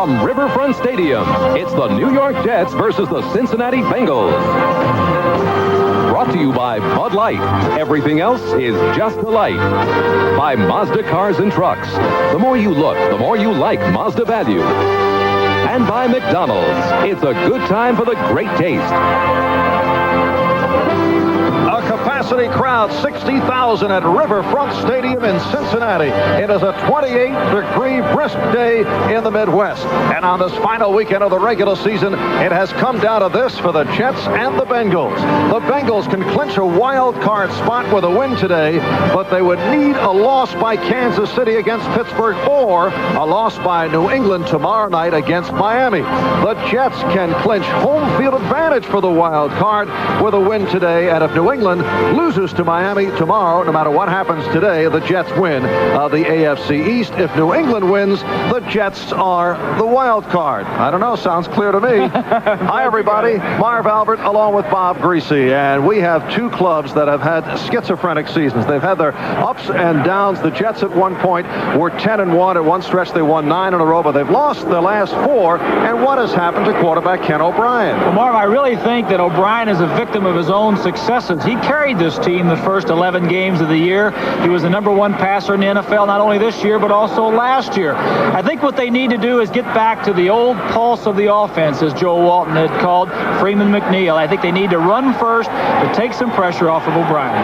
From Riverfront Stadium, it's the New York Jets versus the Cincinnati Bengals. Brought to you by Bud Light. Everything else is just a light. By Mazda Cars and Trucks. The more you look, the more you like Mazda value. And by McDonald's. It's a good time for the great taste. A capacity crowd, 60,000 at Riverfront Stadium in Cincinnati. It is a 28-degree brisk day in the Midwest. And on this final weekend of the regular season, it has come down to this for the Jets and the Bengals. The Bengals can clinch a wild card spot with a win today, but they would need a loss by Kansas City against Pittsburgh or a loss by New England tomorrow night against Miami. The Jets can clinch home field advantage for the wild card with a win today, and if New England loses to Miami tomorrow, no matter what happens today, the Jets win the AFC East. If New England wins, the Jets are the wild card. I don't know, sounds clear to me. Hi, everybody. Marv Albert along with Bob Greasy, and we have two clubs that have had schizophrenic seasons. They've had their ups and downs. The Jets at one point were 10-1. At one stretch, they won 9 in a row, but they've lost the last 4. And what has happened to quarterback Ken O'Brien? Well, Marv, I really think that O'Brien is a victim of his own successes. He carried this team the first 11 games of the year. He was the #1 passer in the NFL, not only this year, but also last year. I think what they need to do is get back to the old pulse of the offense, as Joe Walton had called Freeman McNeil. I think they need to run first to take some pressure off of O'Brien.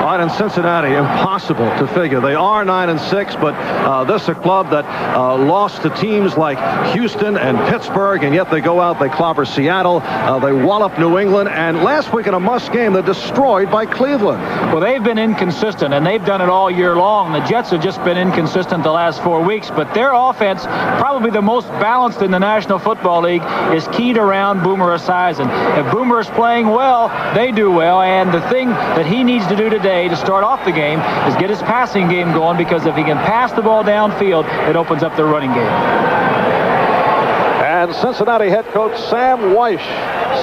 All right, in Cincinnati, impossible to figure. They are 9-6, but this is a club that lost to teams like Houston and Pittsburgh, and yet they go out, they clobber Seattle, they wallop New England, and last week in a must game, they're destroyed by Cleveland. Well, they've been inconsistent, and they've done it all year long. The Jets have just been inconsistent the last 4 weeks, but their offense, probably the most balanced in the National Football League, is keyed around Boomer Esiason. If Boomer is playing well, they do well, and the thing that he needs to do today to start off the game is get his passing game going, because if he can pass the ball downfield, it opens up their running game. And Cincinnati head coach Sam Weish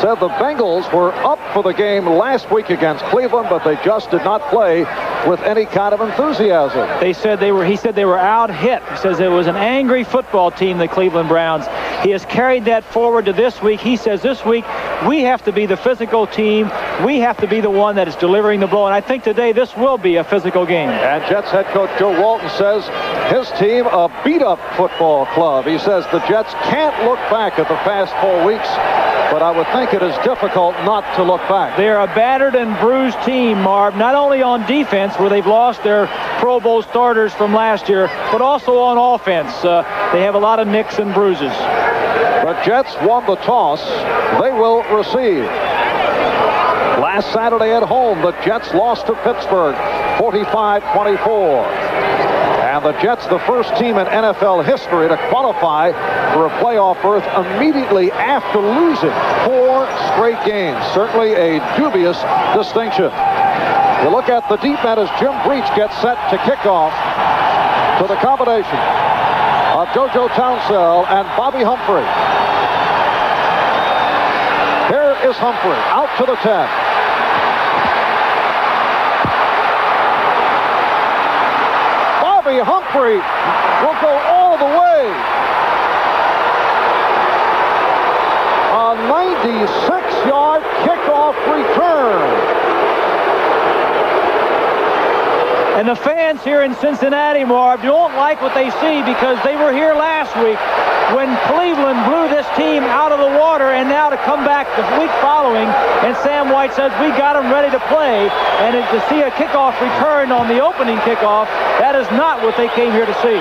said the Bengals were up for the game last week against Cleveland, but they just did not play with any kind of enthusiasm. He said they were out hit. He says it was an angry football team, the Cleveland Browns. He has carried that forward to this week. He says this week we have to be the physical team. We have to be the one that is delivering the blow. And I think today this will be a physical game. And Jets head coach Joe Walton says his team a beat-up football club. He says the Jets can't look back at the past 4 weeks, but I would think it is difficult not to look back. They're a battered and bruised team, Marv, not only on defense, where they've lost their Pro Bowl starters from last year, but also on offense. They have a lot of nicks and bruises. The Jets won the toss. They will receive. Last Saturday at home, the Jets lost to Pittsburgh 45-24. And the Jets, the first team in NFL history to qualify for a playoff berth immediately after losing 4 straight games. Certainly a dubious distinction. You look at the deep end as Jim Breach gets set to kick off to the combination of JoJo Townsell and Bobby Humphrey. Here is Humphrey out to the 10. Bobby Humphrey will go all the way. A 96-yard kickoff return. And the fans here in Cincinnati, Marv, don't like what they see, because they were here last week when Cleveland blew this team out of the water, and now to come back the week following, and Sam White says, we got them ready to play, and to see a kickoff return on the opening kickoff, that is not what they came here to see.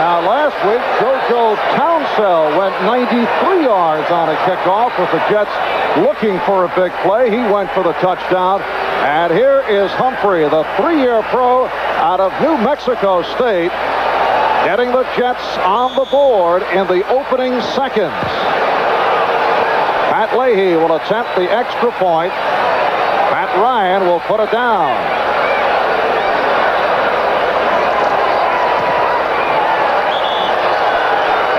Now, last week, JoJo Townsell went 93 yards on a kickoff with the Jets looking for a big play. He went for the touchdown. And here is Humphrey, the 3-year pro out of New Mexico State, getting the Jets on the board in the opening seconds. Pat Leahy will attempt the extra point. Matt Ryan will put it down.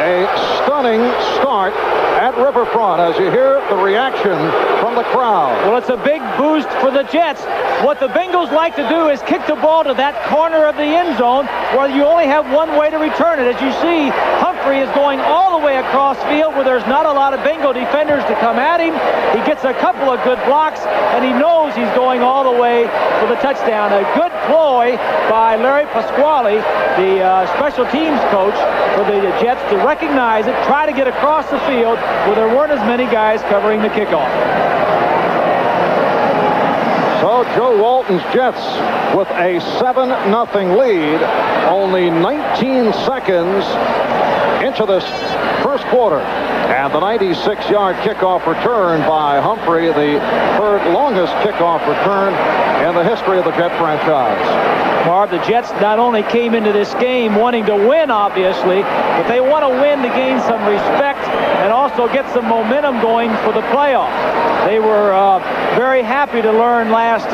A stunning start at Riverfront as you hear the reaction from the crowd. Well, it's a big boost for the Jets. What the Bengals like to do is kick the ball to that corner of the end zone where you only have one way to return it. As you see, Humphrey Humphrey is going all the way across field where there's not a lot of Bengal defenders to come at him. He gets a couple of good blocks, and he knows he's going all the way for the touchdown. A good ploy by Larry Pasquale, the special teams coach for the Jets, to recognize it, try to get across the field where there weren't as many guys covering the kickoff. So Joe Walton's Jets with a 7-0 lead, only 19 seconds into this first quarter. And the 96-yard kickoff return by Humphrey, the third longest kickoff return in the history of the Jet franchise. Marv, the Jets not only came into this game wanting to win, obviously, but they want to win to gain some respect and also get some momentum going for the playoffs. They were very happy to learn last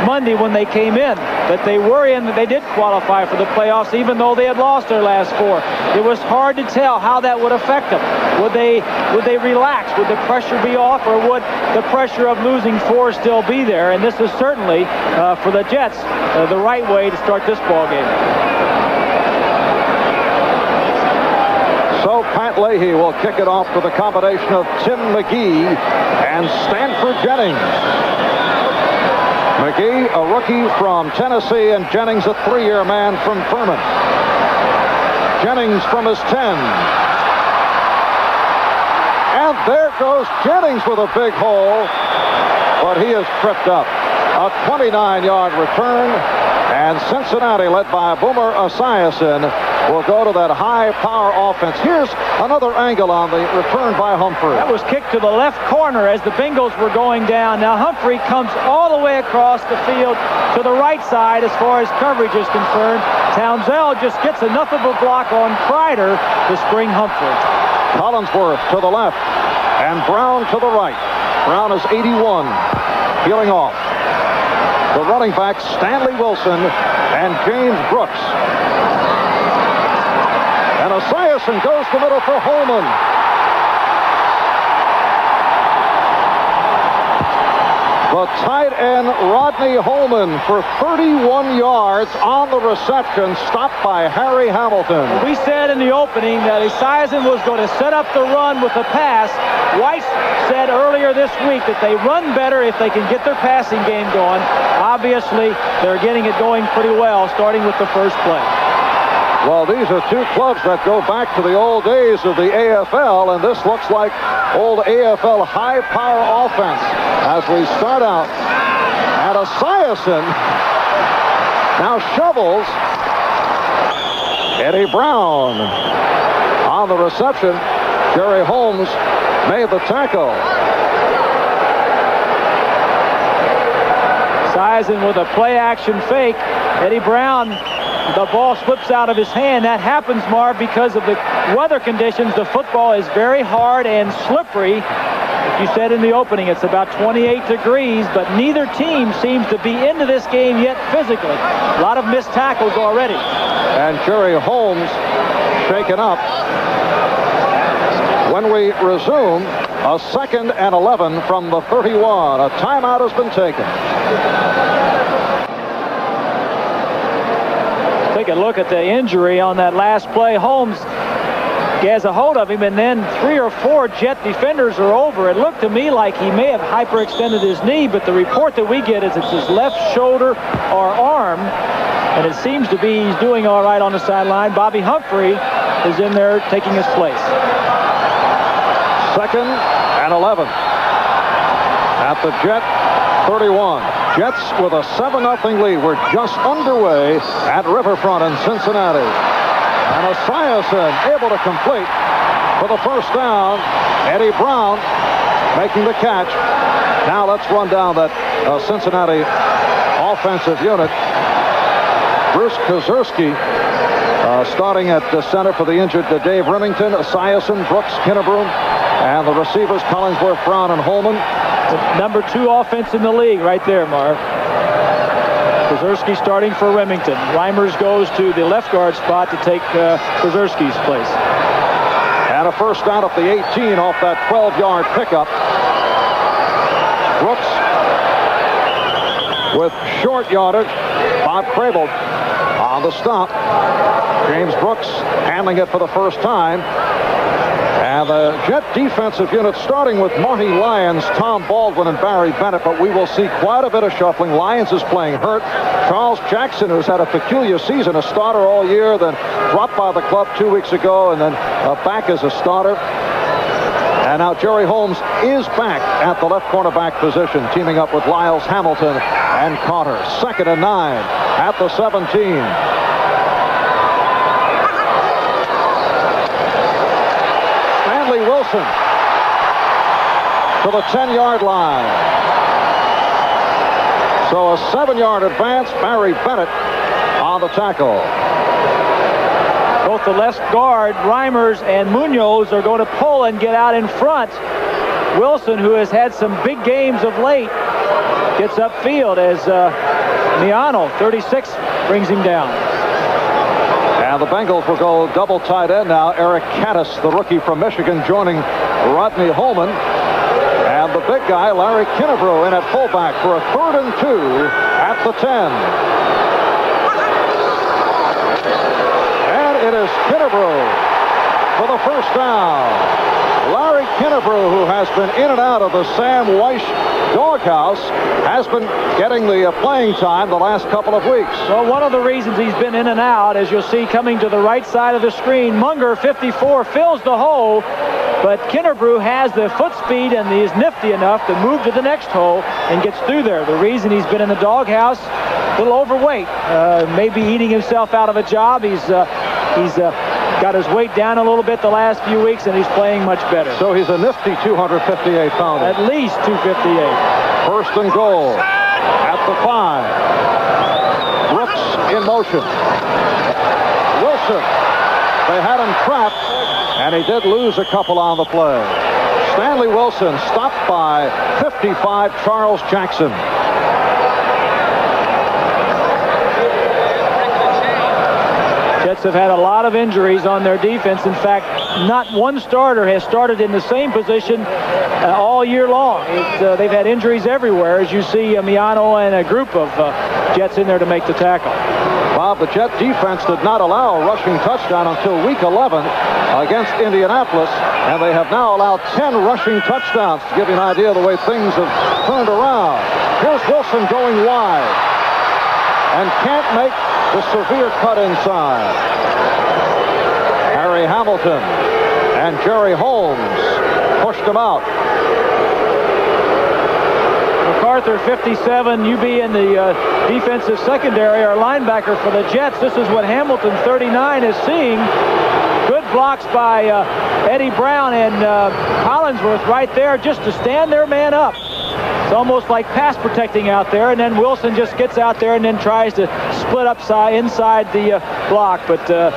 Monday when they came in that they were in, that they did qualify for the playoffs even though they had lost their last four. It was hard to tell how that would affect them. Would they relax? Would the pressure be off, or would the pressure of losing four still be there? And this is certainly, for the Jets, the right way to start this ball game. So Pat Leahy will kick it off with a combination of Tim McGee and Stanford Jennings. McGee, a rookie from Tennessee, and Jennings, a three-year man from Furman. Jennings from his 10. And there goes Jennings with a big hole, but he is tripped up. A 29-yard return, and Cincinnati, led by Boomer Esiason, will go to that high-power offense. Here's another angle on the return by Humphrey. That was kicked to the left corner as the Bengals were going down. Now Humphrey comes all the way across the field to the right side as far as coverage is concerned. Townsend just gets enough of a block on Kreider to spring Humphrey. Collinsworth to the left, and Brown to the right. Brown is 81, peeling off. The running backs, Stanley Wilson and James Brooks. And Esiason goes to the middle for Holman. The tight end, Rodney Holman, for 31 yards on the reception, stopped by Harry Hamilton. We said in the opening that Esiason was going to set up the run with the pass. Weiss said earlier this week that they run better if they can get their passing game going. Obviously, they're getting it going pretty well, starting with the first play. Well, these are two clubs that go back to the old days of the AFL, and this looks like old AFL high-power offense as we start out. And Esiason now shovels Eddie Brown on the reception. Jerry Holmes made the tackle. Esiason with a play-action fake. Eddie Brown, the ball slips out of his hand. That happens, Marv, because of the weather conditions. The football is very hard and slippery. Like you said in the opening, it's about 28 degrees, but neither team seems to be into this game yet physically. A lot of missed tackles already. And Jerry Holmes shaken up. When we resume, a 2nd and 11 from the 31. A timeout has been taken. Take a look at the injury on that last play. Holmes has a hold of him, and then 3 or 4 Jet defenders are over. It looked to me like he may have hyperextended his knee, but the report that we get is it's his left shoulder or arm, and it seems to be he's doing all right on the sideline. Bobby Humphrey is in there taking his place. 2nd and 11 at the Jet 31. Jets with a 7-0 lead. We're just underway at Riverfront in Cincinnati. And Esiason able to complete for the first down. Eddie Brown making the catch. Now let's run down that Cincinnati offensive unit. Bruce Kozerski starting at the center for the injured Dave Remington, Esiason, Brooks, Kinnebrew, and the receivers Collinsworth, Brown, and Holman. The number 2 offense in the league right there, Marv. Kozerski starting for Remington. Reimers goes to the left guard spot to take Kozerski's place. And a first down at the 18 off that 12-yard pickup. Brooks with short yardage. Bob Crable on the stop. James Brooks handling it for the first time. And the Jet defensive unit starting with Marty Lyons, Tom Baldwin, and Barry Bennett, but we will see quite a bit of shuffling. Lyons is playing hurt. Charles Jackson, who's had a peculiar season, a starter all year, then dropped by the club 2 weeks ago, and then back as a starter. And now Jerry Holmes is back at the left cornerback position, teaming up with Lyles, Hamilton, and Carter. 2nd and 9 at the 17. Wilson to the 10-yard line. So a 7-yard advance. Barry Bennett on the tackle. Both the left guard, Reimers, and Munoz are going to pull and get out in front. Wilson, who has had some big games of late, gets upfield as Miano, 36, brings him down. And the Bengals will go double tight end now. Eric Caddis, the rookie from Michigan, joining Rodney Holman. And the big guy, Larry Kinnebrew, in at fullback for a 3rd and 2 at the 10. And it is Kinnebrew for the first down. Larry Kinnebrew, who has been in and out of the Sam Weish doghouse, has been getting the playing time the last couple of weeks. Well, one of the reasons he's been in and out, as you'll see coming to the right side of the screen, Munger, 54, fills the hole, but Kinnebrew has the foot speed and he is nifty enough to move to the next hole and gets through there. The reason he's been in the doghouse, a little overweight, maybe eating himself out of a job. He's got his weight down a little bit the last few weeks, and he's playing much better. So he's a nifty 258 pounder. At least 258. 1st and goal at the 5. Brooks in motion. Wilson. They had him trapped, and he did lose a couple on the play. Stanley Wilson stopped by 55 Charles Jackson. Jets have had a lot of injuries on their defense. In fact, not one starter has started in the same position all year long. They've had injuries everywhere, as you see Miano and a group of Jets in there to make the tackle. Bob, the Jet defense did not allow a rushing touchdown until week 11 against Indianapolis, and they have now allowed 10 rushing touchdowns, to give you an idea of the way things have turned around. Here's Wilson going wide and can't make the severe cut inside. Harry Hamilton and Jerry Holmes pushed him out. MacArthur, 57, UB in the defensive secondary, our linebacker for the Jets. This is what Hamilton, 39, is seeing. Good blocks by Eddie Brown and Collinsworth right there just to stand their man up. It's almost like pass protecting out there, and then Wilson just gets out there and then tries to split up inside the block. But the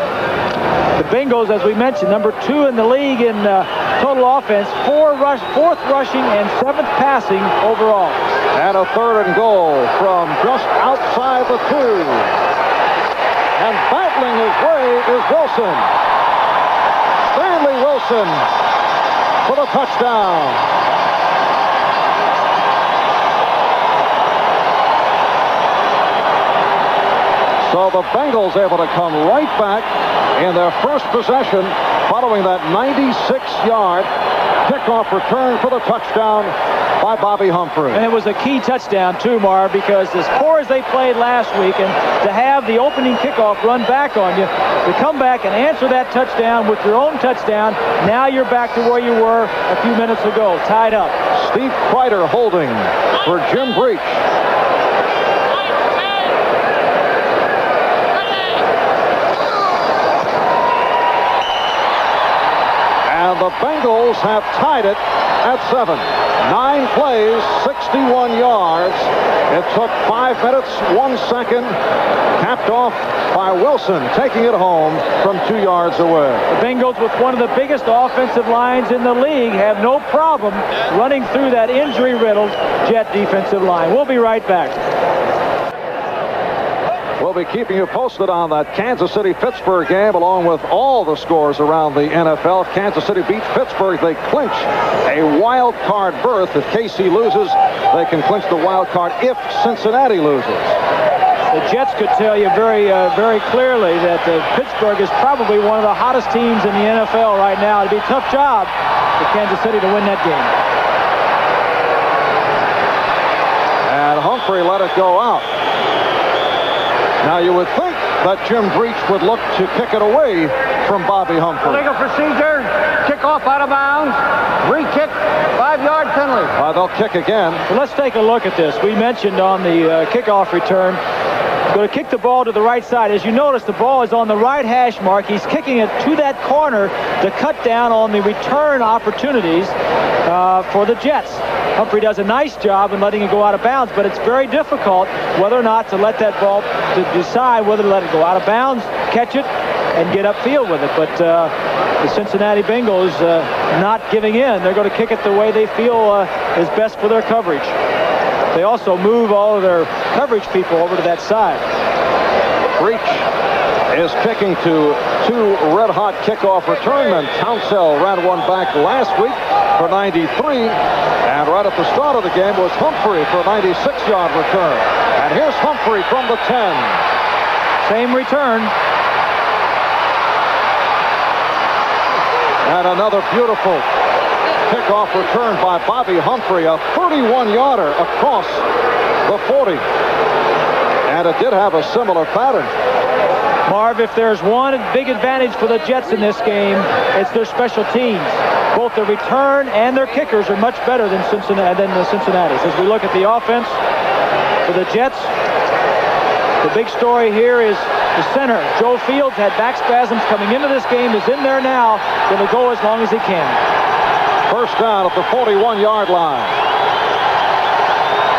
Bengals, as we mentioned, number 2 in the league in total offense, 4th rushing and 7th passing overall. And a 3rd and goal from just outside the 2. And battling his way is Wilson. Stanley Wilson for the touchdown. So the Bengals able to come right back in their first possession following that 96-yard kickoff return for the touchdown by Bobby Humphrey. And it was a key touchdown too, Marv, because as poor as they played last week, and to have the opening kickoff run back on you, to come back and answer that touchdown with your own touchdown, now you're back to where you were a few minutes ago, tied up. Steve Kreider holding for Jim Breach. And the Bengals have tied it at 7. 9 plays, 61 yards. It took 5 minutes, 1 second. Capped off by Wilson, taking it home from 2 yards away. The Bengals, with one of the biggest offensive lines in the league, have no problem running through that injury-riddled Jet defensive line. We'll be right back. We'll be keeping you posted on that Kansas City-Pittsburgh game, along with all the scores around the NFL. Kansas City beats Pittsburgh. They clinch a wild card berth. If KC loses, they can clinch the wild card if Cincinnati loses. The Jets could tell you very clearly that Pittsburgh is probably one of the hottest teams in the NFL right now. It'd be a tough job for Kansas City to win that game. And Humphrey let it go out. Now you would think that Jim Breach would look to kick it away from Bobby Humphrey. Legal procedure, kick off out of bounds, re-kick, 5-yard penalty. They'll kick again. Well, let's take a look at this. We mentioned on the kickoff return, going to kick the ball to the right side. As you notice, the ball is on the right hash mark. He's kicking it to that corner to cut down on the return opportunities for the Jets. Humphrey does a nice job in letting it go out of bounds, but it's very difficult whether or not to let that ball, to decide whether to let it go out of bounds, catch it, and get upfield with it. But the Cincinnati Bengals not giving in. They're going to kick it the way they feel is best for their coverage. They also move all of their coverage people over to that side. Breach is kicking to two red-hot kickoff return men. Townsell ran one back last week for 93, and right at the start of the game was Humphrey for a 96-yard return. And here's Humphrey from the 10. Same return. And another beautiful kickoff return by Bobby Humphrey, a 31-yarder across the 40. And it did have a similar pattern. Marv, if there's one big advantage for the Jets in this game, it's their special teams. Both the return and their kickers are much better than the Cincinnati's. As we look at the offense for the Jets, the big story here is the center. Joe Fields had back spasms coming into this game, is in there now, going to go as long as he can. First down at the 41-yard line.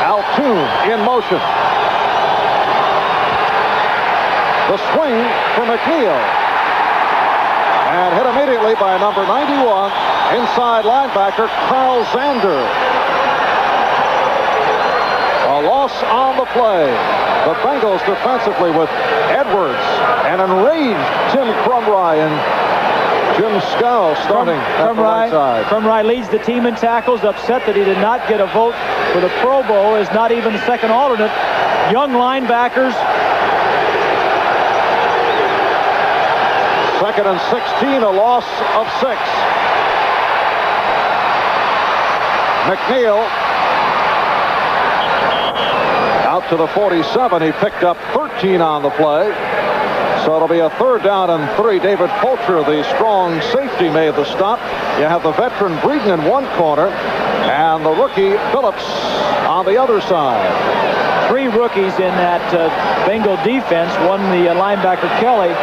Altoon in motion. The swing for McNeil. And hit immediately by number 91, inside linebacker Carl Zander. A loss on the play. The Bengals defensively with Edwards and enraged Tim Crumry and Jim Scow starting at the right side. Crumry leads the team in tackles, upset that he did not get a vote for the Pro Bowl, is not even the second alternate. Young linebackers. Second and 16, a loss of 6. McNeil out to the 47. He picked up 13 on the play. So it'll be a third down and 3. David Fulcher, the strong safety, made the stop. You have the veteran Breeden in one corner and the rookie Phillips on the other side. 3 rookies in that Bengal defense. One, the linebacker Kelly.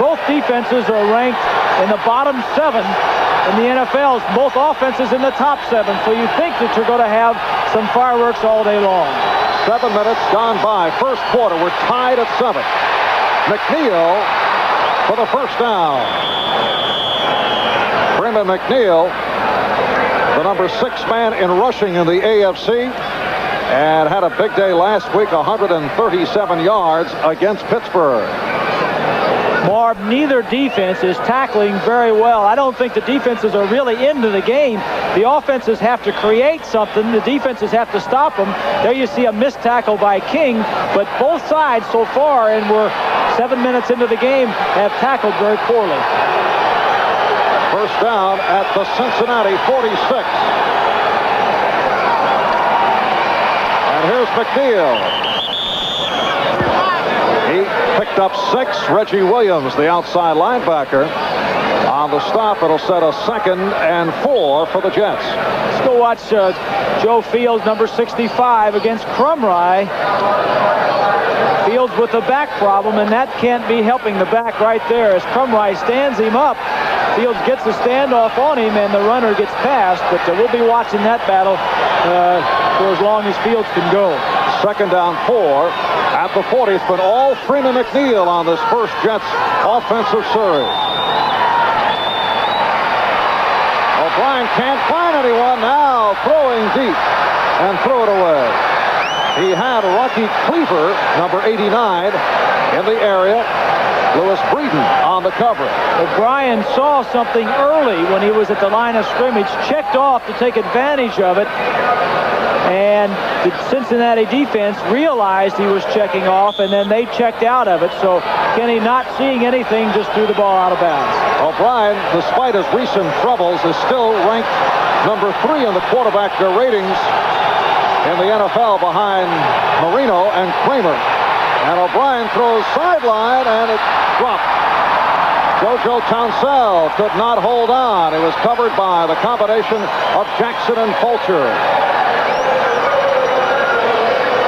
Both defenses are ranked in the bottom 7 in the NFL. Both offenses in the top 7. So you think that you're going to have some fireworks all day long. 7 minutes gone by. First quarter. We're tied at 7. McNeil for the first down. Brendan McNeil, the number 6 man in rushing in the AFC, and had a big day last week, 137 yards against Pittsburgh. Marv, neither defense is tackling very well. I don't think the defenses are really into the game. The offenses have to create something. The defenses have to stop them. There you see a missed tackle by King, but both sides so far, and we're 7 minutes into the game, have tackled very poorly. First down at the Cincinnati 46. And here's McNeil. He picked up 6. Reggie Williams, the outside linebacker. On the stop, it'll set a 2nd and 4 for the Jets. Let's go watch Joe Fields, number 65, against Crumry. Fields with the back problem, and that can't be helping the back right there. As Crumry stands him up, Fields gets a standoff on him, and the runner gets past. But we'll be watching that battle for as long as Fields can go. 2nd down 4 at the 40. It's been all Freeman McNeil on this first Jets offensive surge. O'Brien can't find anyone now, throwing deep and threw it away. He had Rocky Cleaver, number 89, in the area. Lewis Breeden on the cover. O'Brien saw something early when he was at the line of scrimmage, checked off to take advantage of it, And the Cincinnati defense realized he was checking off, and then they checked out of it. So Kenny, not seeing anything, just threw the ball out of bounds. O'Brien, despite his recent troubles, is still ranked number 3 in the quarterback ratings in the NFL behind Marino and Kramer. And O'Brien throws sideline, and it dropped. JoJo Townsell could not hold on. It was covered by the combination of Jackson and Fulcher.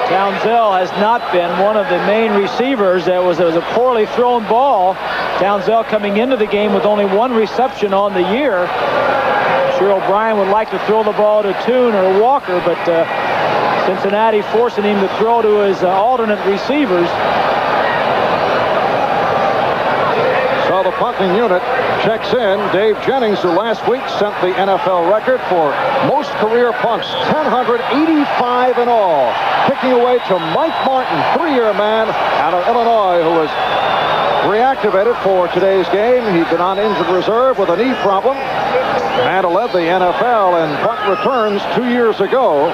Townsell has not been one of the main receivers. It was a poorly thrown ball. Townsell coming into the game with only 1 reception on the year. I'm sure O'Brien would like to throw the ball to Toon or Walker, but Cincinnati forcing him to throw to his alternate receivers. So the punting unit checks in. Dave Jennings, who last week set the NFL record for most career punts, 1,085 in all. Kicking away to Mike Martin, 3-year man out of Illinois, who was reactivated for today's game. He'd been on injured reserve with a knee problem. And led the NFL in punt returns 2 years ago.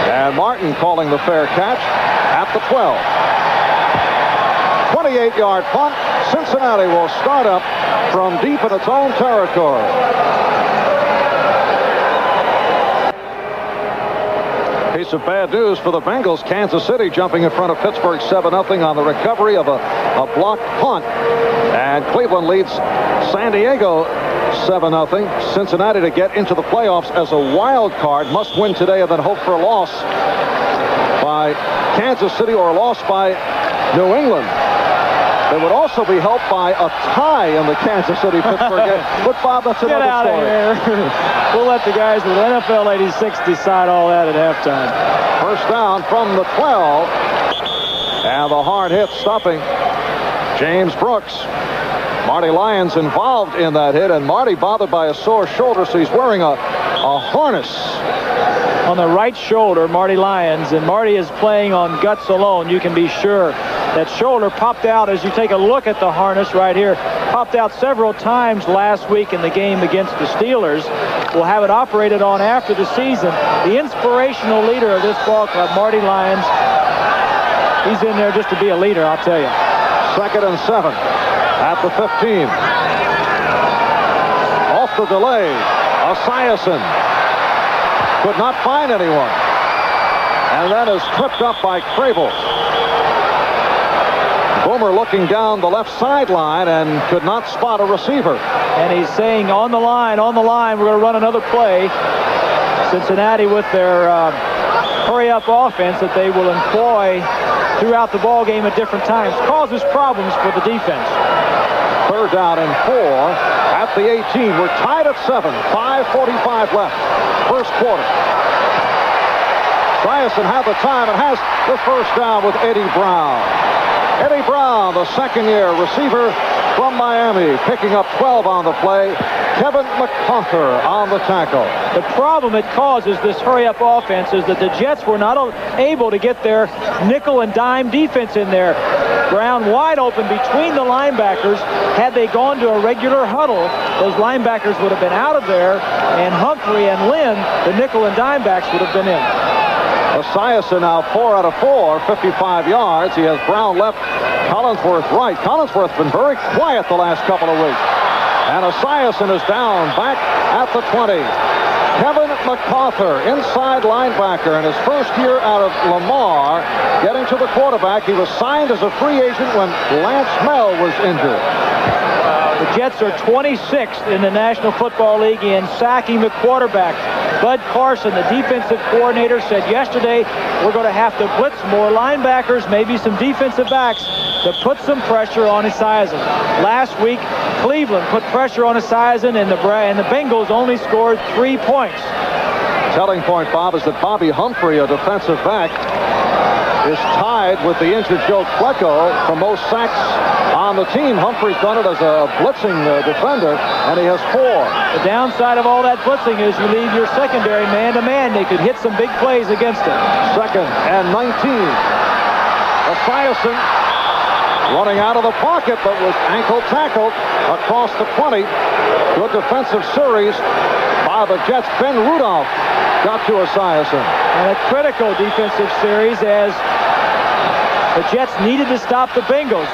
And Martin calling the fair catch at the 12. 28-yard punt. Cincinnati will start up from deep in its own territory. Piece of bad news for the Bengals. Kansas City jumping in front of Pittsburgh 7-0 on the recovery of a blocked punt. And Cleveland leads San Diego 7-0. Cincinnati, to get into the playoffs as a wild card, must win today and then hope for a loss by Kansas City or a loss by New England. They would also be helped by a tie in the Kansas City-Pittsburgh game. But, Bob, that's another story. Get out of here. We'll let the guys with NFL 86 decide all that at halftime. First down from the 12. And the hard hit stopping James Brooks. Marty Lyons involved in that hit, and Marty bothered by a sore shoulder, so he's wearing a harness on the right shoulder, Marty Lyons, and Marty is playing on guts alone. You can be sure that shoulder popped out as you take a look at the harness right here. Popped out several times last week in the game against the Steelers. We'll have it operated on after the season. The inspirational leader of this ball club, Marty Lyons. He's in there just to be a leader, I'll tell you. 2nd and 7 at the 15. Off the delay, Esiason could not find anyone. And that is tripped up by Crable. Boomer looking down the left sideline and could not spot a receiver. And he's saying on the line, we're going to run another play. Cincinnati with their hurry-up offense that they will employ throughout the ball game at different times. Causes problems for the defense. 3rd down and 4 at the 18. We're tied at 7. 5:45 left. First quarter. Esiason had the time and has the first down with Eddie Brown. Eddie Brown, the second-year receiver from Miami, picking up 12 on the play. Kevin McCarther on the tackle. The problem it causes, this hurry-up offense, is that the Jets were not able to get their nickel and dime defense in there. Brown wide open between the linebackers. Had they gone to a regular huddle, those linebackers would have been out of there, and Humphrey and Lynn, the nickel and dime backs, would have been in. Esiason now 4 out of 4, 55 yards. He has Brown left, Collinsworth right. Collinsworth's been very quiet the last couple of weeks. And Esiason is down back at the 20. Kevin McCarther, inside linebacker, in his first year out of Lamar, getting to the quarterback. He was signed as a free agent when Lance Mel was injured. The Jets are 26th in the National Football League in sacking the quarterback. Bud Carson, the defensive coordinator, said yesterday we're going to have to blitz more linebackers, maybe some defensive backs, to put some pressure on Esiason. Last week, Cleveland put pressure on Esiason, and the Bengals only scored 3 points. Telling point, Bob, is that Bobby Humphrey, a defensive back, is tied with the injured Joe Klecko for most sacks on the team. Humphrey's done it as a blitzing defender, and he has 4. The downside of all that blitzing is you leave your secondary man-to-man. They could hit some big plays against it. 2nd and 19. Esiason running out of the pocket, but was ankle tackled across the 20. Good defensive series by the Jets. Ben Rudolph got to Esiason. And a critical defensive series as the Jets needed to stop the Bengals.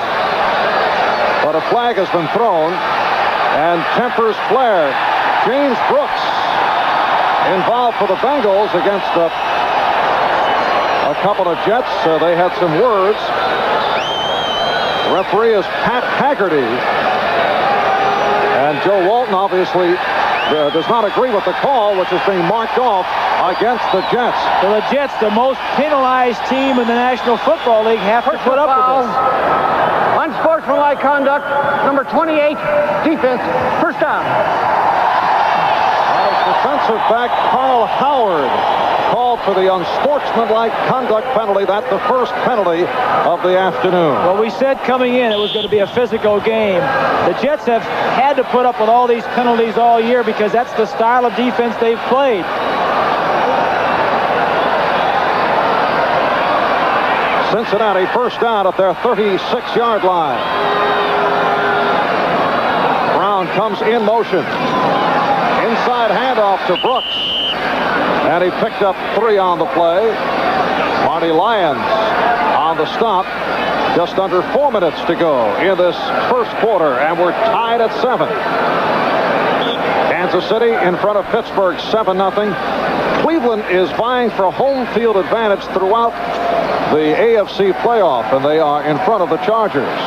But a flag has been thrown, and tempers flare. James Brooks involved for the Bengals against a couple of Jets. They had some words. The referee is Pat Haggerty. And Joe Walton obviously does not agree with the call, which is being marked off against the Jets. So the Jets, the most penalized team in the National Football League, have to put up with this. Unsportsmanlike conduct, number 28, defense, first down. Defensive back Carl Howard called for the unsportsmanlike conduct penalty. That's the first penalty of the afternoon. Well, we said coming in it was going to be a physical game. The Jets have had to put up with all these penalties all year because that's the style of defense they've played. Cincinnati first down at their 36-yard line. Brown comes in motion. Inside handoff to Brooks. And he picked up 3 on the play. Marty Lyons on the stop. Just under 4 minutes to go in this first quarter. And we're tied at 7. Kansas City in front of Pittsburgh 7-0. Cleveland is vying for home field advantage throughout the AFC playoff, and they are in front of the Chargers.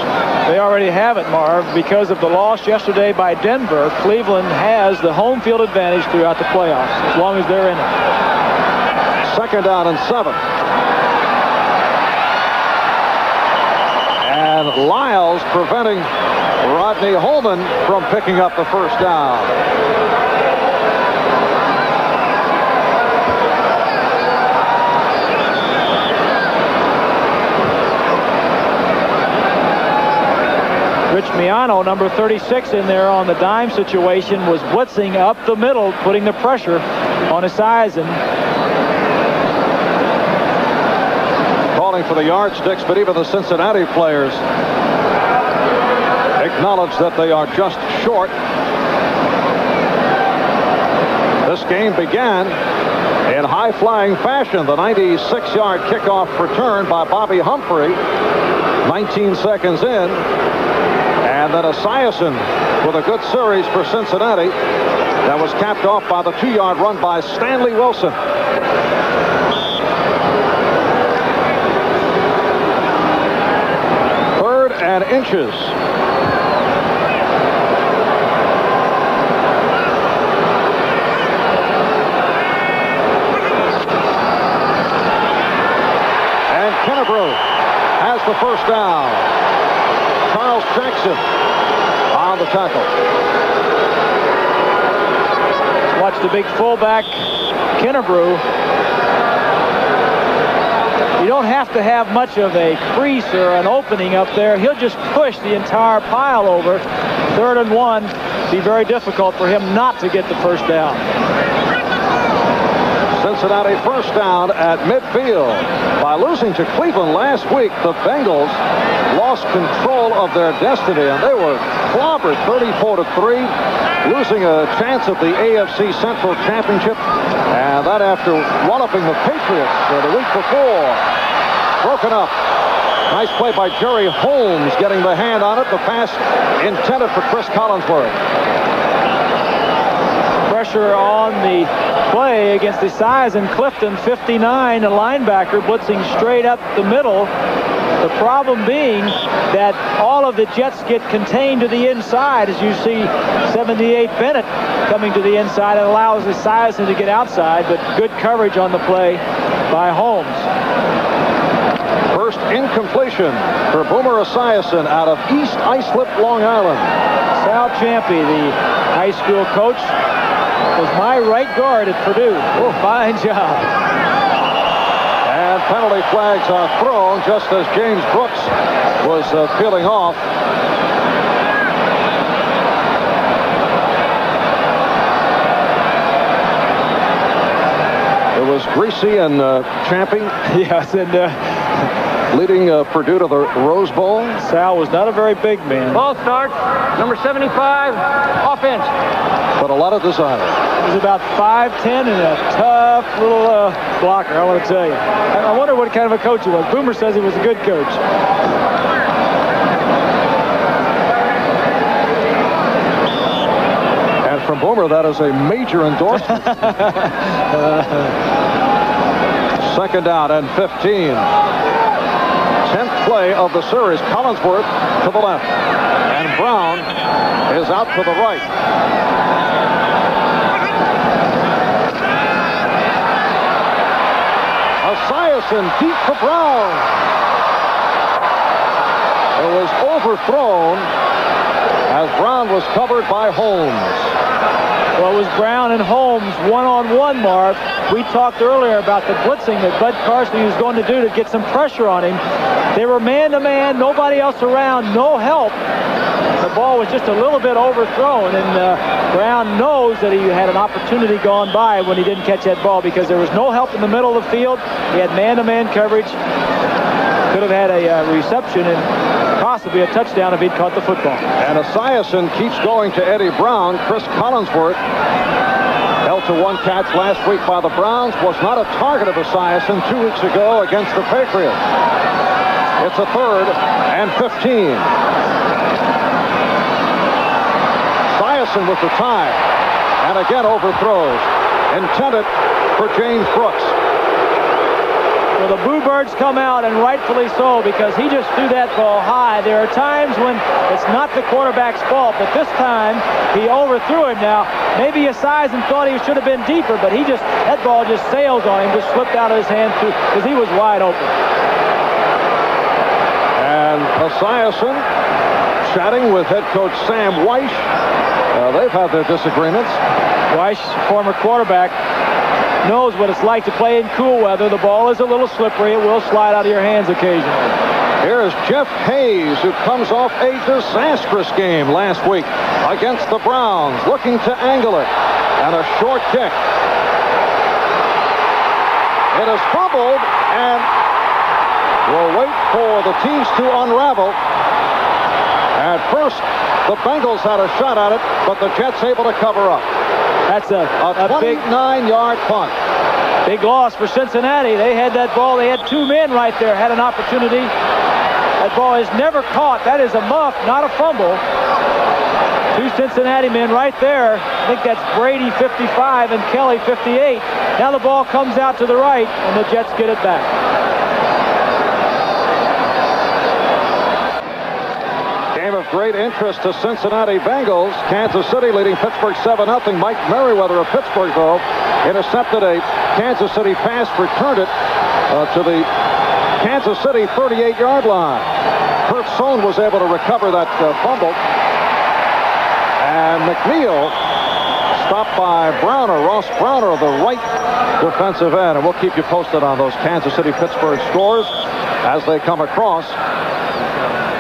They already have it, Marv. Because of the loss yesterday by Denver, Cleveland has the home field advantage throughout the playoffs, as long as they're in it. Second down and 7. And Lyles preventing Rodney Holman from picking up the first down. Rich Miano, number 36 in there on the dime situation, was blitzing up the middle, putting the pressure on Esiason. Calling for the yardsticks, but even the Cincinnati players acknowledge that they are just short. This game began in high-flying fashion. The 96-yard kickoff return by Bobby Humphrey, 19 seconds in. And then Esiason with a good series for Cincinnati. That was capped off by the 2-yard run by Stanley Wilson. Third and inches. And Kennebrew has the first down. Charles Jackson on the tackle. Watch the big fullback, Kennebrew. You don't have to have much of a crease or an opening up there. He'll just push the entire pile over. 3rd and 1. Be very difficult for him not to get the first down. Cincinnati first down at midfield. By losing to Cleveland last week, the Bengals lost control of their destiny, and they were clobbered 34-3, losing a chance at the AFC Central Championship, and that after walloping the Patriots the week before. Broken up. Nice play by Jerry Holmes getting the hand on it. The pass intended for Chris Collinsworth. Pressure on the play against Esiason. Clifton, 59, a linebacker, blitzing straight up the middle. The problem being that all of the Jets get contained to the inside, as you see 78 Bennett coming to the inside. It allows Esiason to get outside, but good coverage on the play by Holmes. First incompletion for Boomer Esiason out of East Islip, Long Island. Sal Ciampi, the high school coach, was my right guard at Purdue. Oh, fine job. And penalty flags are thrown just as James Brooks was peeling off. It was Greasy and Ciampi. Yes, and leading Purdue to the Rose Bowl. Sal was not a very big man. Ball starts. Number 75, offense. But a lot of desire. He's about 5'10" and a tough little blocker, I want to tell you. I wonder what kind of a coach he was. Boomer says he was a good coach. And from Boomer, that is a major endorsement. Second down and 15. 10th play of the series. Collinsworth to the left. And Brown is out to the right. Esiason deep for Brown. It was overthrown as Brown was covered by Holmes. Well, it was Brown and Holmes one-on-one, Marv. We talked earlier about the blitzing that Bud Carson was going to do to get some pressure on him. They were man-to-man, nobody else around, no help. The ball was just a little bit overthrown, and Brown knows that he had an opportunity gone by when he didn't catch that ball because there was no help in the middle of the field. He had man-to-man coverage. Could have had a reception and possibly a touchdown if he'd caught the football. And Esiason keeps going to Eddie Brown. Chris Collinsworth, held to one catch last week by the Browns, was not a target of Esiason 2 weeks ago against the Patriots. It's a 3rd and 15. Esiason with the tie, and again overthrows. Intended for James Brooks. Well, the Boo Birds come out, and rightfully so, because he just threw that ball high. There are times when it's not the quarterback's fault, but this time he overthrew him. Now, maybe Esiason thought he should have been deeper, but that ball just sails on him, just slipped out of his hand because he was wide open. And Esiason chatting with head coach Sam Weish. They've had their disagreements. Weish, former quarterback, knows what it's like to play in cool weather. The ball is a little slippery. It will slide out of your hands occasionally. Here's Jeff Hayes, who comes off a disastrous game last week against the Browns, looking to angle it. And a short kick. It is fumbled, and we'll wait for the teams to unravel. At first, the Bengals had a shot at it, but the Jets able to cover up. That's a 29-yard punt. Big loss for Cincinnati. They had that ball. They had 2 men right there, had an opportunity. That ball is never caught. That is a muff, not a fumble. 2 Cincinnati men right there. I think that's Brady 55 and Kelly 58. Now the ball comes out to the right, and the Jets get it back. Of great interest to Cincinnati Bengals. Kansas City leading Pittsburgh 7-0. Mike Merriweather of Pittsburgh, though, intercepted a Kansas City pass, returned it to the Kansas City 38-yard line. Kurt Sohn was able to recover that fumble. And McNeil stopped by Browner, Ross Browner, the right defensive end. And we'll keep you posted on those Kansas City-Pittsburgh scores as they come across.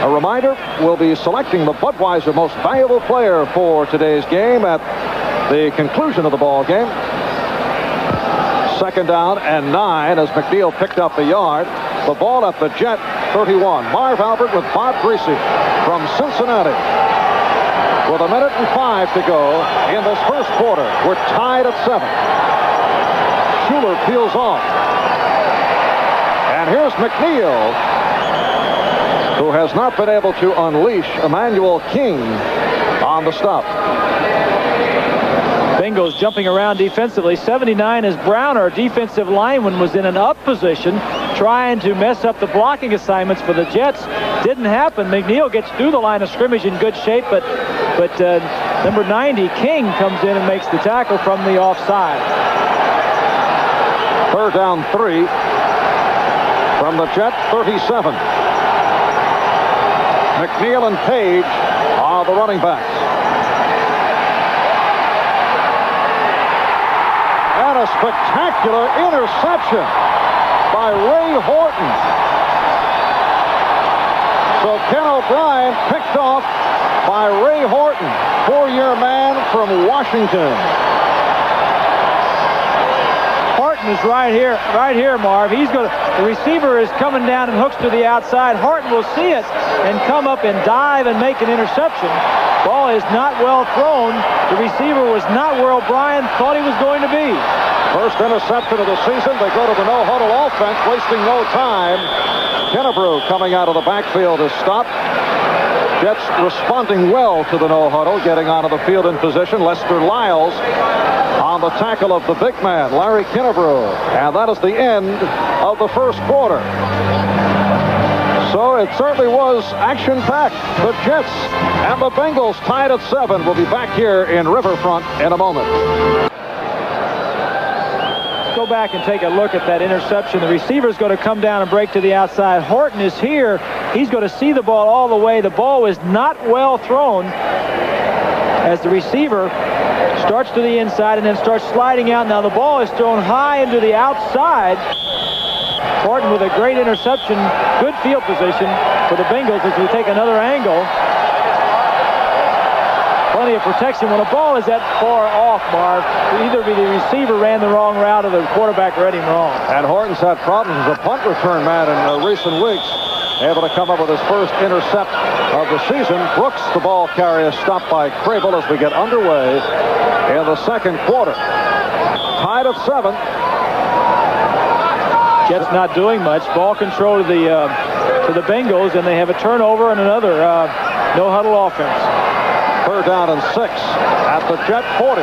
A reminder, we'll be selecting the Budweiser Most Valuable Player for today's game at the conclusion of the ball game. 2nd down and 9 as McNeil picked up the yard. The ball at the Jet 31. Marv Albert with Bob Greasy from Cincinnati. With 1:05 to go in this first quarter. We're tied at 7. Schuler peels off. And here's McNeil, who has not been able to unleash Emmanuel King on the stop. Bengals jumping around defensively. 79 as Browner, defensive lineman, was in an up position trying to mess up the blocking assignments for the Jets. Didn't happen. McNeil gets through the line of scrimmage in good shape, but number 90, King, comes in and makes the tackle from the offside. 3rd down 3 from the Jet 37. McNeil and Page are the running backs. And a spectacular interception by Ray Horton. So Ken O'Brien picked off by Ray Horton, 4-year man from Washington. Horton Horton is right here, Marv. The receiver is coming down and hooks to the outside. Horton will see it and come up and dive and make an interception. Ball is not well thrown. The receiver was not where O'Brien thought he was going to be. First interception of the season. They go to the no-huddle offense, wasting no time. Kennebrew coming out of the backfield is stopped. Jets responding well to the no-huddle, getting onto the field in position. Lester Lyles on the tackle of the big man, Larry Kennebrew. And that is the end of the first quarter. So it certainly was action-packed. The Jets and the Bengals tied at 7. We'll be back here in Riverfront in a moment. Go back and take a look at that interception. The receiver's going to come down and break to the outside. Horton is here. He's going to see the ball all the way. The ball was not well thrown as the receiver starts to the inside and then starts sliding out. Now the ball is thrown high into the outside. Horton with a great interception. Good field position for the Bengals as we take another angle. Plenty of protection. When a ball is that far off, Marv, either the receiver ran the wrong route or the quarterback read him wrong. And Horton's had problems as a punt return man in recent weeks. Able to come up with his first intercept of the season. Brooks, the ball carrier, stopped by Crable as we get underway in the second quarter. Tied at 7. Jets not doing much. Ball control to the Bengals, and they have a turnover and another no-huddle offense. Third down and 6 at the Jet 40.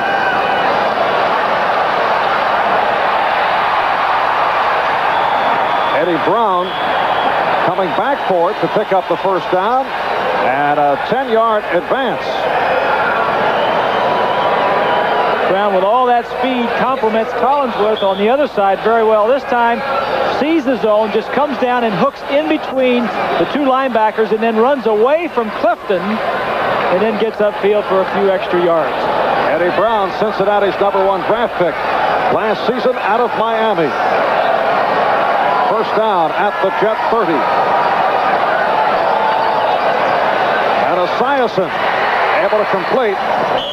Eddie Brown coming back for it to pick up the first down and a 10-yard advance. Brown with all that speed complements Collinsworth on the other side very well. This time sees the zone, just comes down and hooks in between the two linebackers and then runs away from Clifton and then gets upfield for a few extra yards. Eddie Brown, Cincinnati's #1 draft pick last season out of Miami. First down at the Jet 30. And Esiason able to complete,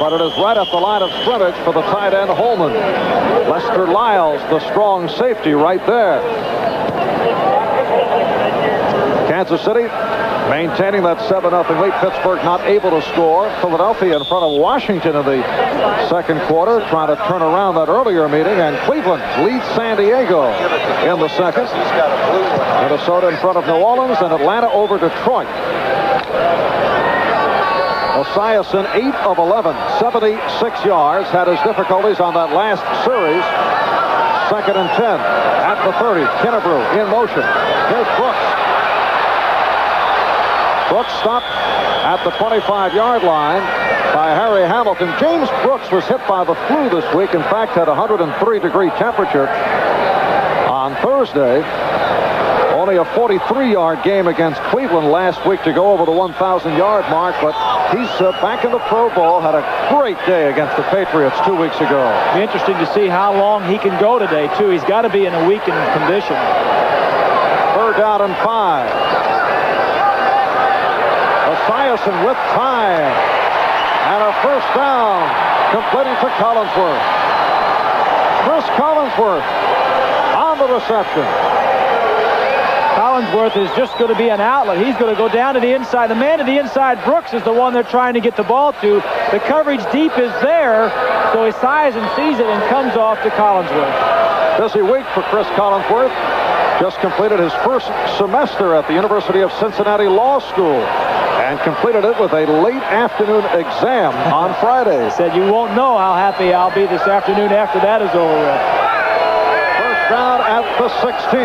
but it is right at the line of scrimmage for the tight end Holman. Lester Lyles, the strong safety right there. Kansas City maintaining that 7-0 lead. Pittsburgh not able to score. Philadelphia in front of Washington in the second quarter, trying to turn around that earlier meeting. And Cleveland leads San Diego in the second. Minnesota in front of New Orleans, and Atlanta over Detroit. Esiason, 8 of 11, 76 yards. Had his difficulties on that last series. Second and 10 at the 30. Kennebrew in motion. Here's Brooks. Brooks stopped at the 25-yard line by Harry Hamilton. James Brooks was hit by the flu this week. In fact, had a 103-degree temperature on Thursday. Only a 43-yard game against Cleveland last week to go over the 1,000-yard mark, but he's back in the Pro Bowl. Had a great day against the Patriots 2 weeks ago. Be interesting to see how long he can go today, too. He's got to be in a weakened condition. Third down and 5. Esiason with time. And a first down, completing to Collinsworth. Chris Collinsworth on the reception. Collinsworth is just going to be an outlet. He's going to go down to the inside. The man to the inside, Brooks, is the one they're trying to get the ball to. The coverage deep is there, so Esiason sees it and comes off to Collinsworth. Busy week for Chris Collinsworth. Just completed his first semester at the University of Cincinnati Law School and completed it with a late afternoon exam on Friday. He said, you won't know how happy I'll be this afternoon after that is over with. First down at the 16.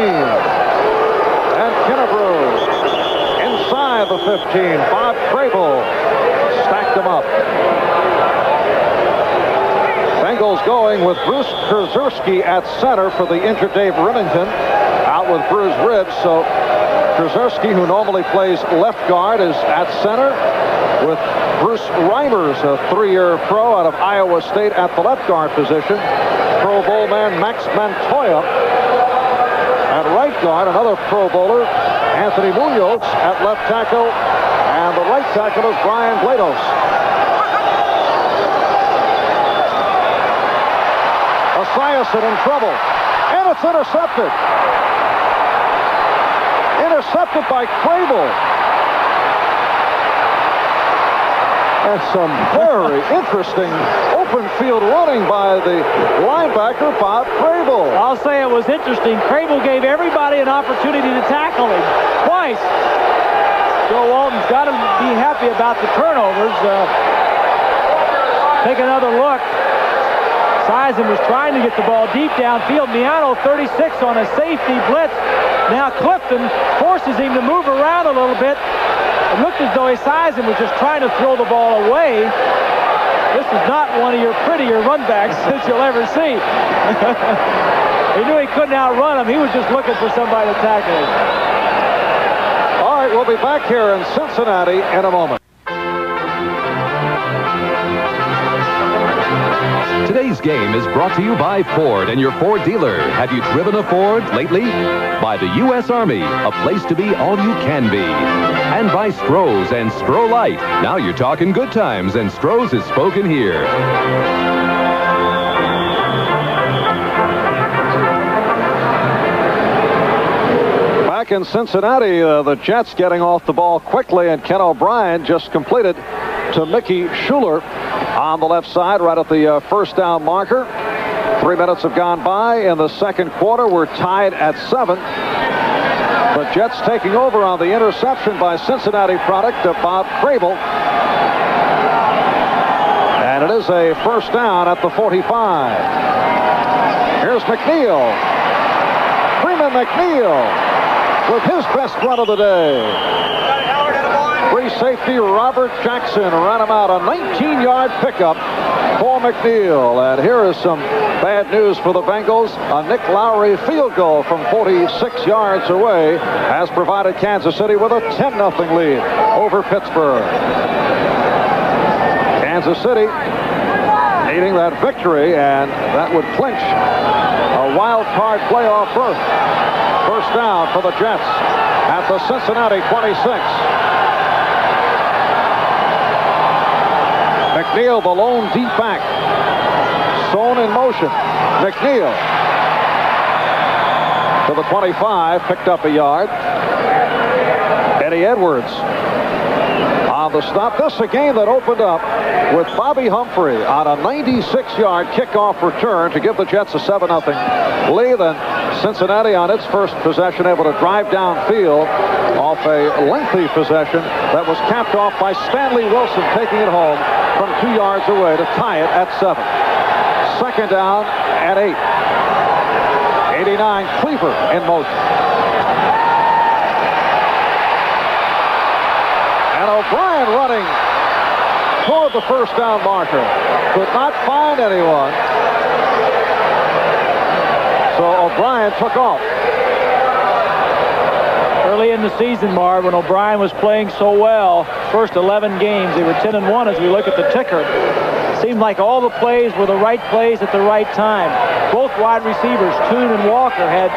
And Kennebrew inside the 15. Bob Crable stacked them up. Bengals going with Bruce Krzyzewski at center for the injured Dave Remington. Out with bruised ribs, so Krzyzewski, who normally plays left guard, is at center with Bruce Reimers, a 3-year pro out of Iowa State, at the left guard position. Pro Bowl man Max Montoya at right guard. Another Pro Bowler, Anthony Munoz, at left tackle, and the right tackle is Brian Glados. Esiason in trouble. And it's intercepted. Intercepted by Crable. And some very interesting open field running by the linebacker, Bob Crable. I'll say it was interesting. Crable gave everybody an opportunity to tackle him twice. Joe Walton's got to be happy about the turnovers. Take another look. Sison was trying to get the ball deep downfield. Miano, 36 on a safety blitz. Now Clifton forces him to move around a little bit. It looked as though Sison was just trying to throw the ball away. This is not one of your prettier runbacks that you'll ever see. He knew he couldn't outrun him. He was just looking for somebody to tackle him. All right, we'll be back here in Cincinnati in a moment. Today's game is brought to you by Ford and your Ford dealer. Have you driven a Ford lately? By the U.S. Army, a place to be all you can be. And by Stroh's and Stroh Light. Now you're talking good times, and Stroh's is spoken here. Back in Cincinnati, the Jets getting off the ball quickly, and Ken O'Brien just completed to Mickey Schuler on the left side, right at the first down marker. 3 minutes have gone by in the second quarter. We're tied at 7. The Jets taking over on the interception by Cincinnati product of Bob Crable. And it is a first down at the 45. Here's McNeil. Freeman McNeil with his best run of the day. Free safety Robert Jackson ran him out. A 19-yard pickup for McNeil. And here is some bad news for the Bengals. A Nick Lowry field goal from 46 yards away has provided Kansas City with a 10-0 lead over Pittsburgh. Kansas City needing that victory, and that would clinch a wild card playoff berth. First down for the Jets at the Cincinnati 26. McNeil, the lone deep back. Sohn in motion. McNeil to the 25, picked up a yard. Eddie Edwards on the stop. This is a game that opened up with Bobby Humphrey on a 96-yard kickoff return to give the Jets a 7-0 lead. Then Cincinnati on its first possession able to drive downfield off a lengthy possession that was capped off by Stanley Wilson taking it home from 2 yards away to tie it at 7. Second down at 8. 89, Cleaver in motion. And O'Brien running toward the first down marker. Could not find anyone. So O'Brien took off. Early in the season, Marv, when O'Brien was playing so well, first 11 games, they were 10-1 as we look at the ticker. Seemed like all the plays were the right plays at the right time. Both wide receivers, Toon and Walker, had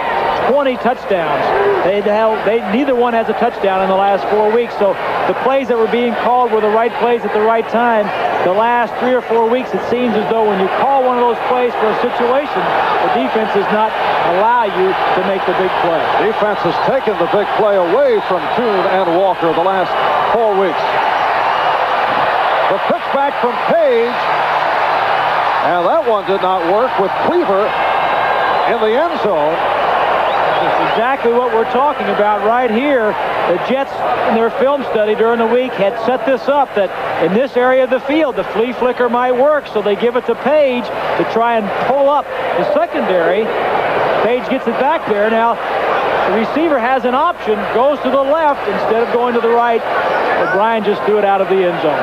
20 touchdowns. Neither one has a touchdown in the last 4 weeks. So the plays that were being called were the right plays at the right time. The last 3 or 4 weeks, it seems as though when you call one of those plays for a situation, the defense does not allow you to make the big play. Defense has taken the big play away from Toon and Walker the last 4 weeks. The pitch back from Page, and that one did not work with Cleaver in the end zone. That's exactly what we're talking about right here. The Jets, in their film study during the week, had set this up that in this area of the field, the flea flicker might work, so they give it to Page to try and pull up the secondary. Page gets it back there. Now, the receiver has an option, goes to the left instead of going to the right. O'Brien just threw it out of the end zone.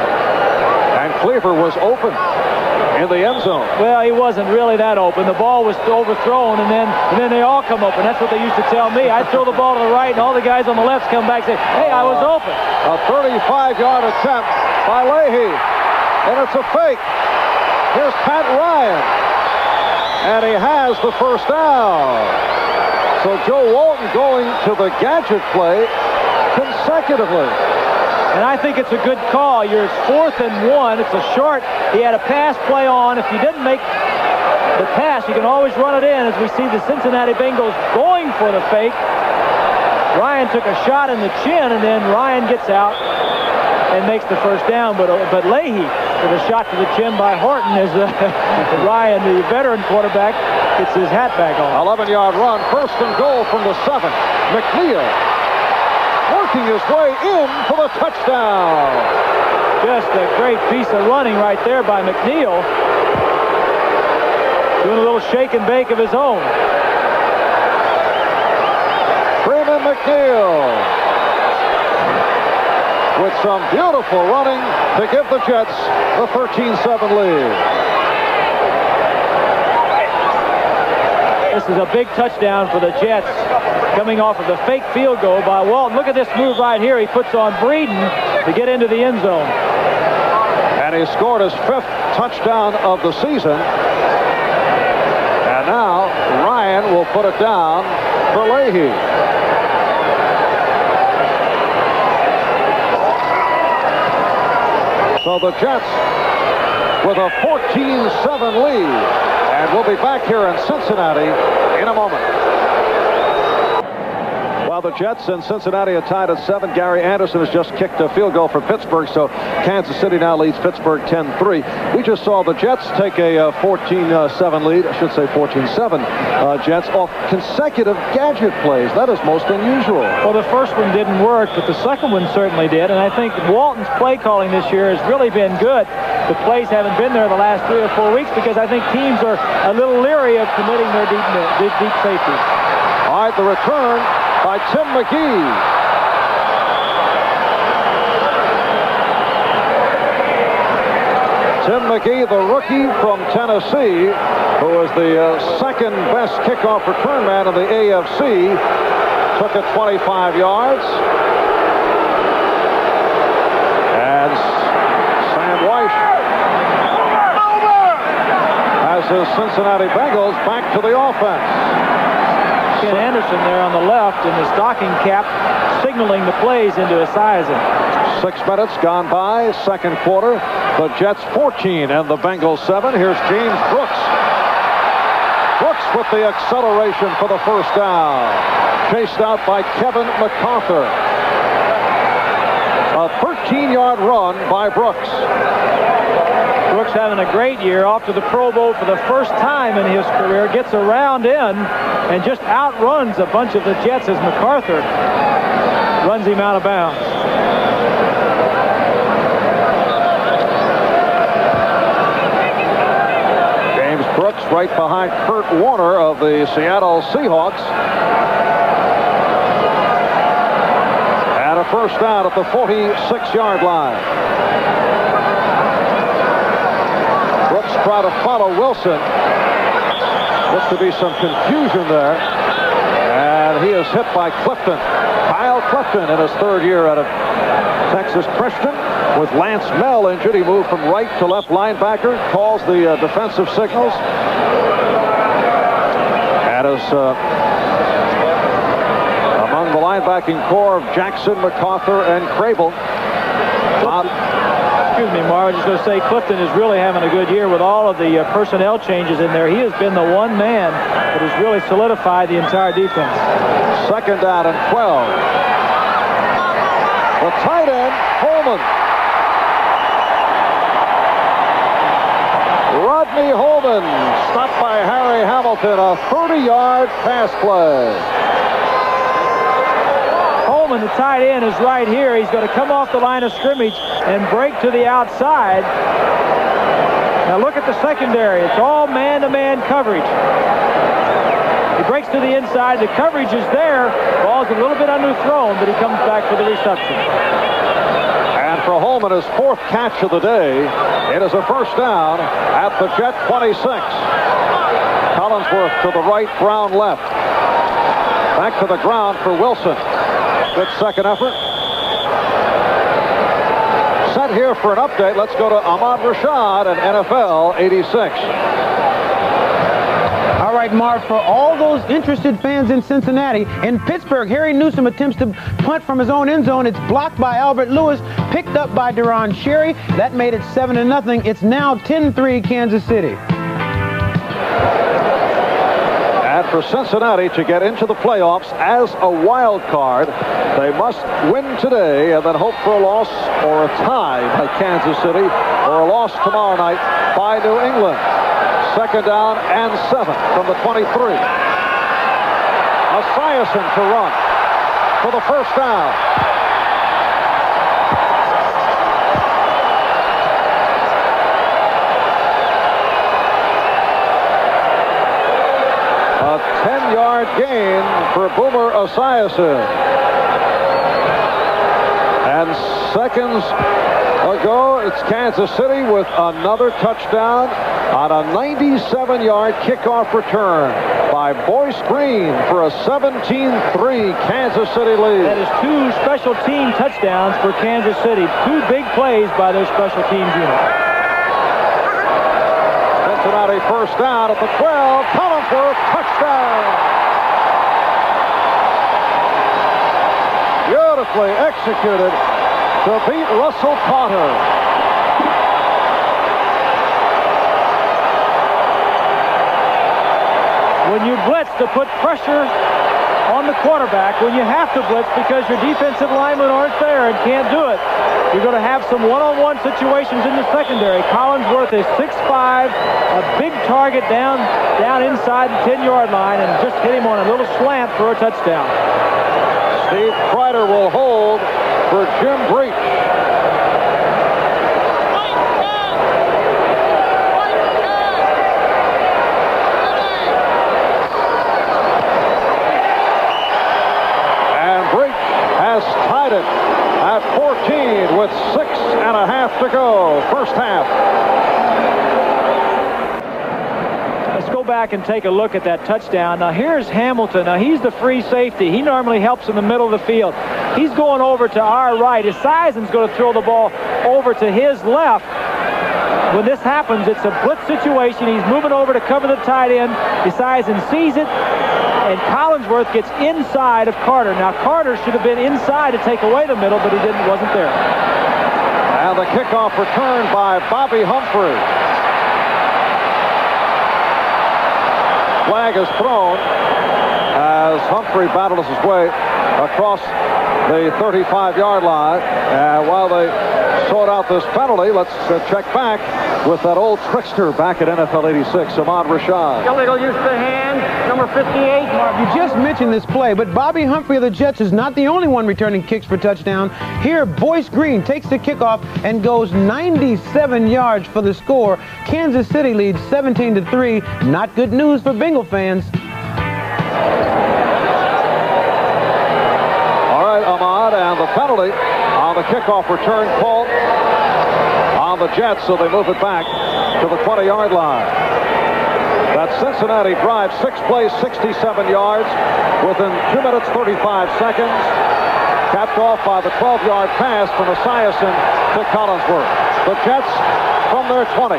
And Cleaver was open in the end zone. Well, he wasn't really that open. The ball was overthrown, and then they all come open. That's what they used to tell me. I'd throw the ball to the right, and all the guys on the left come back and say, hey, I was open. A 35-yard attempt by Leahy, and it's a fake. Here's Pat Ryan, and he has the first down. So Joe Walton going to the gadget play consecutively. And I think it's a good call. It's 4th and 1. It's a short. He had a pass play on. If you didn't make the pass, you can always run it in, as we see the Cincinnati Bengals going for the fake. Ryan took a shot in the chin, and then Ryan gets out and makes the first down. But Leahy with a shot to the chin by Horton as Ryan, the veteran quarterback, gets his hat back on. 11-yard run, first and goal from the 7. McNeil working his way in for the touchdown. Just a great piece of running right there by McNeil. Doing a little shake and bake of his own. Freeman McNeil with some beautiful running to give the Jets the 13-7 lead. This is a big touchdown for the Jets, coming off of the fake field goal by Walton. Look at this move right here. He puts on Breeden to get into the end zone. And he scored his 5th touchdown of the season. And now Ryan will put it down for Leahy. So the Jets with a 14-7 lead. And we'll be back here in Cincinnati in a moment. While the Jets and Cincinnati are tied at 7, Gary Anderson has just kicked a field goal for Pittsburgh, so Kansas City now leads Pittsburgh 10-3. We just saw the Jets take a 14-7 lead, I should say 14-7, Jets off consecutive gadget plays. That is most unusual. Well, the first one didn't work, but the second one certainly did, and I think Walton's play calling this year has really been good. The plays haven't been there the last 3 or 4 weeks because I think teams are a little leery of committing their deep safeties. All right, the return by Tim McGee. Tim McGee, the rookie from Tennessee, who is the second best kickoff return man in the AFC, took it 25 yards. And Sam Weish has his Cincinnati Bengals back to the offense. Ken Anderson there on the left in the stocking cap, signaling the plays into Esiason. 6 minutes gone by, second quarter. The Jets 14 and the Bengals 7. Here's James Brooks. Brooks with the acceleration for the first down. Chased out by Kevin MacArthur. A 13-yard run by Brooks. Brooks having a great year, off to the Pro Bowl for the first time in his career, gets around in and just outruns a bunch of the Jets as MacArthur runs him out of bounds. James Brooks right behind Kurt Warner of the Seattle Seahawks. And a first down at the 46-yard line. Try to follow Wilson. Looks to be some confusion there. And he is hit by Clifton. Kyle Clifton in his 3rd year out of Texas Christian. With Lance Mell injured, he moved from right to left linebacker. Calls the defensive signals. And is among the linebacking core of Jackson, MacArthur, and Crable. Excuse me, Marv. I was just going to say Clifton is really having a good year with all of the personnel changes in there. He has been the one man that has really solidified the entire defense. Second down and 12. The tight end, Holman. Rodney Holman stopped by Harry Hamilton. A 30-yard pass play. The tight end is right here. He's going to come off the line of scrimmage and break to the outside. Now look at the secondary. It's all man-to-man coverage. He breaks to the inside. The coverage is there. Ball's a little bit underthrown, but he comes back for the reception. And for Holman, his 4th catch of the day. It is a first down at the Jet 26. Collinsworth to the right, Brown left. Back to the ground for Wilson. Good second effort. Set here for an update. Let's go to Ahmad Rashad at NFL 86. All right, Marv, for all those interested fans in Cincinnati, in Pittsburgh, Harry Newsome attempts to punt from his own end zone. It's blocked by Albert Lewis, picked up by Deron Sherry. That made it 7-0. It's now 10-3 Kansas City. for Cincinnati to get into the playoffs as a wild card. They must win today and then hope for a loss or a tie by Kansas City or a loss tomorrow night by New England. Second down and 7 from the 23. Esiason to run for the first down. A 10-yard gain for Boomer Esiason. And seconds ago, it's Kansas City with another touchdown on a 97-yard kickoff return by Boyce Green for a 17-3 Kansas City lead. That is 2 special team touchdowns for Kansas City. 2 big plays by their special teams unit. Cincinnati first down at the 12. Collinsworth, touchdown. Beautifully executed to beat Russell Potter. When you blitz to put pressure on the quarterback, when you have to blitz because your defensive linemen aren't there and can't do it, you're going to have some one-on-one situations in the secondary. Collinsworth is 6'5", a big target down inside the 10-yard line, and just hit him on a little slant for a touchdown. Steve Kreider will hold for Jim Breach. And Breach has tied it at 14 with 6.5 to go. First half. Let's go back and take a look at that touchdown. Now here's Hamilton. Now he's the free safety. He normally helps in the middle of the field. He's going over to our right. Esiason's going to throw the ball over to his left. When this happens, it's a blitz situation. He's moving over to cover the tight end. Esiason sees it, and Collinsworth gets inside of Carter. Now Carter should have been inside to take away the middle, but he wasn't there. And the kickoff return by Bobby Humphrey. Flag is thrown as Humphrey battles his way across the 35-yard line. And while they sort out this penalty, let's check back with that old trickster back at NFL 86, Ahmad Rashad. Illegal use of the hand, number 58. You just mentioned this play, but Bobby Humphrey of the Jets is not the only one returning kicks for touchdown. Here, Boyce Green takes the kickoff and goes 97 yards for the score. Kansas City leads 17-3. Not good news for Bengal fans. All right, Ahmad, and the penalty on the kickoff return called on the Jets, so they move it back to the 20-yard line. That Cincinnati drive, 6 plays, 67 yards within 2 minutes, 35 seconds. Capped off by the 12-yard pass from Esiason to Collinsworth. The Jets from their 20.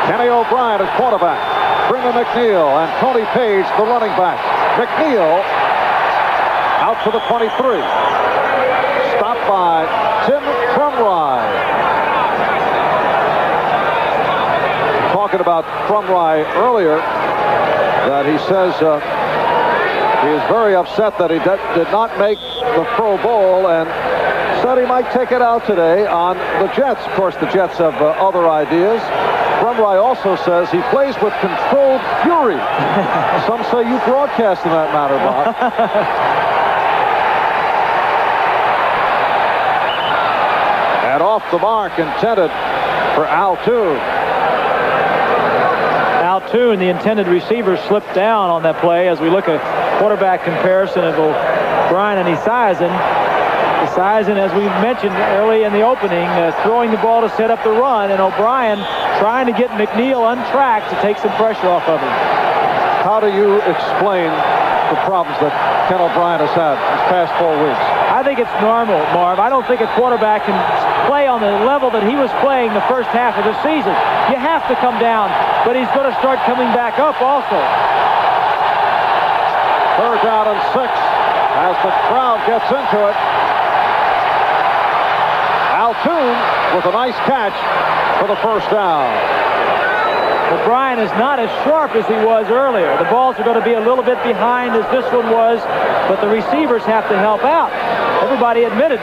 Kenny O'Brien as quarterback. Freeman McNeil and Tony Page, the running back. McNeil out to the 23. Stopped by Tim Crumry. Talking about Crumry earlier, that he says he is very upset that he did not make the Pro Bowl, and said he might take it out today on the Jets. Of course, the Jets have other ideas. Crumry also says he plays with controlled fury. Some say you broadcast in that matter, Bob. And off the mark, intended for Altoon. Altoon, the intended receiver, slipped down on that play as we look at quarterback comparison of O'Brien and Esiason. Esiason, as we mentioned early in the opening, throwing the ball to set up the run, and O'Brien trying to get McNeil untracked to take some pressure off of him. How do you explain the problems that Ken O'Brien has had these past 4 weeks? I think it's normal, Marv. I don't think a quarterback can play on the level that he was playing the first half of the season. You have to come down, but he's going to start coming back up also. Third down and 6 as the crowd gets into it. Altoon with a nice catch for the first down. O'Brien is not as sharp as he was earlier. The balls are going to be a little bit behind as this one was, but the receivers have to help out. Everybody admitted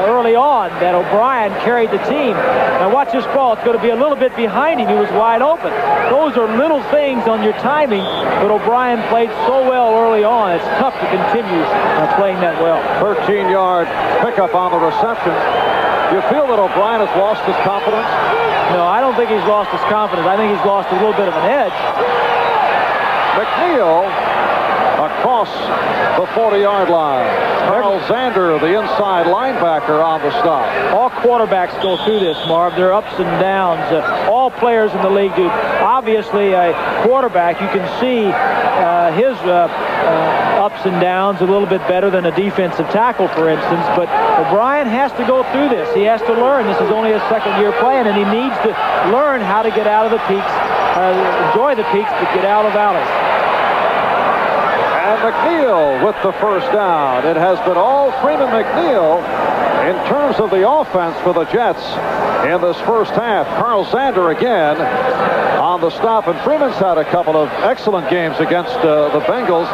early on that O'Brien carried the team. Now watch this ball. It's going to be a little bit behind him. He was wide open. Those are little things on your timing, but O'Brien played so well early on. It's tough to continue playing that well. 13-yard pickup on the reception. Do you feel that O'Brien has lost his confidence? No, I don't think he's lost his confidence. I think he's lost a little bit of an edge. McNeil across the 40-yard line. Carl Zander, the inside linebacker, on the stop. All quarterbacks go through this, Marv. There are ups and downs. All players in the league do. Obviously, a quarterback, you can see his ups and downs a little bit better than a defensive tackle, for instance. But O'Brien has to go through this. He has to learn. This is only his second year playing, and he needs to learn how to get out of the peaks, enjoy the peaks, but get out of valleys. And McNeil with the first down. It has been all Freeman McNeil in terms of the offense for the Jets in this first half. Carl Zander again on the stop, and Freeman's had a couple of excellent games against the Bengals.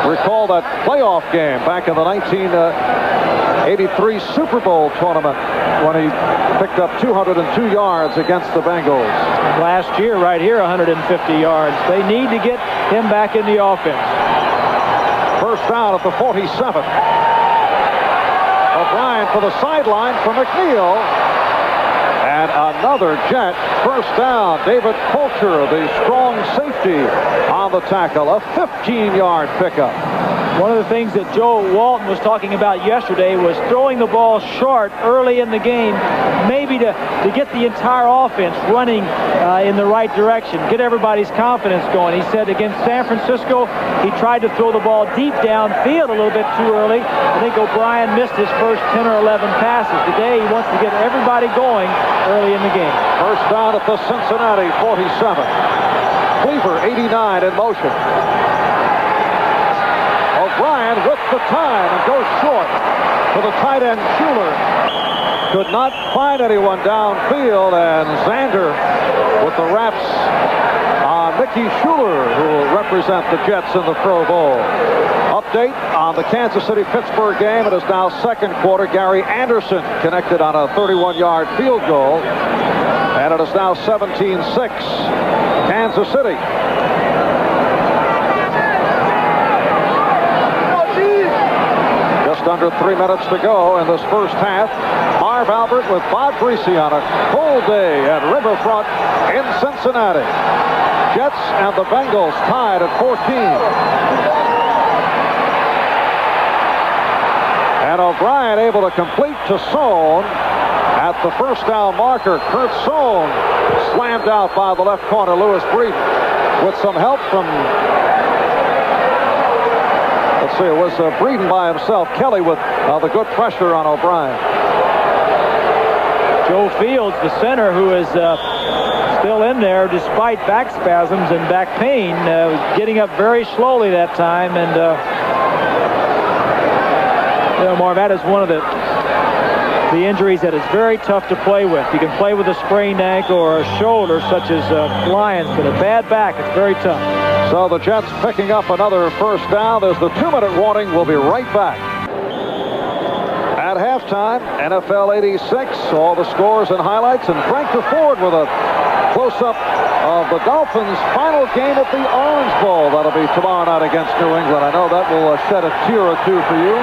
Recall that playoff game back in the 1983 Super Bowl tournament when he picked up 202 yards against the Bengals. Last year, right here, 150 yards. They need to get him back in the offense. First down at the 47. O'Brien for the sideline for McNeil. And another Jet first down. David Coulter, the strong safety, on the tackle. A 15-yard pickup. One of the things that Joe Walton was talking about yesterday was throwing the ball short early in the game, maybe to get the entire offense running in the right direction, get everybody's confidence going. He said against San Francisco, he tried to throw the ball deep downfield a little bit too early. I think O'Brien missed his first 10 or 11 passes. Today, he wants to get everybody going early in the game. First down at the Cincinnati 47. Cleaver, 89, in motion. O'Brien with the time and goes short for the tight end Schuler. Could not find anyone downfield, and Zander with the wraps on Mickey Schuler, who will represent the Jets in the Pro Bowl. Update on the Kansas City-Pittsburgh game. It is now second quarter. Gary Anderson connected on a 31-yard field goal. And it is now 17-6, Kansas City. Just under 3 minutes to go in this first half. Marv Albert with Bob Greasy on a cold day at Riverfront in Cincinnati. Jets and the Bengals tied at 14. And O'Brien able to complete to Sohn at the first down marker. Kurt Sohn slammed out by the left corner, Lewis Breeden, with some help from, let's see, it was Breeden by himself. Kelly with the good pressure on O'Brien. Joe Fields, the center, who is still in there despite back spasms and back pain, was getting up very slowly that time. And, you know, Marv, that is one of the injuries that is very tough to play with. You can play with a sprained ankle or a shoulder, such as Lyons, but a bad back, it's very tough. So the Jets picking up another first down. There's the 2-minute warning. We'll be right back. At halftime, NFL 86, all the scores and highlights, and Frank DeFord with a close-up of the Dolphins' final game at the Orange Bowl. That'll be tomorrow night against New England. I know that will shed a tear or two for you.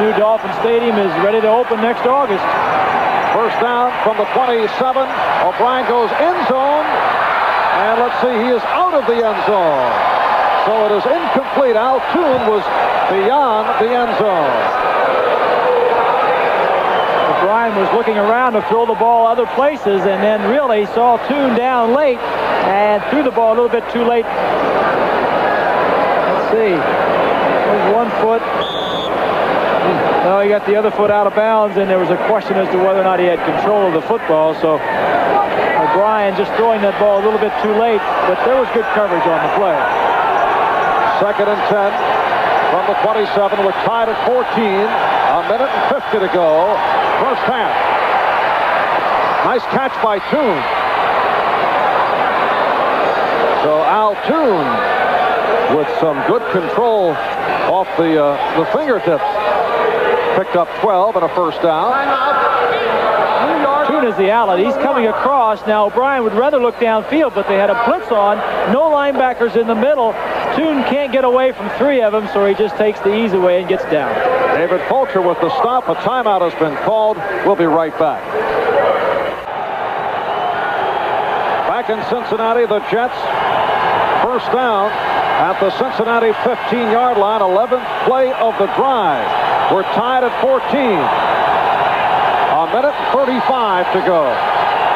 New Dolphin Stadium is ready to open next August. First down from the 27. O'Brien goes end zone. And let's see, he is out of the end zone. So it is incomplete. Al Toon was beyond the end zone. O'Brien was looking around to throw the ball other places, and then really saw Toon down late and threw the ball a little bit too late. Let's see. There's 1 foot. No, he got the other foot out of bounds, and there was a question as to whether or not he had control of the football. So O'Brien just throwing that ball a little bit too late, but there was good coverage on the play. Second and 10 from the 27. We're tied at 14. A minute and 50 to go. First half. Nice catch by Toon. So Altoon with some good control off the fingertips. Picked up 12 and a first down. Toon is the outlet. He's coming across. Now O'Brien would rather look downfield, but they had a blitz on. No linebackers in the middle. Toon can't get away from 3 of them, so he just takes the easy way and gets down. David Fulcher with the stop. A timeout has been called. We'll be right back. Back in Cincinnati, the Jets. First down at the Cincinnati 15-yard line. 11th play of the drive. We're tied at 14. A minute and 35 to go.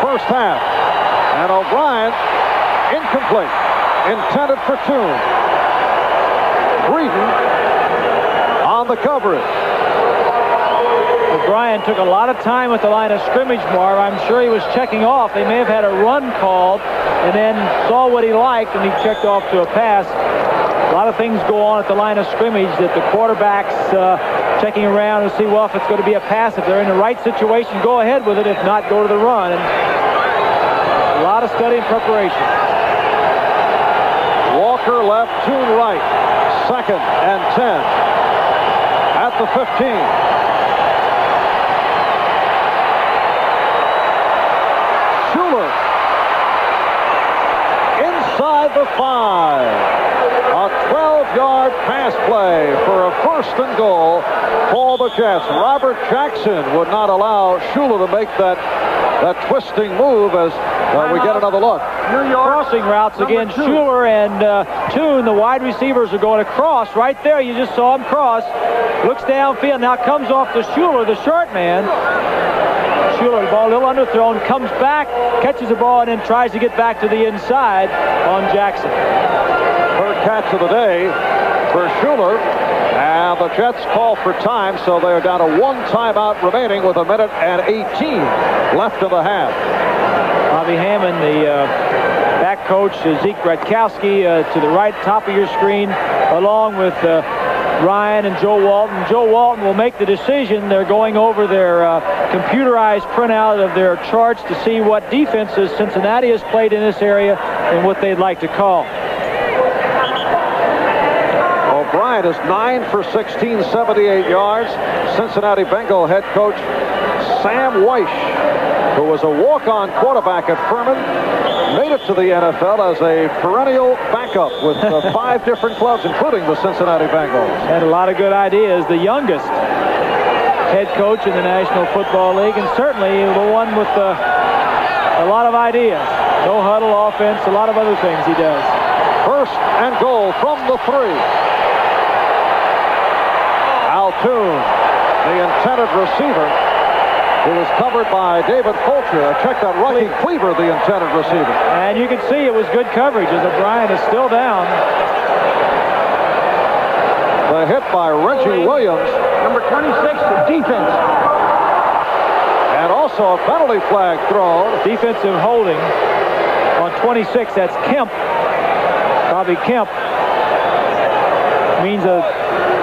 First half. And O'Brien, incomplete. Intended for Toon. Breeden on the coverage. O'Brien took a lot of time at the line of scrimmage, Marv. I'm sure he was checking off. They may have had a run called and then saw what he liked and he checked off to a pass. A lot of things go on at the line of scrimmage that the quarterback's checking around to see, well, if it's going to be a pass. If they're in the right situation, go ahead with it. If not, go to the run. And a lot of study and preparation. Walker left, Toon right. 2nd and 10 at the 15. Schuler inside the 5. A 12-yard pass play for a 1st and goal for the Jets. Robert Jackson would not allow Schuler to make that twisting move as we get another look. Crossing routes again. Schuler and Toon, the wide receivers, are going across. Right there, you just saw him cross. Looks downfield. Now comes off to Schuler, the short man. Schuler, the ball a little underthrown, comes back, catches the ball, and then tries to get back to the inside on Jackson. Third catch of the day for Schuler. And the Jets call for time, so they are down to 1 timeout remaining with 1 minute and 18 left of the half. Bobby Hammond, the back coach, Zeke Bratkowski, to the right, top of your screen, along with Ryan and Joe Walton. Joe Walton will make the decision. They're going over their computerized printout of their charts to see what defenses Cincinnati has played in this area and what they'd like to call. O'Brien is 9 for 16, 78 yards. Cincinnati Bengal head coach Sam Weish, who was a walk-on quarterback at Furman, made it to the NFL as a perennial backup with 5 different clubs, including the Cincinnati Bengals. Had a lot of good ideas. The youngest head coach in the National Football League, and certainly the one with a lot of ideas. No huddle offense, a lot of other things he does. 1st and goal from the 3. Altoon, the intended receiver, who was covered by David Fulcher. Check that, Ronnie Cleaver, the intended receiver. And you can see it was good coverage as O'Brien is still down. The hit by Reggie Williams. Number 26, defense. And also a penalty flag thrown. Defensive holding on 26. That's Kemp. Bobby Kemp. Means a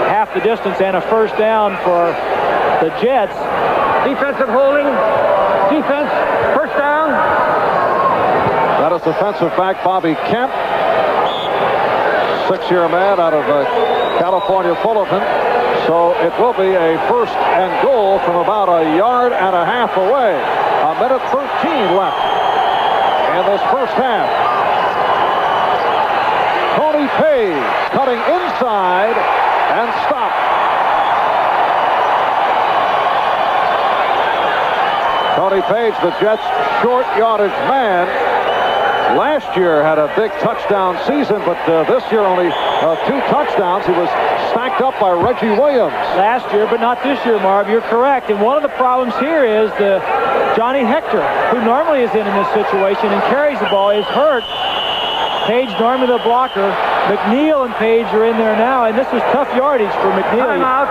half the distance and a first down for the Jets. Defensive holding. Defense. First down. That is defensive back Bobby Kemp. 6-year man out of California Fullerton. So it will be a 1st and goal from about 1.5 yards away. 1 minute 13 left in this first half. Tony Page cutting inside and stopped. Tony Page, the Jets' short yardage man, last year had a big touchdown season, but this year only 2 touchdowns. He was stacked up by Reggie Williams. Last year, but not this year, Marv. You're correct. And one of the problems here is Johnny Hector, who normally is in this situation and carries the ball, is hurt. Page normally the blocker. McNeil and Page are in there now, and this is tough yardage for McNeil. Timeout.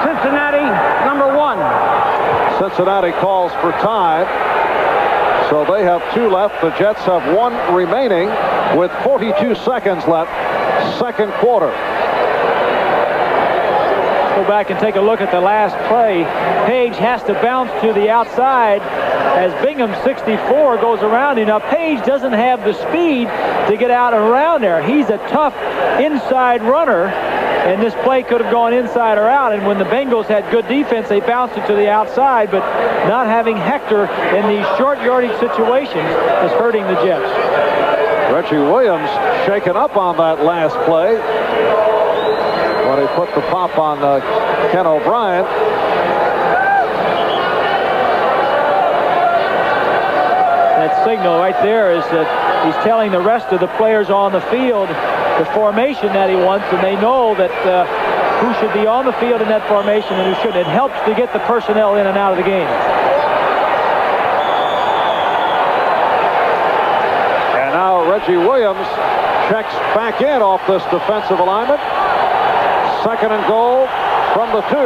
Cincinnati, number 1. Cincinnati calls for time. So they have 2 left. The Jets have 1 remaining with 42 seconds left. Second quarter. Go back and take a look at the last play. Page has to bounce to the outside as Bingham 64 goes around him. Now Page doesn't have the speed to get out and around there. He's a tough inside runner, and this play could have gone inside or out. And when the Bengals had good defense, they bounced it to the outside, but not having Hector in these short yardage situations is hurting the Jets. Reggie Williams shaken up on that last play when he put the pop on Ken O'Brien. That signal right there is that he's telling the rest of the players on the field the formation that he wants, and they know that who should be on the field in that formation and who shouldn't. It helps to get the personnel in and out of the game. And now Reggie Williams checks back in off this defensive alignment. 2nd and goal from the 2.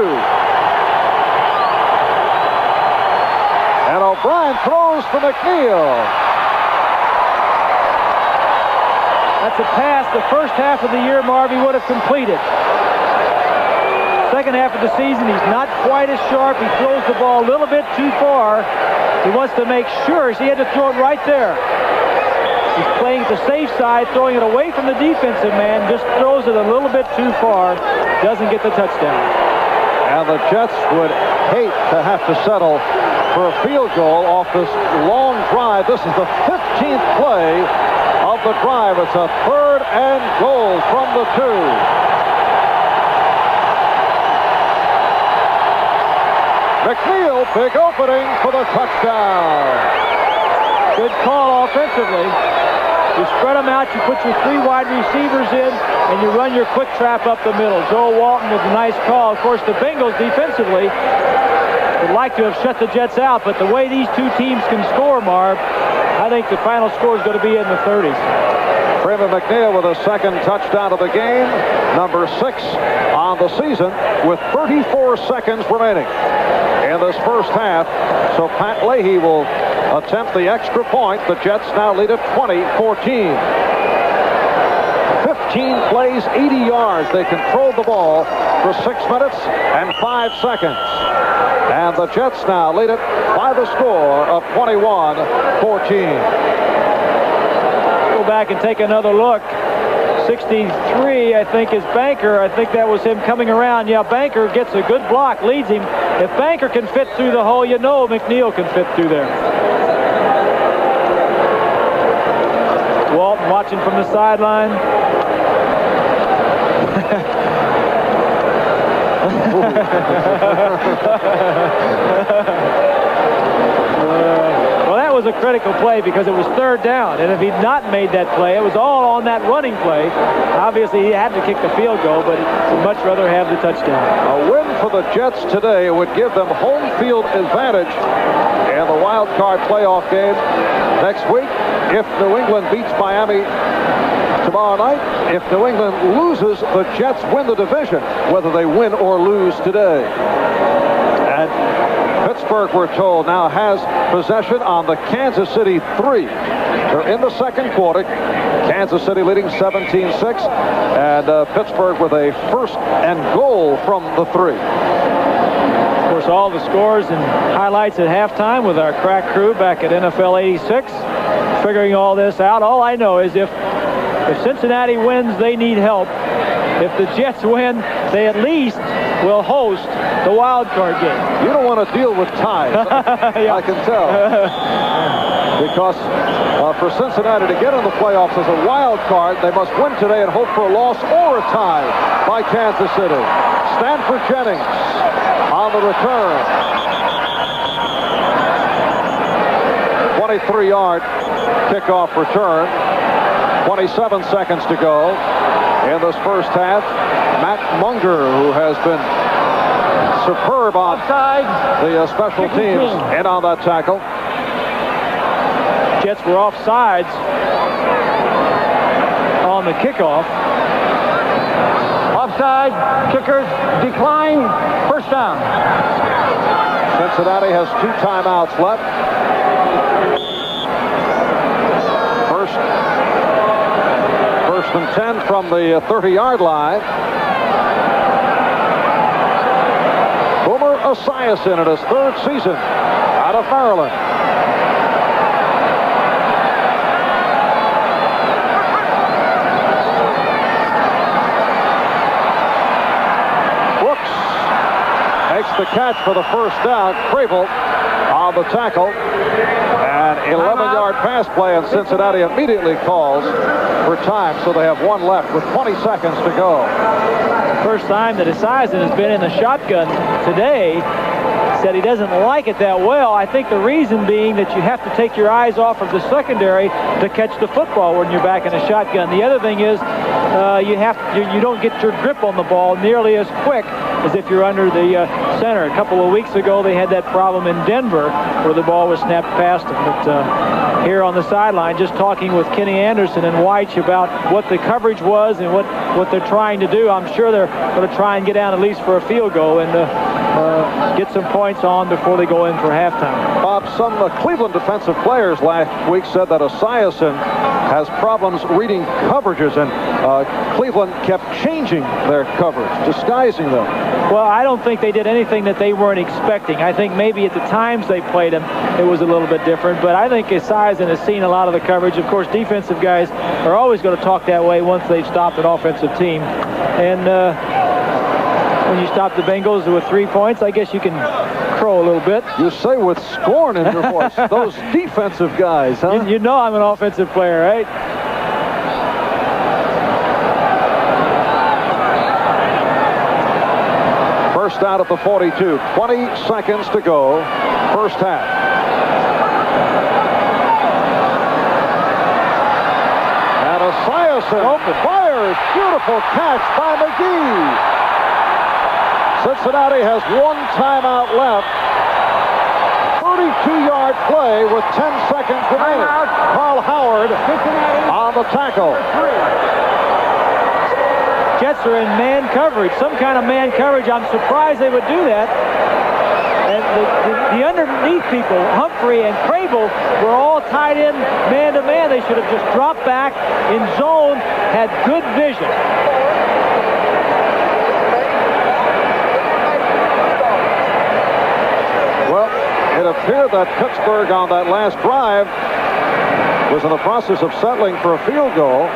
And O'Brien throws for McNeil. That's a pass the first half of the year Marvy would have completed. Second half of the season, he's not quite as sharp. He throws the ball a little bit too far. He wants to make sure, so he had to throw it right there. He's playing the safe side, throwing it away from the defensive man, just throws it a little bit too far, doesn't get the touchdown. And the Jets would hate to have to settle for a field goal off this long drive. This is the 15th play of the drive. It's a 3rd and goal from the 2. McNeil, big opening for the touchdown. Good call offensively. You spread them out, you put your 3 wide receivers in, and you run your quick trap up the middle. Joel Walton with a nice call. Of course, the Bengals defensively would like to have shut the Jets out, but the way these two teams can score, Marv, I think the final score is going to be in the 30s. Freeman McNeil with a 2nd touchdown of the game, number 6 on the season, with 34 seconds remaining in this first half. So Pat Leahy will attempt the extra point. The Jets now lead at 20-14. 15 plays, 80 yards. They controlled the ball for 6 minutes and 5 seconds. And the Jets now lead it by the score of 21-14. Go back and take another look. 63, I think, is Banker. I think that was him coming around. Yeah, Banker gets a good block, leads him. If Banker can fit through the hole, you know McNeil can fit through there. Walton watching from the sideline. Well, that was a critical play because it was 3rd down, and if he'd not made that play, it was all on that running play. Obviously, he had to kick the field goal, but he'd much rather have the touchdown. A win for the Jets today would give them home field advantage in the wild card playoff game next week. If New England beats Miami tomorrow night, if New England loses, the Jets win the division, whether they win or lose today. And Pittsburgh, we're told, now has possession on the Kansas City 3. They're in the 2nd quarter. Kansas City leading 17-6, and Pittsburgh with a 1st and goal from the 3. Of course, all the scores and highlights at halftime with our crack crew back at NFL 86, figuring all this out. All I know is if Cincinnati wins, they need help. If the Jets win, they at least will host the wild card game. You don't want to deal with ties. Yeah. I can tell. Because for Cincinnati to get in the playoffs as a wild card, they must win today and hope for a loss or a tie by Kansas City. Stanford Jennings on the return. 23-yard kickoff return. 27 seconds to go in this first half. Matt Munger, who has been superb on the special teams, in on that tackle. Jets were offsides on the kickoff. Offside, kickers decline, 1st down. Cincinnati has 2 timeouts left. First and 10 from the 30-yard line. Esiason in his third season out of Maryland. Makes the catch for the first down. Crable on the tackle. An 11-yard pass play, and Cincinnati immediately calls for time, so they have one left with 20 seconds to go. First time that Esiason has been in the shotgun today. Said he doesn't like it that well. I think the reason being that you have to take your eyes off of the secondary to catch the football when you're back in a shotgun. The other thing is you don't get your grip on the ball nearly as quick as if you're under the center. A couple of weeks ago, they had that problem in Denver where the ball was snapped past them. But here on the sideline, just talking with Kenny Anderson and White about what the coverage was and what they're trying to do. I'm sure they're going to try and get down at least for a field goal and get some points on before they go in for halftime. Bob, some Cleveland defensive players last week said that Esiason has problems reading coverages, and Cleveland kept changing their coverage, disguising them. Well, I don't think they did anything that they weren't expecting. I think maybe at the times they played him, it was a little bit different. But I think Esiason has seen a lot of the coverage. Of course, defensive guys are always going to talk that way once they've stopped an offensive team. And when you stop the Bengals with 3 points, I guess you can crow a little bit. You say with scorn in your voice. Those defensive guys, huh? You know I'm an offensive player, right? First out at the 42. 20 seconds to go. First half. And Esiason fires. Beautiful catch by McGee. Cincinnati has one timeout left. 32-yard play with 10 seconds remaining. Carl Howard on the tackle. Jets are in man coverage, some kind of man coverage. I'm surprised they would do that. And the underneath people, Humphrey and Crable, were all tied in man-to-man. They should have just dropped back in zone, had good vision. Well, it appeared that Pittsburgh on that last drive was in the process of settling for a field goal,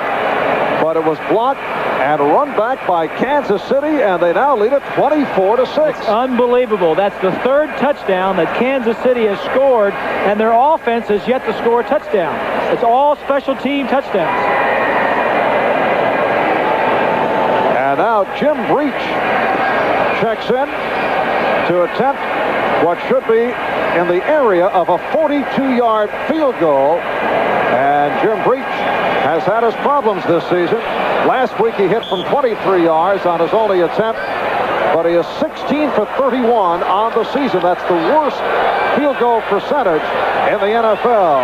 but it was blocked and run back by Kansas City, and they now lead it 24-6. It's unbelievable. That's the third touchdown that Kansas City has scored, and their offense has yet to score a touchdown. It's all special team touchdowns. And now Jim Breach checks in to attempt what should be in the area of a 42-yard field goal. And Jim Breach has had his problems this season. Last week he hit from 23 yards on his only attempt, but he is 16 for 31 on the season. That's the worst field goal percentage in the NFL.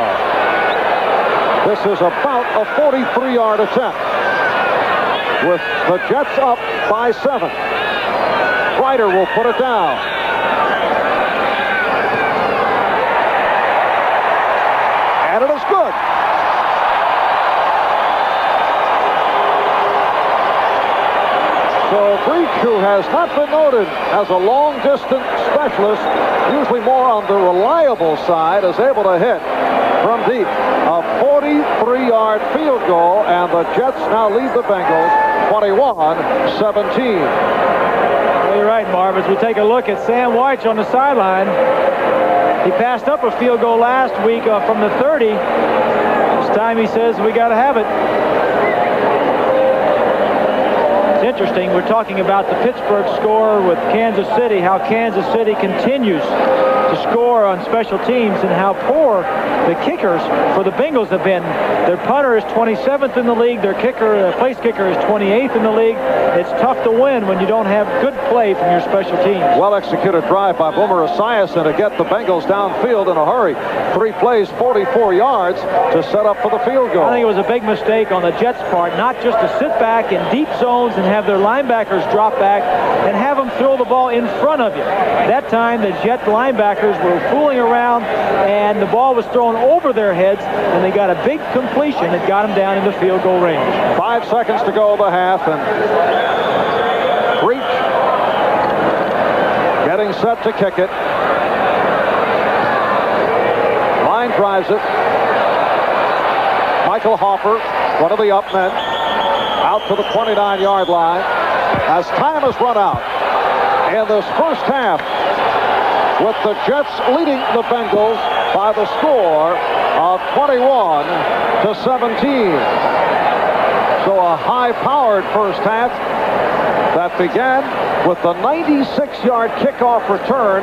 This is about a 43-yard attempt with the Jets up by 7. Ryder will put it down. And it is good. So Breach, who has not been noted as a long-distance specialist, usually more on the reliable side, is able to hit from deep. A 43-yard field goal, and the Jets now lead the Bengals 21-17. Well, you're right, Marv. As we take a look at Sam White on the sideline, he passed up a field goal last week from the 30. This time he says we got to have it. Interesting. We're talking about the Pittsburgh score with Kansas City, how Kansas City continues to score on special teams and how poor the kickers for the Bengals have been. Their punter is 27th in the league. Their kicker, place kicker, is 28th in the league. It's tough to win when you don't have good play from your special teams. Well-executed drive by Boomer Esiason to get the Bengals downfield in a hurry. 3 plays, 44 yards to set up for the field goal. I think it was a big mistake on the Jets' part, not just to sit back in deep zones and have their linebackers drop back and have them throw the ball in front of you. That time, the Jet linebackers were fooling around, and the ball was thrown over their heads, and they got a big completion that got them down in the field goal range. 5 seconds to go in the half, and Breach getting set to kick it. Line drives it. Michael Hoffer, one of the up men, out to the 29-yard line as time has run out in this first half, with the Jets leading the Bengals by the score of 21-17. So a high-powered first half that began with the 96-yard kickoff return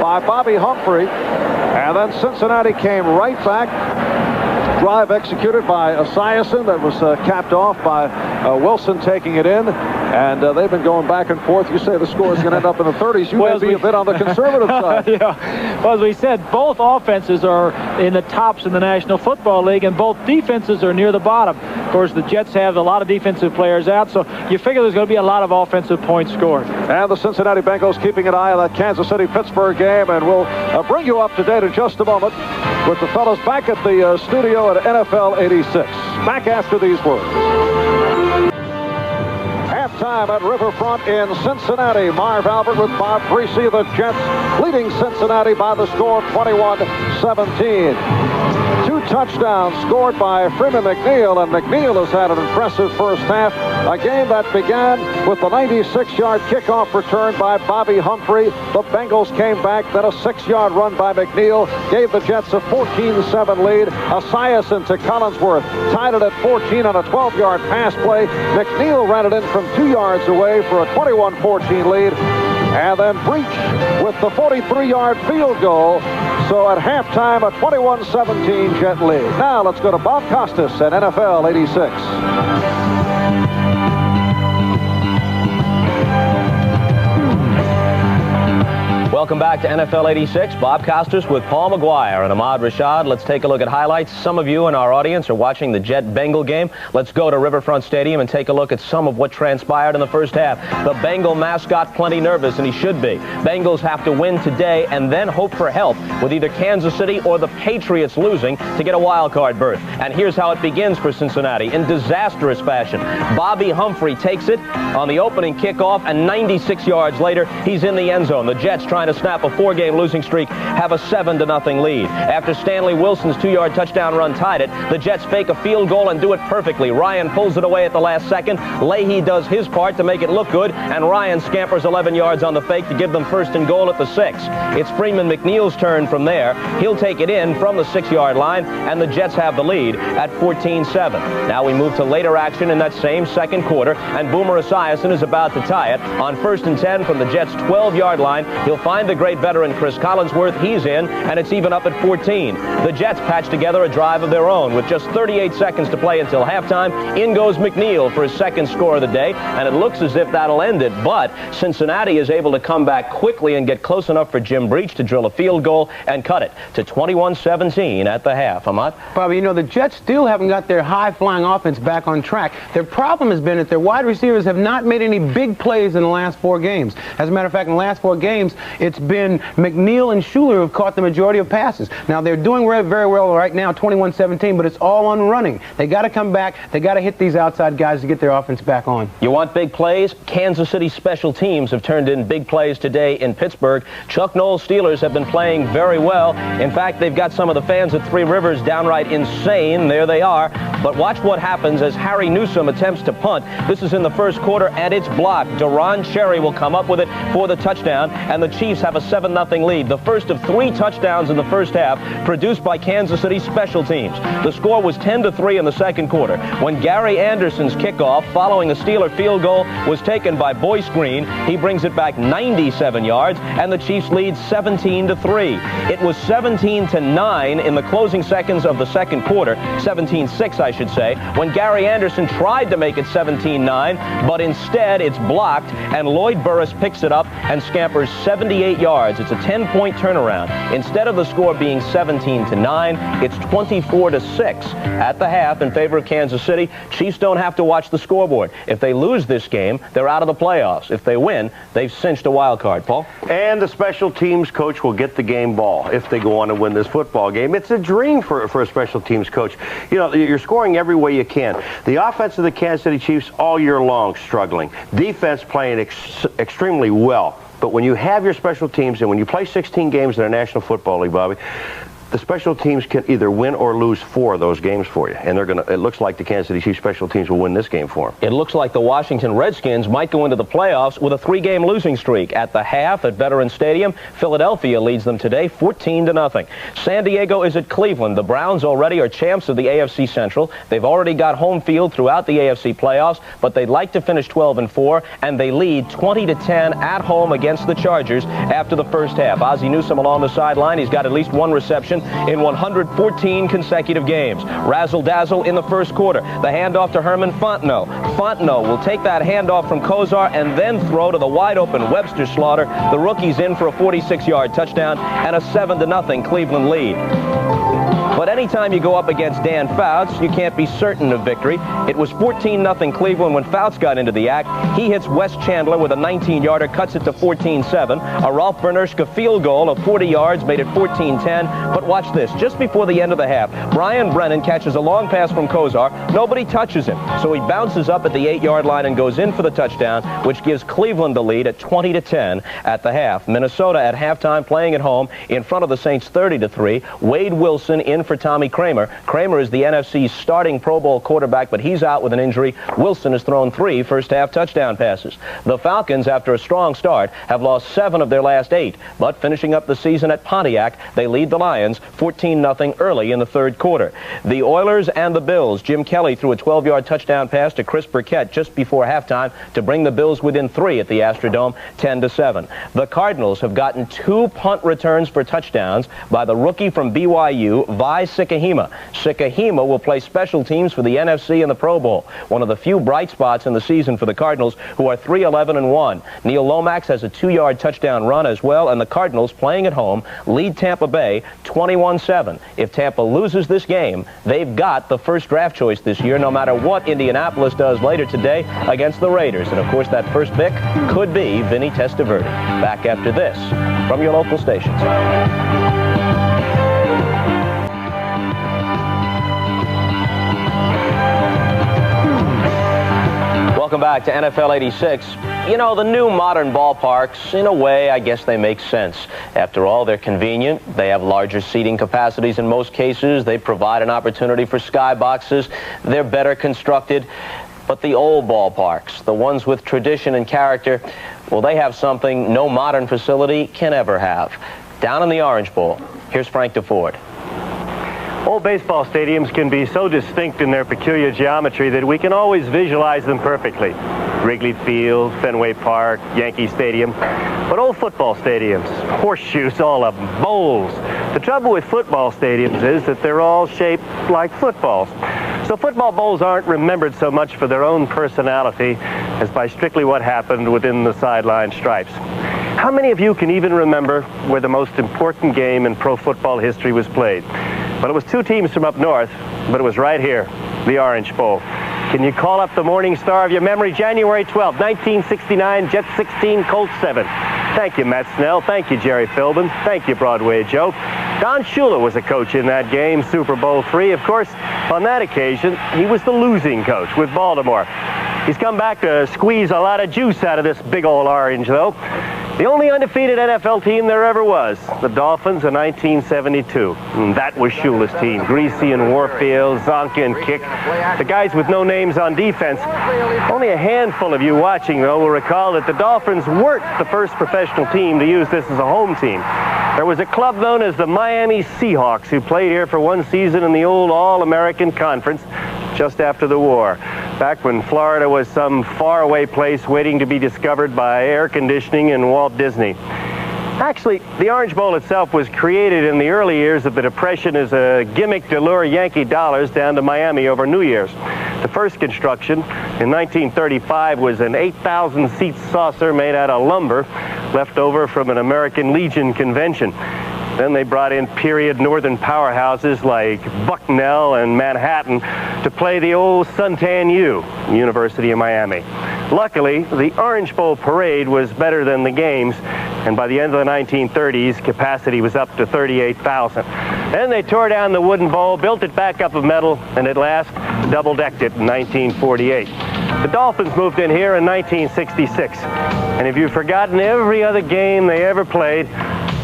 by Bobby Humphrey, and then Cincinnati came right back. Drive executed by Esiason that was capped off by Wilson taking it in. And they've been going back and forth. You say the score is going to end up in the 30s. You may be a bit on the conservative side. Yeah. Well, as we said, both offenses are in the tops in the National Football League, and both defenses are near the bottom. Of course, the Jets have a lot of defensive players out, so you figure there's going to be a lot of offensive points scored. And the Cincinnati Bengals keeping an eye on that Kansas City-Pittsburgh game, and we'll bring you up to date in just a moment with the fellas back at the studio at NFL 86. Back after these words. Halftime at Riverfront in Cincinnati. Marv Albert with Bob Greasy. The Jets leading Cincinnati by the score of 21-17. 2 touchdowns scored by Freeman McNeil, and McNeil has had an impressive first half. A game that began with the 96-yard kickoff return by Bobby Humphrey. The Bengals came back, then a 6-yard run by McNeil gave the Jets a 14-7 lead. Esiason to Collinsworth tied it at 14 on a 12-yard pass play. McNeil ran it in from 2 yards away for a 21-14 lead. And then Breach with the 43-yard field goal. So at halftime, a 21-17 Jet lead. Now let's go to Bob Costas at NFL 86. Welcome back to NFL 86. Bob Costas with Paul McGuire and Ahmad Rashad. Let's take a look at highlights. Some of you in our audience are watching the Jet-Bengal game. Let's go to Riverfront Stadium and take a look at some of what transpired in the first half. The Bengal mascot plenty nervous, and he should be. Bengals have to win today and then hope for help with either Kansas City or the Patriots losing to get a wild card berth. And here's how it begins for Cincinnati in disastrous fashion. Bobby Humphrey takes it on the opening kickoff, and 96 yards later, he's in the end zone. The Jets trying to snap a 4-game losing streak, have a 7-0 lead. After Stanley Wilson's 2-yard touchdown run tied it, the Jets fake a field goal and do it perfectly. Ryan pulls it away at the last second. Leahy does his part to make it look good, and Ryan scampers 11 yards on the fake to give them 1st and goal at the 6. It's Freeman McNeil's turn from there. He'll take it in from the 6-yard line, and the Jets have the lead at 14-7. Now we move to later action in that same second quarter, and Boomer Esiason is about to tie it. On 1st and 10 from the Jets' 12-yard line, he'll find the great veteran Chris Collinsworth. He's in, and it's even up at 14. The Jets patch together a drive of their own with just 38 seconds to play until halftime. In goes McNeil for his 2nd score of the day, and it looks as if that'll end it, but Cincinnati is able to come back quickly and get close enough for Jim Breach to drill a field goal and cut it to 21-17 at the half. Ahmad? Bobby, you know, the Jets still haven't got their high-flying offense back on track. Their problem has been that their wide receivers have not made any big plays in the last 4 games. As a matter of fact, in the last 4 games, it's been McNeil and Schuler who have caught the majority of passes. Now, they're doing very well right now, 21-17, but it's all on running. They got to come back. They got to hit these outside guys to get their offense back on. You want big plays? Kansas City special teams have turned in big plays today in Pittsburgh. Chuck Noll's Steelers have been playing very well. In fact, they've got some of the fans at Three Rivers downright insane. There they are. But watch what happens as Harry Newsome attempts to punt. This is in the first quarter, and it's blocked. Deron Cherry will come up with it for the touchdown, and the Chiefs have a 7-0 lead. The first of 3 touchdowns in the first half produced by Kansas City special teams. The score was 10-3 in the second quarter when Gary Anderson's kickoff following a Steeler field goal was taken by Boyce Green. He brings it back 97 yards, and the Chiefs lead 17-3. It was 17-9 in the closing seconds of the second quarter, 17-6 I should say, when Gary Anderson tried to make it 17-9, but instead it's blocked, and Lloyd Burris picks it up and scampers 78 yards. It's a 10-point turnaround. Instead of the score being 17-9, it's 24-6 at the half in favor of Kansas City. Chiefs don't have to watch the scoreboard. If they lose this game, they're out of the playoffs. If they win, they've cinched a wild card. Paul? And the special teams coach will get the game ball if they go on to win this football game. It's a dream for a special teams coach. You know, you're scoring scoring every way you can. The offense of the Kansas City Chiefs all year long struggling. Defense playing extremely well. But when you have your special teams and when you play 16 games in the National Football League, Bobby, the special teams can either win or lose 4 of those games for you. And it looks like the Kansas City Chiefs special teams will win this game for them. It looks like the Washington Redskins might go into the playoffs with a 3-game losing streak. At the half at Veterans Stadium, Philadelphia leads them today 14-0. San Diego is at Cleveland. The Browns already are champs of the AFC Central. They've already got home field throughout the AFC playoffs, but they'd like to finish 12-4, and they lead 20-10 at home against the Chargers after the first half. Ozzie Newsome along the sideline. He's got at least 1 reception in 114 consecutive games. Razzle-dazzle in the first quarter. The handoff to Herman Fontenot. Fontenot will take that handoff from Kozar and then throw to the wide-open Webster Slaughter. The rookie's in for a 46-yard touchdown and a 7-0 Cleveland lead. But anytime you go up against Dan Fouts, you can't be certain of victory. It was 14-0 Cleveland when Fouts got into the act. He hits Wes Chandler with a 19-yarder, cuts it to 14-7. A Ralph Bernerschke field goal of 40 yards made it 14-10. But watch this. Just before the end of the half, Brian Brennan catches a long pass from Kozar. Nobody touches him. So he bounces up at the 8-yard line and goes in for the touchdown, which gives Cleveland the lead at 20-10 at the half. Minnesota at halftime playing at home in front of the Saints 30-3. Wade Wilson in for Tommy Kramer. Kramer is the NFC's starting Pro Bowl quarterback, but he's out with an injury. Wilson has thrown 3 first-half touchdown passes. The Falcons, after a strong start, have lost 7 of their last 8, but finishing up the season at Pontiac, they lead the Lions 14-0 early in the third quarter. The Oilers and the Bills. Jim Kelly threw a 12-yard touchdown pass to Chris Burkett just before halftime to bring the Bills within 3 at the Astrodome, 10-7. The Cardinals have gotten 2 punt returns for touchdowns by the rookie from BYU, Vi Sikahema. Sikahema will play special teams for the NFC and the Pro Bowl. One of the few bright spots in the season for the Cardinals, who are 3-11-1. Neil Lomax has a 2-yard touchdown run as well, and the Cardinals, playing at home, lead Tampa Bay 21-7. If Tampa loses this game, they've got the first draft choice this year, no matter what Indianapolis does later today against the Raiders. And of course, that first pick could be Vinny Testaverde. Back after this from your local stations. Welcome back to NFL 86. You know, the new modern ballparks, in a way, I guess they make sense. After all, they're convenient. They have larger seating capacities in most cases. They provide an opportunity for skyboxes. They're better constructed. But the old ballparks, the ones with tradition and character, well, they have something no modern facility can ever have. Down in the Orange Bowl, here's Frank DeFord. Old baseball stadiums can be so distinct in their peculiar geometry that we can always visualize them perfectly. Wrigley Field, Fenway Park, Yankee Stadium. But old football stadiums, horseshoes, all of them, bowls. The trouble with football stadiums is that they're all shaped like footballs. So football bowls aren't remembered so much for their own personality as by strictly what happened within the sideline stripes. How many of you can even remember where the most important game in pro football history was played? Well, it was 2 teams from up north, but it was right here, the Orange Bowl. Can you call up the morning star of your memory? January 12, 1969, Jets 16, Colts 7. Thank you, Matt Snell. Thank you, Jerry Philbin. Thank you, Broadway Joe. Don Shula was a coach in that game, Super Bowl III. Of course, on that occasion, he was the losing coach with Baltimore. He's come back to squeeze a lot of juice out of this big old orange, though. The only undefeated NFL team there ever was, the Dolphins in 1972. And that was Shula's team. Greasy and Warfield, Zonka and Kick. The guys with no names on defense. Only a handful of you watching, though, will recall that the Dolphins weren't the first professional team to use this as a home team. There was a club known as the Miami Seahawks who played here for 1 season in the old All-American Conference just after the war, back when Florida was some faraway place waiting to be discovered by air conditioning and Walt Disney. Actually, the Orange Bowl itself was created in the early years of the Depression as a gimmick to lure Yankee dollars down to Miami over New Year's. The first construction in 1935 was an 8,000-seat saucer made out of lumber left over from an American Legion convention. Then they brought in period northern powerhouses like Bucknell and Manhattan to play the old Suntan U, University of Miami. Luckily, the Orange Bowl parade was better than the games And by the end of the 1930s, capacity was up to 38,000. Then they tore down the wooden bowl, built it back up of metal, and at last double-decked it in 1948. The Dolphins moved in here in 1966. And if you've forgotten every other game they ever played,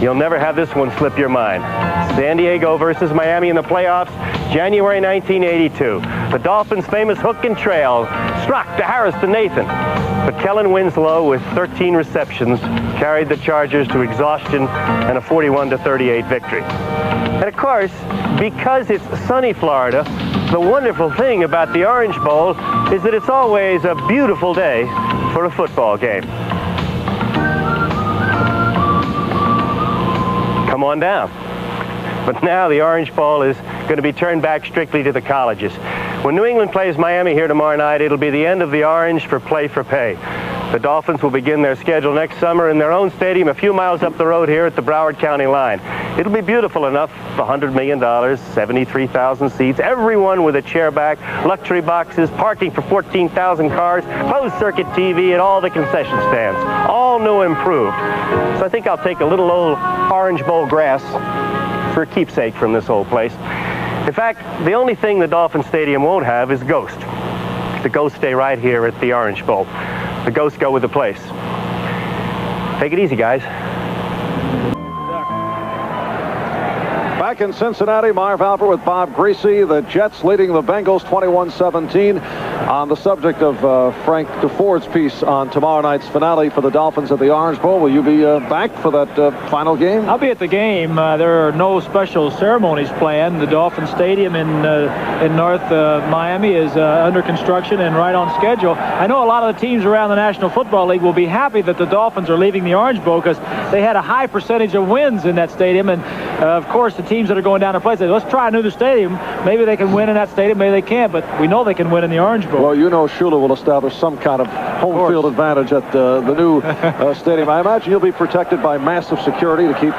you'll never have this one slip your mind. San Diego versus Miami in the playoffs, January 1982. The Dolphins' famous hook and trail, struck to Harris to Nathan. But Kellen Winslow, with 13 receptions, carried the Chargers to exhaustion and a 41-38 victory. And of course, because it's sunny Florida, the wonderful thing about the Orange Bowl is that it's always a beautiful day for a football game. Come on down. But now the Orange Bowl is going to be turned back strictly to the colleges. When New England plays Miami here tomorrow night, it'll be the end of the Orange for play for pay. The Dolphins will begin their schedule next summer in their own stadium a few miles up the road here at the Broward County line. It'll be beautiful enough, $100 million, 73,000 seats, everyone with a chair back, luxury boxes, parking for 14,000 cars, closed-circuit TV, and all the concession stands. All new and improved. So I think I'll take a little old Orange Bowl grass for a keepsake from this old place. In fact, the only thing the Dolphin Stadium won't have is ghosts. The ghosts stay right here at the Orange Bowl. The ghosts go with the place. Take it easy, guys. Back in Cincinnati, Marv Albert with Bob Greasy. The Jets leading the Bengals 21-17. On the subject of Frank DeFord's piece on tomorrow night's finale for the Dolphins at the Orange Bowl, will you be back for that final game? I'll be at the game. There are no special ceremonies planned. The Dolphin Stadium in North Miami is under construction and right on schedule. I know a lot of the teams around the National Football League will be happy that the Dolphins are leaving the Orange Bowl because they had a high percentage of wins in that stadium. And, of course, the teams that are going down to play say, let's try another stadium. Maybe they can win in that stadium, maybe they can't, but we know they can win in the Orange Bowl. Well, you know Shula will establish some kind of home field advantage at the new stadium. I imagine you'll be protected by massive security to keep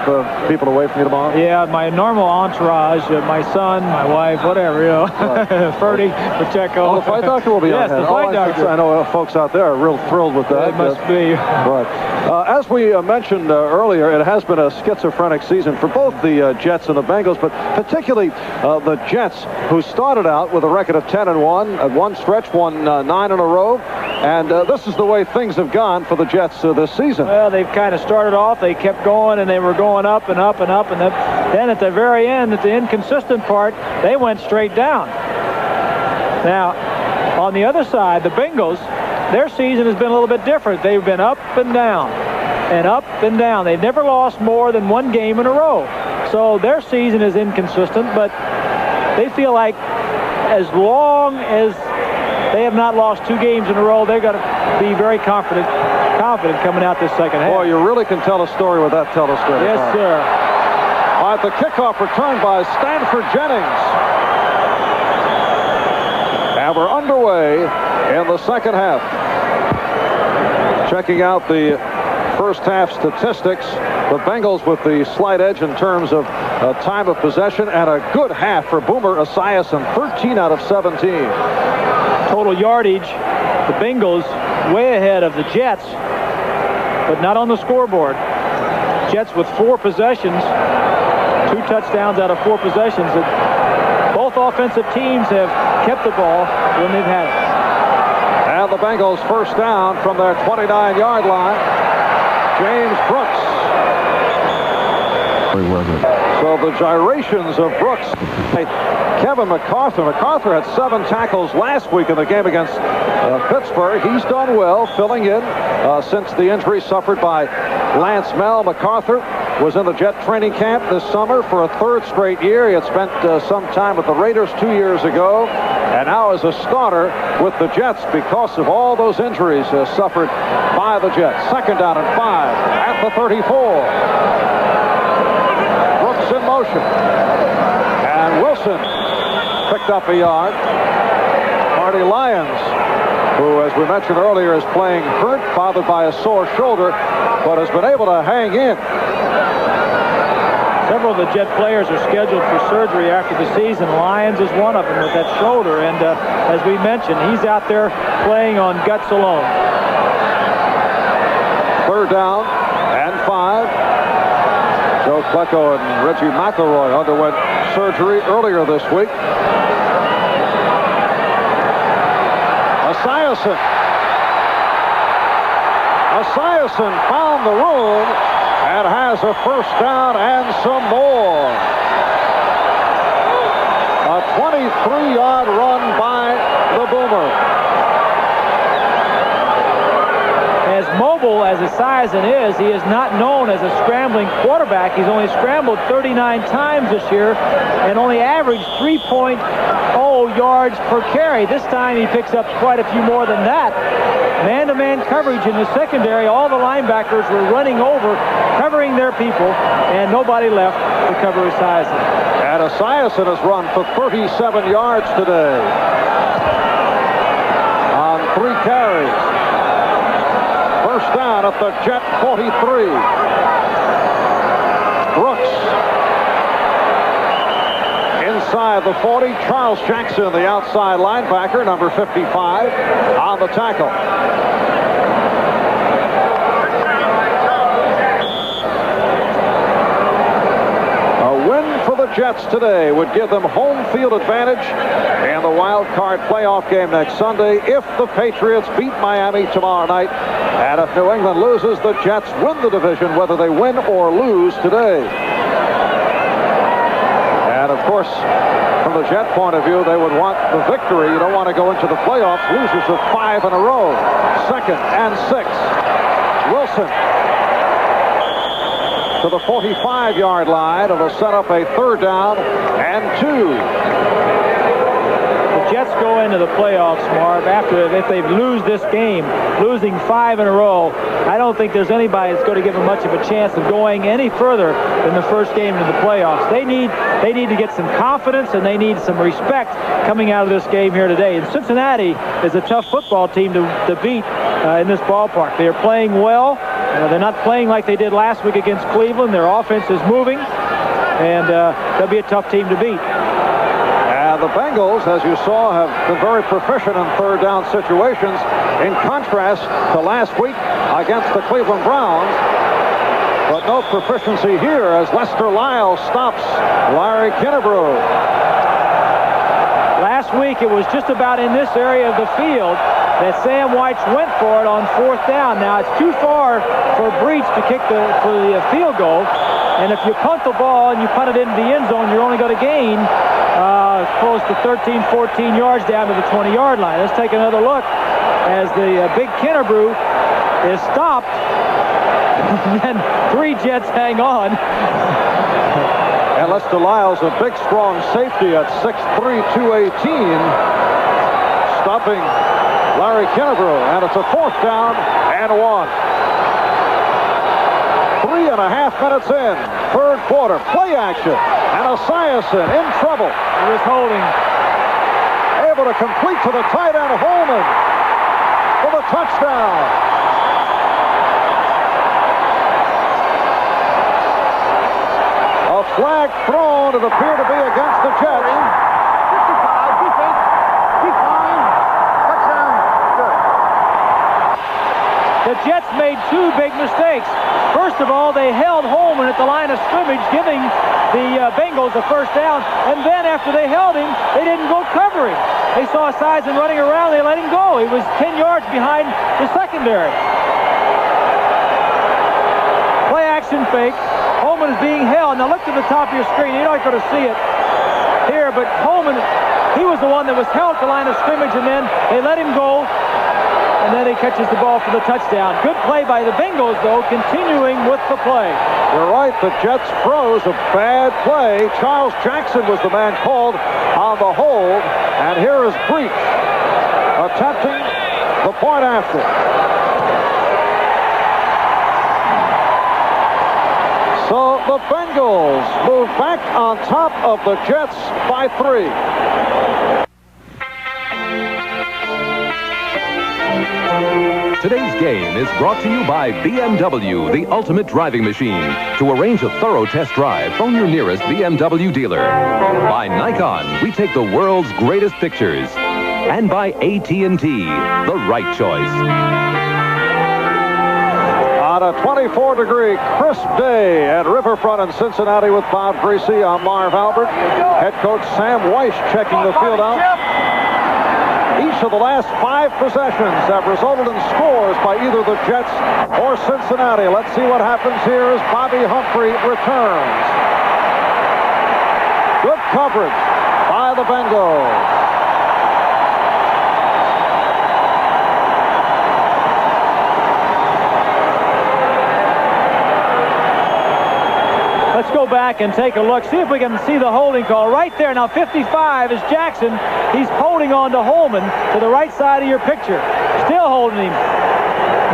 people away from you tomorrow? Yeah, my normal entourage, my son, my wife, whatever, you know. Right. Ferdy, Pacheco. Oh, the flight doctor will be on hand. Yes, the flight doctor. I know folks out there are real thrilled with that. It must be. Right. As we mentioned earlier, it has been a schizophrenic season for both the Jets and the Bengals, but particularly the Jets, who started out with a record of 10-1 at one stretch, won 9 in a row, and this is the way things have gone for the Jets this season. Well, they've kind of started off, they kept going, and they were going up and up and up, and then at the very end, at the inconsistent part, they went straight down. Now, on the other side, the Bengals, their season has been a little bit different. They've been up and down and up and down. They've never lost more than one game in a row. So their season is inconsistent, but they feel like as long as they have not lost 2 games in a row, they're going to be very confident coming out this second half. Boy, you really can tell a story with that telescope. Yes, sir. All right, the kickoff returned by Stanford Jennings. And we're underway in the second half. Checking out the first half statistics, the Bengals with the slight edge in terms of time of possession, and a good half for Boomer Esiason, 13 out of 17. Total yardage, the Bengals way ahead of the Jets, but not on the scoreboard. Jets with 4 possessions, 2 touchdowns out of 4 possessions. Both offensive teams have kept the ball when they've had it. And the Bengals first down from their 29-yard line. James Brooks. So the gyrations of Brooks. Kevin McArthur. McArthur had 7 tackles last week in the game against Pittsburgh. He's done well filling in since the injury suffered by Lance Mel. McArthur was in the Jet training camp this summer for a 3rd straight year. He had spent some time with the Raiders 2 years ago, and now is a starter with the Jets because of all those injuries suffered by the Jets. Second down and 5 at the 34. Brooks in motion. And Wilson picked up a yard. Marty Lyons, who, as we mentioned earlier, is playing hurt, bothered by a sore shoulder, but has been able to hang in. Several of the Jet players are scheduled for surgery after the season. Lyons is one of them with that shoulder, and as we mentioned, he's out there playing on guts alone. Third down and 5. Plecko and Reggie McElroy underwent surgery earlier this week. Esiason found the room and has a first down and some more. A 23-yard run by the Boomer. As mobile as Esiason is, he is not known as a scrambling quarterback. He's only scrambled 39 times this year and only averaged 3.0 yards per carry. This time he picks up quite a few more than that. Man-to-man coverage in the secondary. All the linebackers were running over, covering their people, and nobody left to cover Esiason. And Esiason has run for 37 yards today on 3 carries. First down at the Jet 43. Brooks inside the 40. Charles Jackson, the outside linebacker, number 55, on the tackle. A win for the Jets today would give them home field advantage in the wild card playoff game next Sunday if the Patriots beat Miami tomorrow night. And if New England loses, the Jets win the division whether they win or lose today. And of course, from the Jet point of view, they would want the victory. You don't want to go into the playoffs losers of 5 in a row. 2nd and 6. Wilson to the 45-yard line. It'll set up a 3rd down and 2. The Jets go into the playoffs, Marv, if they lose this game, losing 5 in a row. I don't think there's anybody that's going to give them much of a chance of going any further than the first game in the playoffs. They need to get some confidence, and they need some respect coming out of this game here today. And Cincinnati is a tough football team to beat in this ballpark. They are playing well. They're not playing like they did last week against Cleveland. Their offense is moving, and they'll be a tough team to beat. And the Bengals, as you saw, have been very proficient in 3rd down situations, in contrast to last week against the Cleveland Browns. But no proficiency here as Lester Lyle stops Larry Kinnebrew. Last week it was just about in this area of the field that Sam White went for it on 4th down. Now it's too far for Breach to kick for the field goal. And if you punt the ball and you punt it into the end zone, you're only going to gain close to 13, 14 yards down to the 20-yard line. Let's take another look as the big Kinnebrew is stopped. And then 3 Jets hang on. And Lester Lyle's a big, strong safety at 6'3", 218, stopping Larry Kinnebrew. And it's a 4th down and 1. 3.5 minutes in, 3rd quarter, play action, and Esiason in trouble. He was holding. Able to complete to the tight end, Holman, for the touchdown. A flag thrown, it appeared to be against the Jets. 55, defense, decline, touchdown, good. The Jets made 2 big mistakes. First of all, they held Holman at the line of scrimmage, giving the Bengals a first down. And then after they held him, they didn't go covering. They saw Esiason running around. They let him go. He was 10 yards behind the secondary. Play action fake. Holman is being held. Now look to the top of your screen. You're not going to see it here, but Holman, he was the one that was held at the line of scrimmage, and then they let him go. And then he catches the ball for the touchdown. Good play by the Bengals, though, continuing with the play. You're right, the Jets froze a bad play. Charles Jackson was the man called on the hold. And here is Breach attempting the point after. So the Bengals move back on top of the Jets by 3. Today's game is brought to you by BMW, the ultimate driving machine. To arrange a thorough test drive, phone your nearest BMW dealer. By Nikon, we take the world's greatest pictures. And by AT&T, the right choice. On a 24-degree crisp day at Riverfront in Cincinnati with Bob Greasy. I'm Marv Albert. Head coach Sam Weiss checking the field out. Each of the last 5 possessions have resulted in scores by either the Jets or Cincinnati. Let's see what happens here as Bobby Humphrey returns. Good coverage by the Bengals. Let's go back and take a look. See if we can see the holding call right there. Now 55 is Jackson. He's holding on to Holman to the right side of your picture. Still holding him.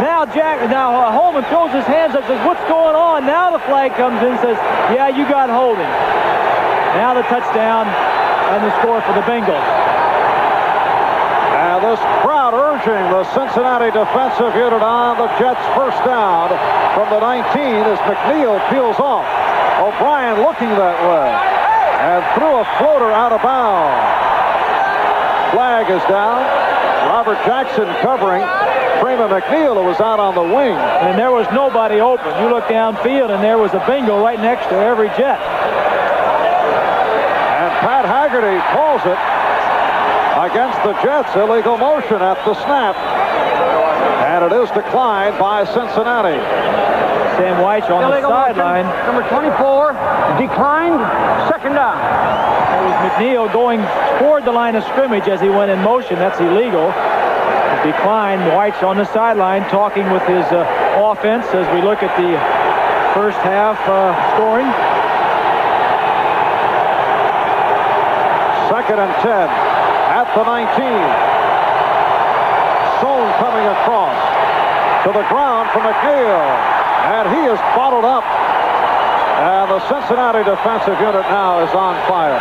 Now Holman throws his hands up and says, what's going on? Now the flag comes in and says, yeah, you got holding. Now the touchdown and the score for the Bengals. And this crowd urging the Cincinnati defensive unit on the Jets' first down from the 19 as McNeil peels off. O'Brien looking that way and threw a floater out of bounds. Flag is down. Robert Jackson covering Freeman McNeil, who was out on the wing. And there was nobody open. You look downfield and there was a Bengal right next to every Jet. And Pat Haggerty calls it against the Jets. Illegal motion at the snap. And it is declined by Cincinnati. Sam Weiss on the sideline. Number 24, declined, second down. It was McNeil going toward the line of scrimmage as he went in motion. That's illegal. Declined. Weiss on the sideline talking with his offense as we look at the first half scoring. 2nd and 10 at the 19. Sohn coming across to the ground for McNeil. And he is bottled up. And the Cincinnati defensive unit now is on fire.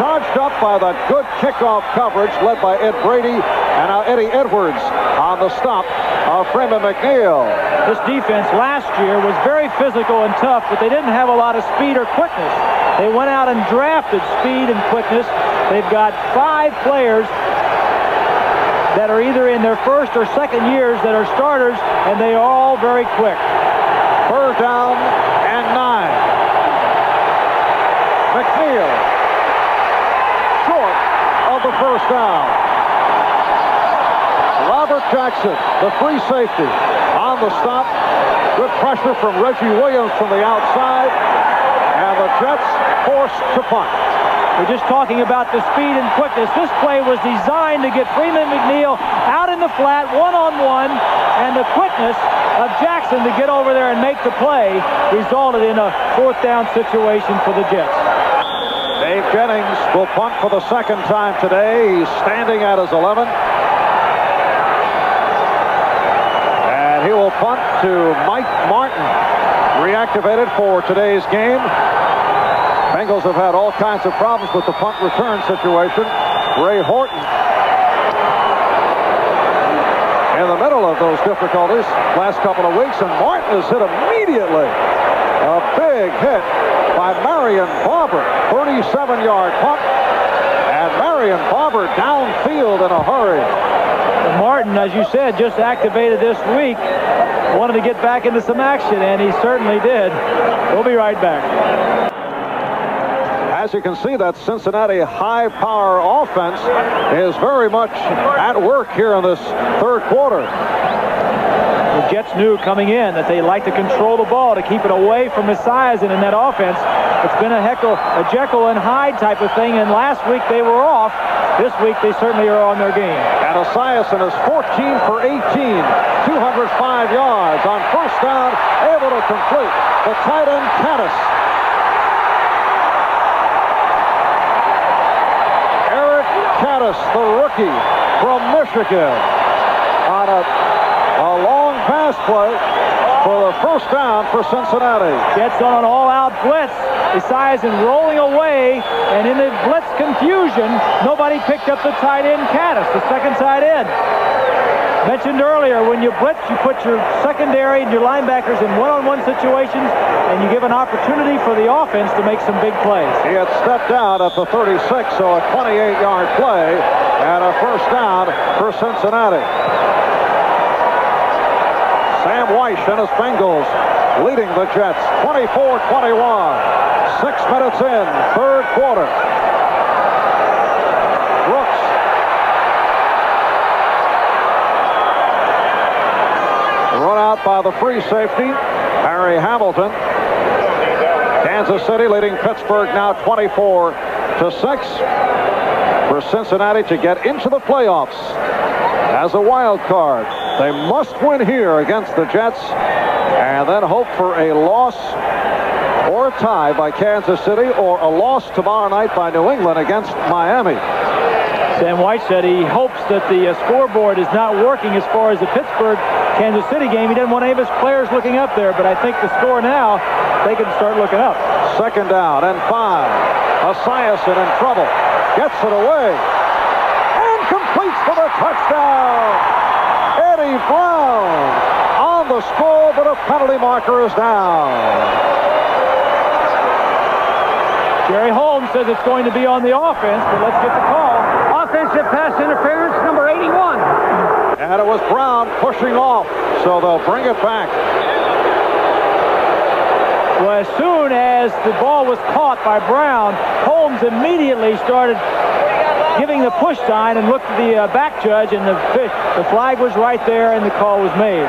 Charged up by that good kickoff coverage led by Ed Brady and now Eddie Edwards on the stop of Freeman McNeil. This defense last year was very physical and tough, but they didn't have a lot of speed or quickness. They went out and drafted speed and quickness. They've got 5 players that are either in their first or second years that are starters, and they are all very quick. 3rd down and 9. McNeil short of the first down. Robert Jackson, the free safety, on the stop. Good pressure from Reggie Williams from the outside. And the Jets forced to punt. We're just talking about the speed and quickness. This play was designed to get Freeman McNeil out in the flat, one-on-one, and the quickness of Jackson to get over there and make the play resulted in a 4th down situation for the Jets. Dave Jennings will punt for the 2nd time today. He's standing at his 11. And he will punt to Mike Martin, reactivated for today's game. Bengals have had all kinds of problems with the punt return situation. Ray Horton in the middle of those difficulties last couple of weeks, and Martin is hit immediately. A big hit by Marion Barber, 37-yard punt, and Marion Barber downfield in a hurry. Martin, as you said, just activated this week, wanted to get back into some action, and he certainly did. We'll be right back. As you can see, that Cincinnati high-power offense is very much at work here in this 3rd quarter. The Jets knew coming in that they like to control the ball, to keep it away from Esiason in that offense. It's been a Jekyll and Hyde type of thing, and last week they were off. This week they certainly are on their game. And Esiason is 14 for 18, 205 yards on first down, able to complete. The tight end, Caddis. Caddis, the rookie from Michigan, on a long pass play for the first down for Cincinnati. Jets on an all-out blitz. Esiason rolling away, and in the blitz confusion, nobody picked up the tight end, Caddis, the 2nd tight end. Mentioned earlier, when you blitz, you put your secondary and your linebackers in one-on-one situations, and you give an opportunity for the offense to make some big plays. He had stepped out at the 36, so a 28-yard play and a first down for Cincinnati. Sam Weiss and his Bengals leading the Jets 24-21. 6 minutes in, third quarter. Brooks. Run out by the free safety, Harry Hamilton. Kansas City leading Pittsburgh now 24-6. For Cincinnati to get into the playoffs as a wild card, they must win here against the Jets and then hope for a loss or a tie by Kansas City or a loss tomorrow night by New England against Miami. Sam White said he hopes that the scoreboard is not working as far as the Pittsburgh-Kansas City game. He didn't want any of his players looking up there, but I think the score now, they can start looking up. Second down and 5. Esiason in trouble. Gets it away. And completes for the touchdown. Eddie Brown on the score, but a penalty marker is down. Jerry Holmes says it's going to be on the offense, but let's get the call. Offensive pass interference, number 81. And it was Brown pushing off, so they'll bring it back. Well, as soon as the ball was caught by Brown, Holmes immediately started giving the push sign and looked at the back judge, and the flag was right there, and the call was made.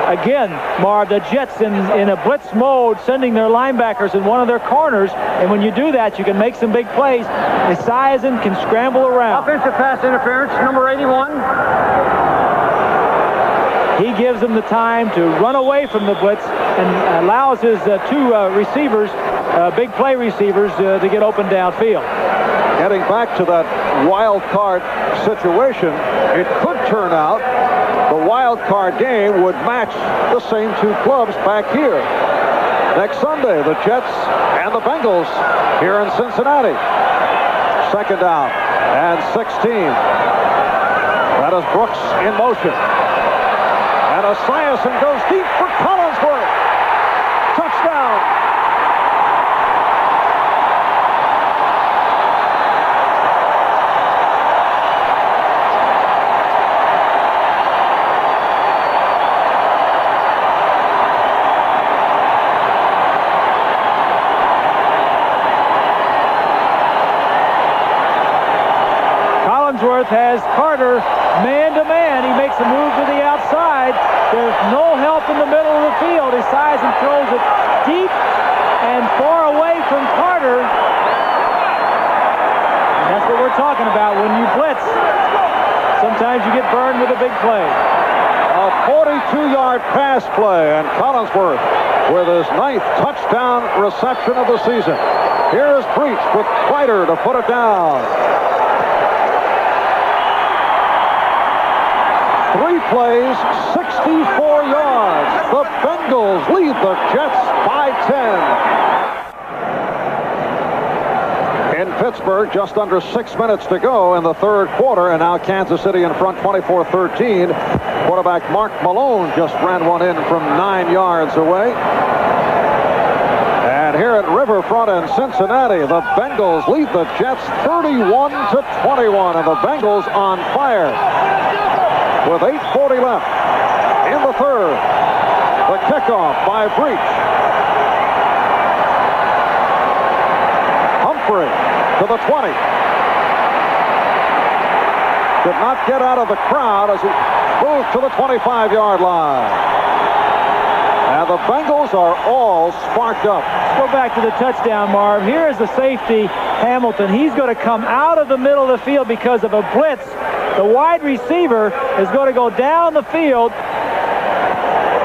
Again, Marv, the Jets in a blitz mode, sending their linebackers in one of their corners, and when you do that, you can make some big plays. Esiason can scramble around. Offensive pass interference, number 81. He gives them the time to run away from the blitz and allows his two receivers, big play receivers, to get open downfield. Getting back to that wild card situation, it could turn out the wild card game would match the same two clubs back here. Next Sunday, the Jets and the Bengals here in Cincinnati. Second down and 16. That is Brooks in motion. And Esiason goes deep for Collinsworth. Touchdown. Collinsworth has Carter man-to-man. He makes a move to the outside. There's no help in the middle of the field. Esiason throws it deep and far away from Carter. And that's what we're talking about. When you blitz, sometimes you get burned with a big play. A 42-yard pass play, and Collinsworth with his 9th touchdown reception of the season. Here is Breach with Kreider to put it down. 3 plays, 64 yards. The Bengals lead the Jets by 10. In Pittsburgh, just under 6 minutes to go in the third quarter, and now Kansas City in front 24-13. Quarterback Mark Malone just ran one in from 9 yards away. And here at Riverfront in Cincinnati, the Bengals lead the Jets 31-21, and the Bengals on fire. With 8:40 left in the third. The kickoff by Breach. Humphrey to the 20. Did not get out of the crowd as he moved to the 25-yard line. And the Bengals are all sparked up. Let's go back to the touchdown, Marv. Here is the safety, Hamilton. He's going to come out of the middle of the field because of a blitz. The wide receiver is going to go down the field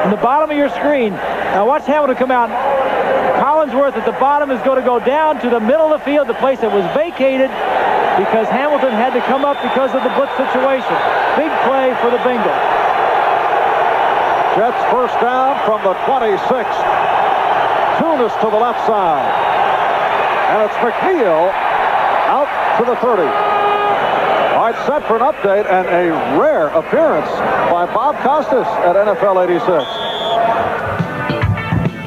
in the bottom of your screen. Now watch Hamilton come out. Collinsworth at the bottom is going to go down to the middle of the field, the place that was vacated because Hamilton had to come up because of the blitz situation. Big play for the Bengals. Jets first down from the 26. Tunis to the left side. And it's McNeil out to the 30. All right, set for an update and a rare appearance by Bob Costas at NFL 86.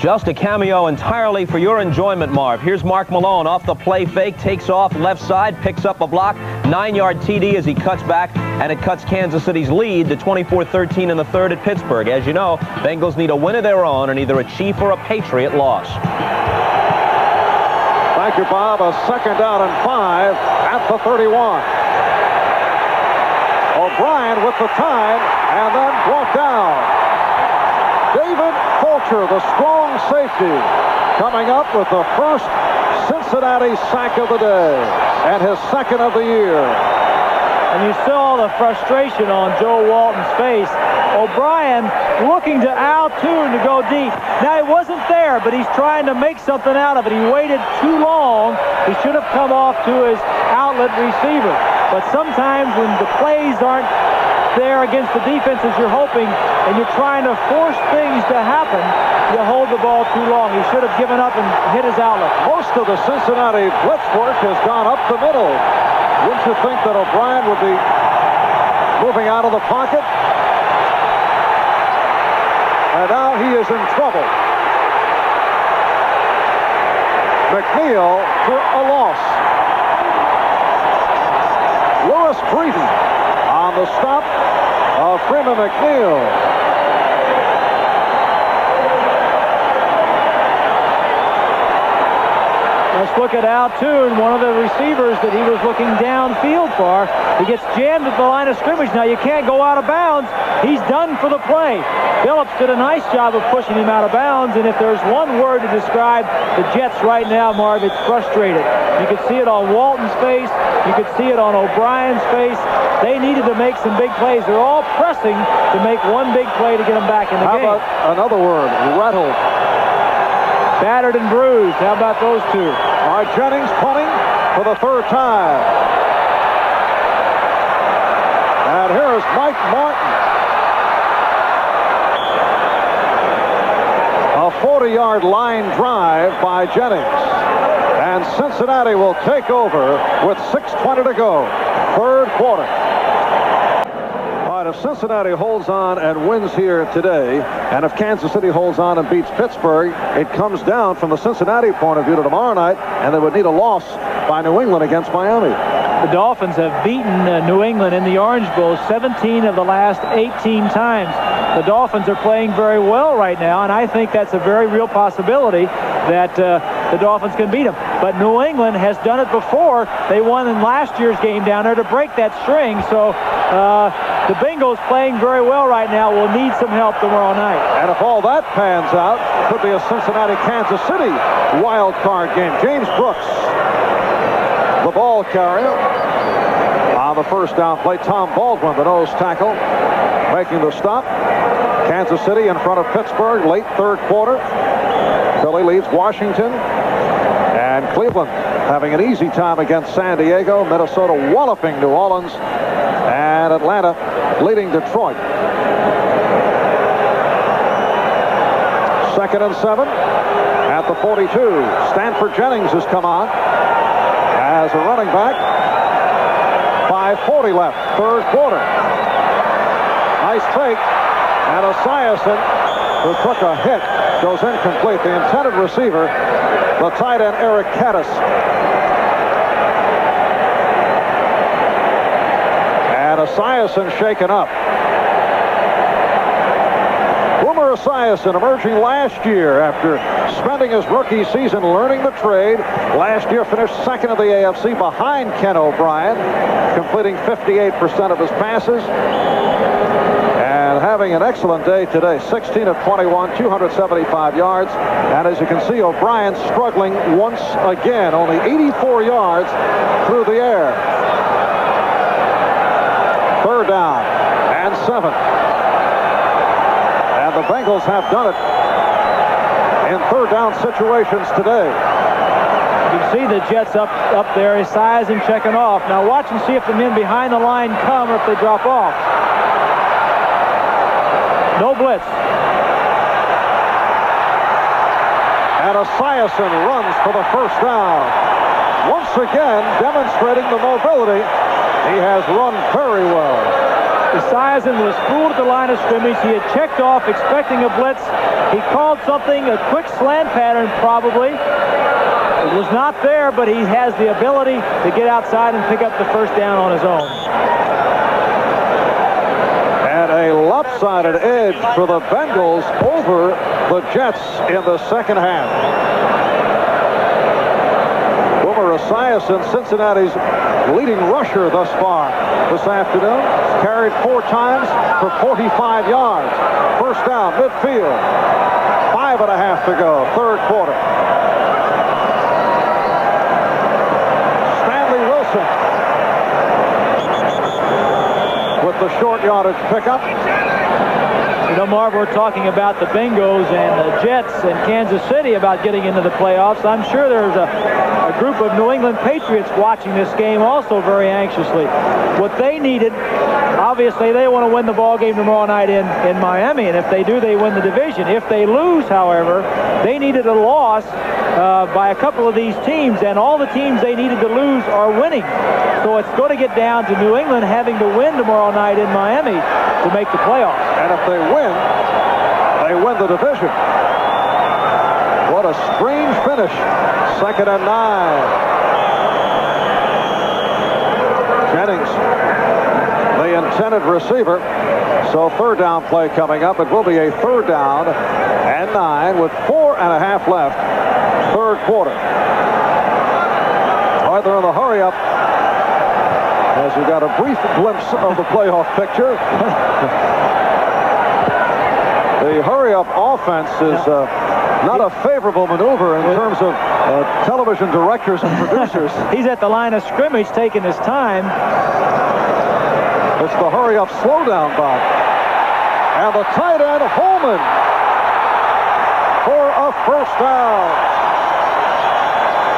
Just a cameo entirely for your enjoyment, Marv. Here's Mark Malone off the play fake, takes off left side, picks up a block, 9-yard TD as he cuts back, and it cuts Kansas City's lead to 24-13 in the third at Pittsburgh. As you know, Bengals need a win of their own and either a Chief or a Patriot loss. Thank you, Bob. A 2nd down and 5 at the 31. O'Brien with the time and then brought down. David Fulcher, the strong safety, coming up with the first Cincinnati sack of the day and his 2nd of the year. And you saw the frustration on Joe Walton's face. O'Brien looking to Al Toon to go deep. Now, he wasn't there, but he's trying to make something out of it. He waited too long. He should have come off to his outlet receiver. But sometimes when the plays aren't there against the defenses you're hoping, and you're trying to force things to happen, you hold the ball too long. He should have given up and hit his outlet. Most of the Cincinnati blitz work has gone up the middle. Wouldn't you think that O'Brien would be moving out of the pocket? And now he is in trouble. McNeil for a loss. Lewis Breeden on the stop of Freeman McNeil. Let's look at Al Toon, one of the receivers that he was looking downfield for. He gets jammed at the line of scrimmage. Now, you can't go out of bounds. He's done for the play. Phillips did a nice job of pushing him out of bounds, and if there's one word to describe the Jets right now, Marv, it's frustrated. You could see it on Walton's face. You could see it on O'Brien's face. They needed to make some big plays. They're all pressing to make one big play to get them back in the game. How about another word? Rattled. Battered and bruised. How about those two? All right, Jennings punting for the 3rd time. And here is Mike Martin. A 40-yard line drive by Jennings. And Cincinnati will take over with 6:20 to go. 3rd quarter. All right, if Cincinnati holds on and wins here today, and if Kansas City holds on and beats Pittsburgh, it comes down from the Cincinnati point of view to tomorrow night, and they would need a loss by New England against Miami. The Dolphins have beaten New England in the Orange Bowl 17 of the last 18 times. The Dolphins are playing very well right now, and I think that's a very real possibility that the Dolphins can beat them. But New England has done it before. They won in last year's game down there to break that string. So the Bengals playing very well right now will need some help tomorrow night. And if all that pans out, it could be a Cincinnati-Kansas City wild card game. James Brooks, the ball carrier. On the 1st down play, Tom Baldwin, the nose tackle, making the stop. Kansas City in front of Pittsburgh, late 3rd quarter. Philly leads Washington. And Cleveland having an easy time against San Diego. Minnesota walloping New Orleans. And Atlanta leading Detroit. 2nd and 7 at the 42. Stanford Jennings has come on as a running back. 5:40 left, 3rd quarter. Nice fake. And Esiason, who took a hit, goes incomplete. The intended receiver, the tight end Eric Caddis. And Esiason shaken up. Boomer Esiason emerging last year after spending his rookie season learning the trade. Last year finished 2nd of the AFC behind Ken O'Brien, completing 58% of his passes. And having an excellent day today. 16 of 21, 275 yards. And as you can see, O'Brien struggling once again. Only 84 yards through the air. 3rd down and 7. And the Bengals have done it in 3rd down situations today. You can see the Jets up there, his size and checking off. Now watch and see if the men behind the line come or if they drop off. No blitz. And Esiason runs for the 1st down. Once again, demonstrating the mobility. He has run very well. Esiason was fooled at the line of scrimmage. He had checked off expecting a blitz. He called something, a quick slant pattern probably. It was not there, but he has the ability to get outside and pick up the first down on his own. And a lopsided edge for the Bengals over the Jets in the second half. Boomer Esiason, Cincinnati's leading rusher thus far this afternoon. He's carried 4 times for 45 yards. First down, midfield. 5.5 to go, third quarter. Stanley Wilson with the short yardage pickup. You know, Marv, we're talking about the Bengals and the Jets and Kansas City about getting into the playoffs. I'm sure there's a group of New England Patriots watching this game also very anxiously. What they needed, obviously, they want to win the ball game tomorrow night in Miami, and if they do, they win the division. If they lose, however, they needed a loss by a couple of these teams, and all the teams they needed to lose are winning. So it's going to get down to New England having to win tomorrow night in Miami to make the playoffs. And if they win the division. What a strange finish. 2nd and 9. Jennings, the intended receiver. So third down play coming up. It will be a third down and 9 with 4.5 left. Third quarter. All right, they're in the hurry up. As we got a brief glimpse of the playoff picture. The hurry-up offense is not a favorable maneuver in terms of television directors and producers. He's at the line of scrimmage taking his time. It's the hurry-up slowdown, Bob. And the tight end, Holman, for a first down.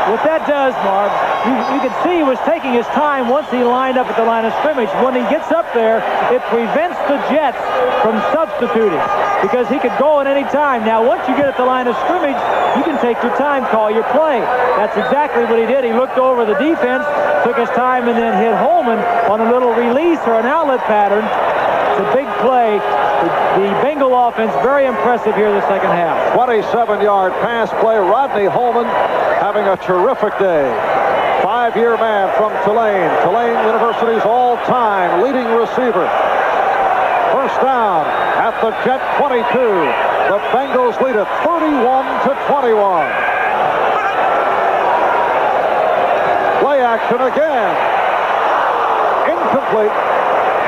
What that does, Marv, you can see he was taking his time once he lined up at the line of scrimmage. When he gets up there, it prevents the Jets from substituting because he could go at any time. Now, once you get at the line of scrimmage, you can take your time, call your play. That's exactly what he did. He looked over the defense, took his time, and then hit Holman on a little release or an outlet pattern. It's a big play. The Bengal offense very impressive here the second half. 27-yard pass play. Rodney Holman having a terrific day. 5-year man from Tulane. Tulane University's all-time leading receiver. First down at the Jet 22. The Bengals lead it 31-21. Play action again. Incomplete.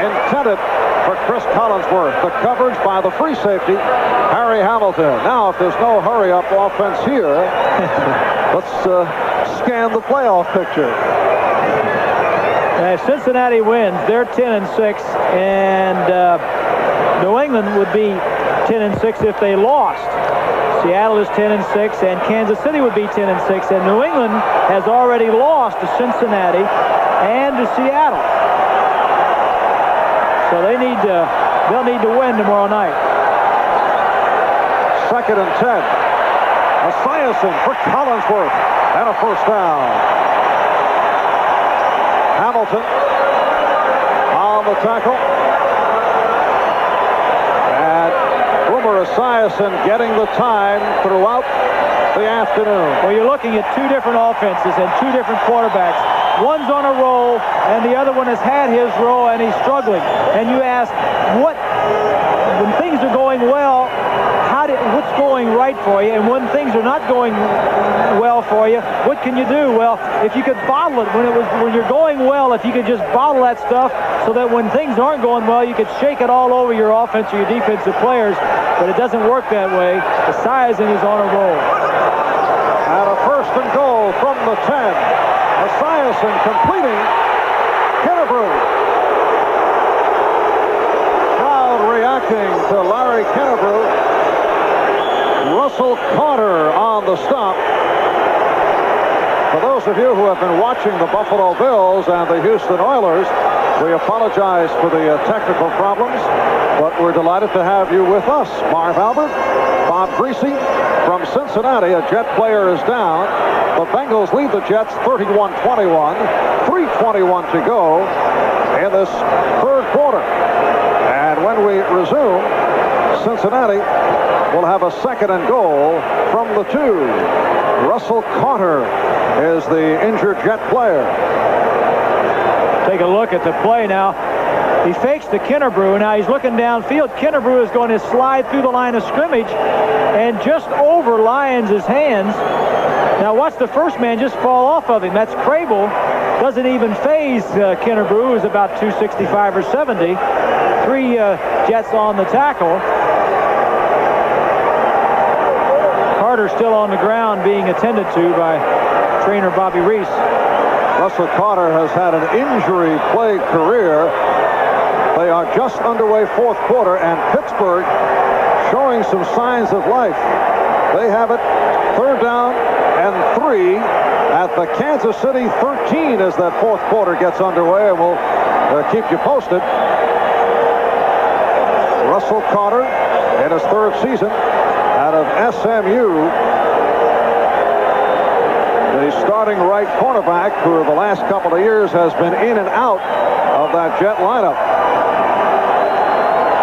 Intended for Chris Collinsworth. The coverage by the free safety, Harry Hamilton. Now, if there's no hurry-up offense here, let's scan the playoff picture. If Cincinnati wins, they're 10-6, and New England would be 10-6 if they lost. Seattle is 10-6, and Kansas City would be 10-6, and New England has already lost to Cincinnati and to Seattle. So they'll need to win tomorrow night. 2nd and 10. Esiason for Collinsworth and a first down. Hamilton on the tackle. And Boomer Esiason getting the time throughout the afternoon. Well, you're looking at two different offenses and two different quarterbacks. One's on a roll, and the other one has had his roll, and he's struggling. And you ask, when things are going well, what's going right for you? And when things are not going well for you, what can you do? Well, if you could bottle it when you're going well, if you could just bottle that stuff so that when things aren't going well, you could shake it all over your offense or your defensive players. But it doesn't work that way. Esiason is on a roll. And a first and goal from the 10. Esiason completing. Kennebrew. Crowd reacting to Larry Kennebrew. Russell Carter on the stop. For those of you who have been watching the Buffalo Bills and the Houston Oilers, we apologize for the technical problems, but we're delighted to have you with us. Marv Albert, Bob Greasy from Cincinnati. A Jet player is down. The Bengals lead the Jets 31-21. 3:21 to go in this third quarter. And when we resume, Cincinnati will have a second and goal from the 2. Russell Carter is the injured Jet player. Take a look at the play now. He fakes to Kennebrew. Now he's looking downfield. Kennebrew is going to slide through the line of scrimmage and just over Lyons' hands. Now watch the first man just fall off of him. That's Crable. Doesn't even phase Kennebrew, who's about 265 or 70. 3 Jets on the tackle. Carter still on the ground being attended to by trainer Bobby Reese. Russell Carter has had an injury-plagued career. They are just underway fourth quarter, and Pittsburgh showing some signs of life. They have it 3rd down and 3 at the Kansas City 13 as that fourth quarter gets underway, and we'll keep you posted. Russell Carter in his 3rd season out of SMU. The starting right cornerback for the last couple of years has been in and out of that Jet lineup.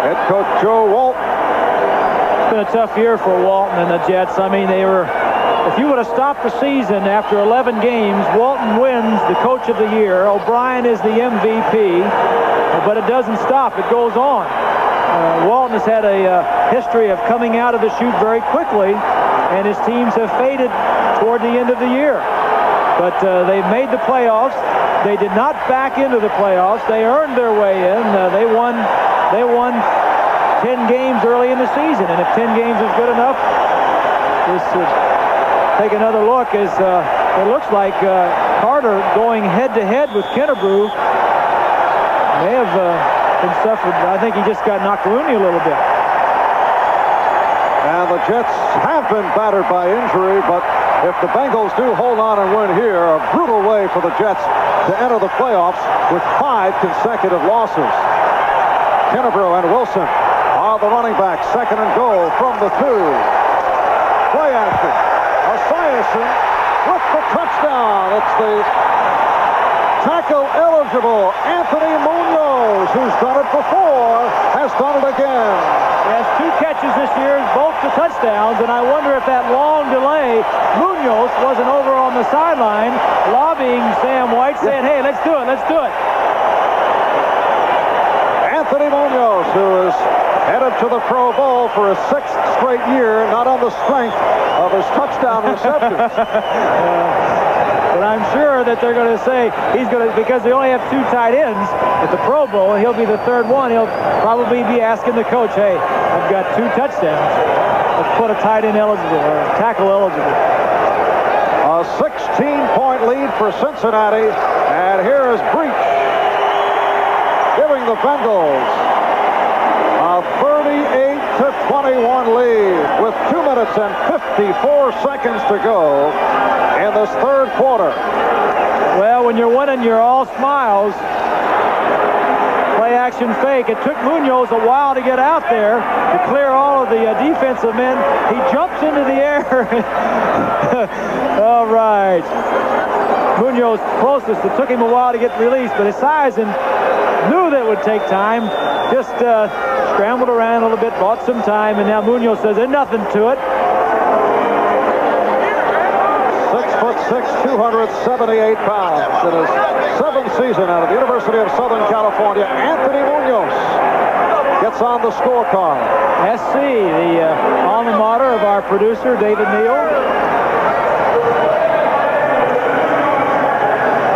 Head coach Joe Walton. It's been a tough year for Walton and the Jets. I mean, they were, if you would have stopped the season after 11 games, Walton wins the coach of the year. O'Brien is the MVP, but it doesn't stop. It goes on. Walton has had a history of coming out of the chute very quickly, and his teams have faded toward the end of the year. But they made the playoffs. They did not back into the playoffs. They earned their way in. They won 10 games early in the season, and if 10 games is good enough, this take another look. As it looks like Carter going head-to-head with Kennebrew may have been suffered. I think he just got knocked loony a little bit. And the Jets have been battered by injury, but if the Bengals do hold on and win here, a brutal way for the Jets to enter the playoffs with 5 consecutive losses. Kennebrew and Wilson are the running backs. Second and goal from the 2. Play action. Esiason with the touchdown. It's the tackle-eligible Anthony Munoz, who's done it before, has done it again. He has 2 catches this year, both the touchdowns, and I wonder if that long delay, Munoz wasn't over on the sideline lobbying Sam White, saying, hey, let's do it, let's do it. Anthony Munoz, who is headed to the Pro Bowl for his 6th straight year, not on the strength of his touchdown receptions. But I'm sure that they're going to say he's going to, because they only have 2 tight ends at the Pro Bowl, he'll be the 3rd one. He'll probably be asking the coach, hey, I've got 2 touchdowns. Let's put a tight end eligible or a tackle eligible. A 16-point lead for Cincinnati, and here is Breach giving the Bengals a 38-21 lead with 2 minutes and 54 seconds to go in this 3rd quarter. Well, when you're winning, you're all smiles. Play action fake. It took Munoz a while to get out there to clear all of the defensive men. He jumps into the air. All right. Munoz closest. It took him a while to get released, but Esiason knew that it would take time. Just scrambled around a little bit, bought some time, and now Munoz says there's nothing to it. 6'6", 278 pounds. In his 7th season out of the University of Southern California, Anthony Munoz gets on the scorecard. SC, the alma mater of our producer, David Neal.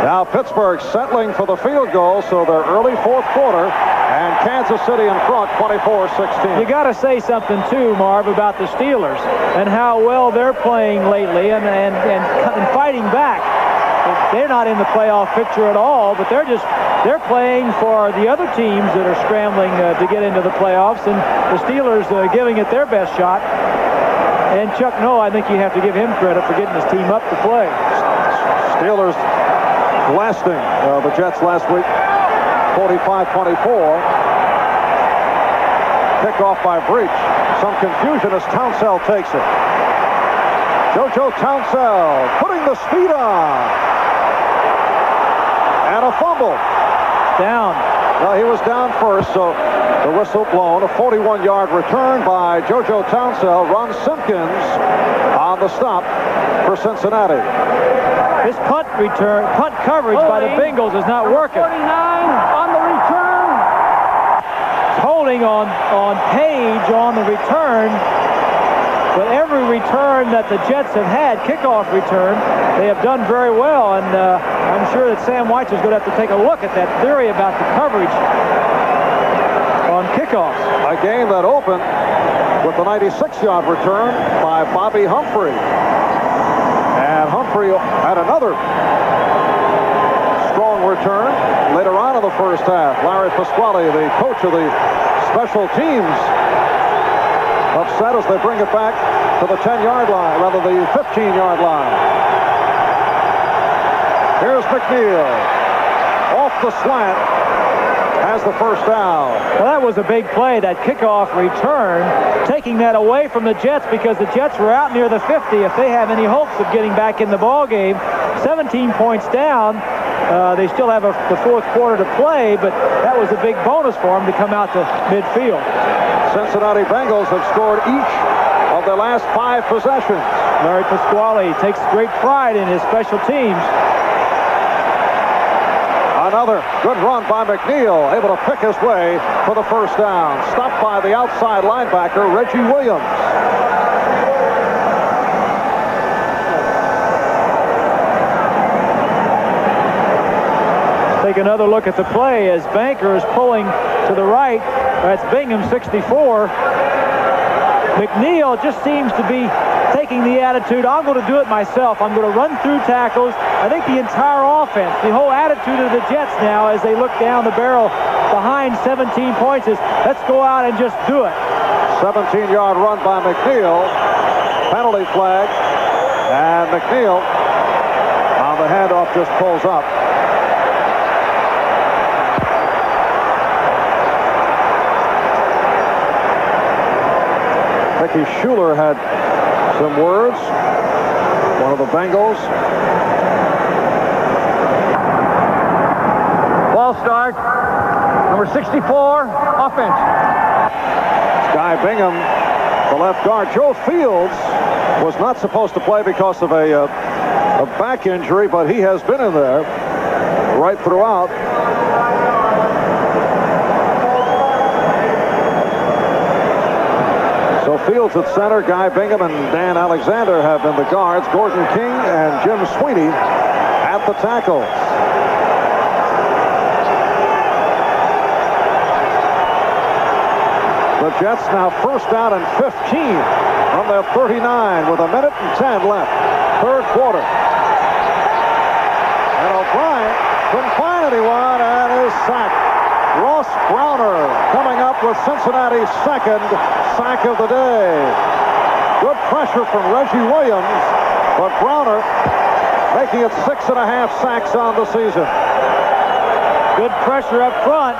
Now Pittsburgh settling for the field goal, so they're early 4th quarter, and Kansas City in front, 24-16. You got to say something too, Marv, about the Steelers and how well they're playing lately and fighting back. They're not in the playoff picture at all, but they're playing for the other teams that are scrambling to get into the playoffs, and the Steelers giving it their best shot. And Chuck Noll, I think you have to give him credit for getting his team up to play. Steelers blasting the Jets last week, 45-24. Kickoff by Breach. Some confusion as Townsell takes it. JoJo Townsell putting the speed on. And a fumble. Down. Well, he was down first, so The whistle blown. A 41-yard return by JoJo Townsell. Ron Simpkins on the stop for Cincinnati. This punt coverage by the Bengals is not working. 49 on the return. Holding on Page on the return. But every return that the Jets have had, kickoff return, they have done very well. And I'm sure that Sam White is going to have to take a look at that theory about the coverage on kickoffs. A game that opened with the 96-yard return by Bobby Humphrey. And Humphrey had another strong return later on in the first half. Larry Pasquale, the coach of the special teams, upset as they bring it back to the 10-yard line, rather the 15-yard line. Here's McNeil. Off the slant. Has the first down. Well, that was a big play, that kickoff return, taking that away from the Jets because the Jets were out near the 50 if they have any hopes of getting back in the ball game. 17 points down. They still have the fourth quarter to play, but that was a big bonus for them to come out to midfield. Cincinnati Bengals have scored each of their last 5 possessions. Larry Pasquale takes great pride in his special teams. Another good run by McNeil, able to pick his way for the first down. Stopped by the outside linebacker, Reggie Williams. Take another look at the play as Banker is pulling to the right. That's Bingham, 64. McNeil just seems to be taking the attitude, I'm going to do it myself. I'm going to run through tackles. I think the entire offense, the whole attitude of the Jets now as they look down the barrel behind 17 points is, let's go out and just do it. 17-yard run by McNeil. Penalty flag. And McNeil on the handoff just pulls up. Mickey Schuler had some words. One of the Bengals. Ball start. Number 64, offense. Guy Bingham, the left guard. Joe Fields was not supposed to play because of a back injury, but he has been in there right throughout. So Fields at center, Guy Bingham and Dan Alexander have been the guards. Gordon King and Jim Sweeney at the tackles. The Jets now first down and 15 from their 39 with 1:10 left. Third quarter. And O'Brien couldn't find anyone and is sacked. Ross Browner coming up with Cincinnati's second sack of the day. Good pressure from Reggie Williams, but Browner making it 6.5 sacks on the season. Good pressure up front,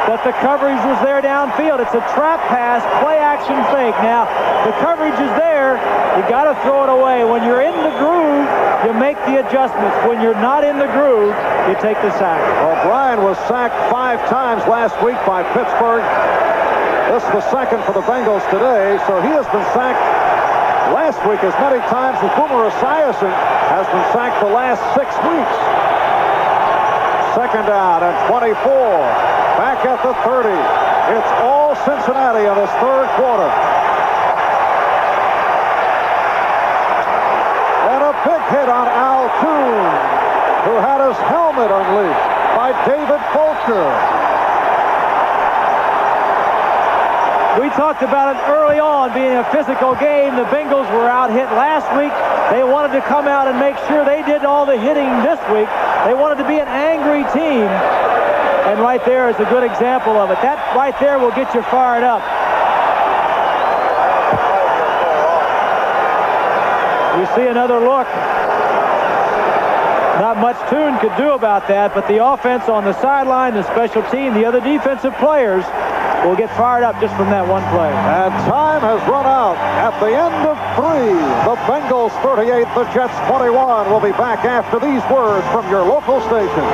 but the coverage was there downfield. It's a trap pass, play action fake. Now, the coverage is there. You got to throw it away. When you're in the groove, you make the adjustments. When you're not in the groove, you take the sack. O'Brien was sacked 5 times last week by Pittsburgh. This is the second for the Bengals today, so he has been sacked last week as many times as Boomer Esiason has been sacked the last 6 weeks. Second down and 24. Back at the 30. It's all Cincinnati in this third quarter. And a big hit on Al Toon, who had his helmet unleashed by David Folker. We talked about it early on being a physical game. The Bengals were out hit last week. They wanted to come out and make sure they did all the hitting this week. They wanted to be an angry team. And right there is a good example of it. That right there will get you fired up. We see another look. Not much Toon could do about that, but the offense on the sideline, the special team, the other defensive players will get fired up just from that one play. And time has run out at the end of 3. The Bengals 38, the Jets 21. We'll be back after these words from your local station.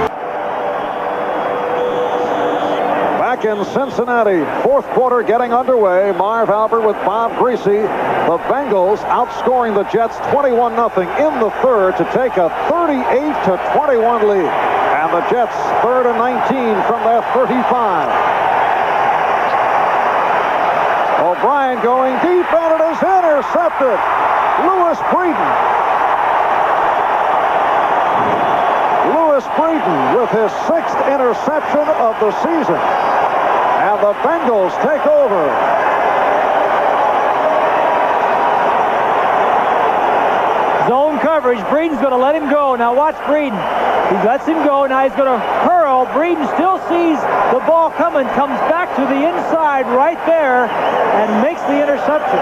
Back back in Cincinnati. Fourth quarter getting underway. Marv Albert with Bob Greasy. The Bengals outscoring the Jets 21-0 in the third to take a 38-21 lead. And the Jets 3rd and 19 from their 35. O'Brien going deep, and it is intercepted. Lewis Breeden with his 6th interception of the season. And the Bengals take over. Zone coverage. Breeden's going to let him go. Now watch Breeden. He lets him go. Now he's going to hurl. Breeden still sees the ball coming, comes back to the inside right there, and makes the interception.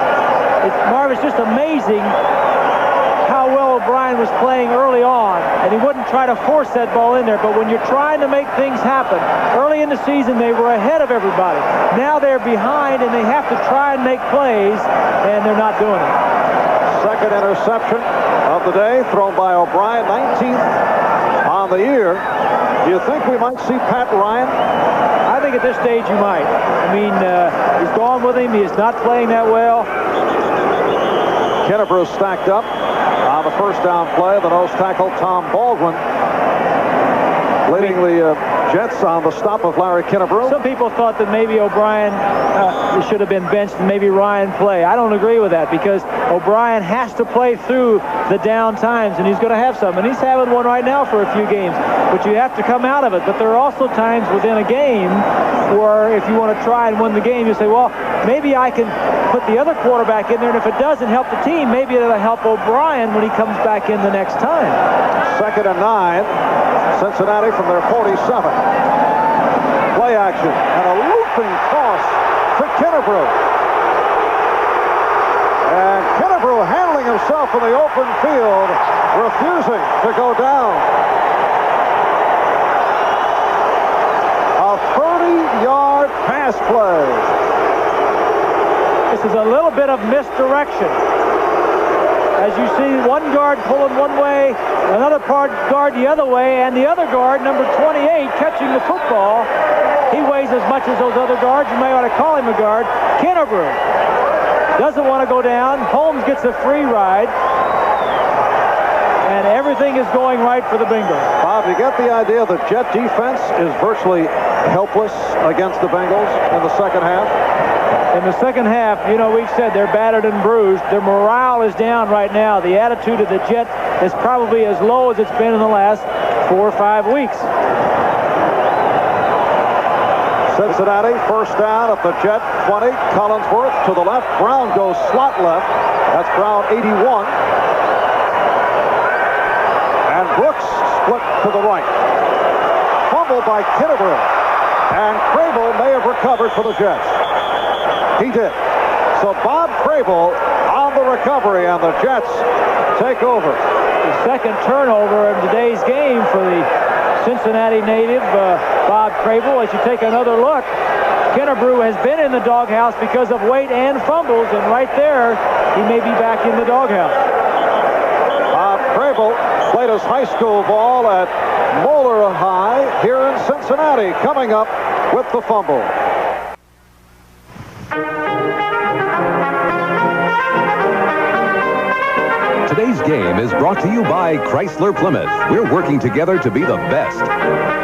Marv, it's just amazing how well O'Brien was playing early on, and he wouldn't try to force that ball in there. But when you're trying to make things happen, early in the season they were ahead of everybody. Now they're behind, and they have to try and make plays, and they're not doing it. Second interception of the day thrown by O'Brien, 19th on the year. Do you think we might see Pat Ryan? I think at this stage you might. I mean, he's gone with him. He is not playing that well. Kennebrew stacked up on the first down play. The nose tackle, Tom Baldwin, leading the Jets on the stop of Larry Kennebrew. Some people thought that maybe O'Brien should have been benched and maybe Ryan play. I don't agree with that, because O'Brien has to play through the down times, and he's going to have some. And he's having one right now for a few games. But you have to come out of it. But there are also times within a game where if you want to try and win the game, you say, well, maybe I can put the other quarterback in there, and if it doesn't help the team, maybe it'll help O'Brien when he comes back in the next time. 2nd and 9. Cincinnati from their 47. Play action and a looping toss to Kennebrew. And Kennebrew handling himself in the open field, refusing to go down. A 30-yard pass play. This is a little bit of misdirection. As you see, one guard pulling one way, another guard the other way, and the other guard, number 28, catching the football. He weighs as much as those other guards. You may want to call him a guard. Kennebrew doesn't want to go down. Holmes gets a free ride. And everything is going right for the Bengals. Bob, you get the idea that Jet defense is virtually helpless against the Bengals in the second half? In the second half, you know, we've said they're battered and bruised. Their morale is down right now. The attitude of the Jets is probably as low as it's been in the last 4 or 5 weeks. Cincinnati, first down at the Jet 20. Collinsworth to the left. Brown goes slot left. That's Brown 81. And Brooks split to the right. Fumble by Kennebrew. And Crable may have recovered for the Jets. He did. So Bob Crable on the recovery, and the Jets take over. The second turnover in today's game for the Cincinnati native, Bob Crable. As you take another look, Kennebrew has been in the doghouse because of weight and fumbles, and right there, he may be back in the doghouse. Bob Crable played his high school ball at Moeller High here in Cincinnati, coming up with the fumble. Today's game is brought to you by Chrysler Plymouth. We're working together to be the best.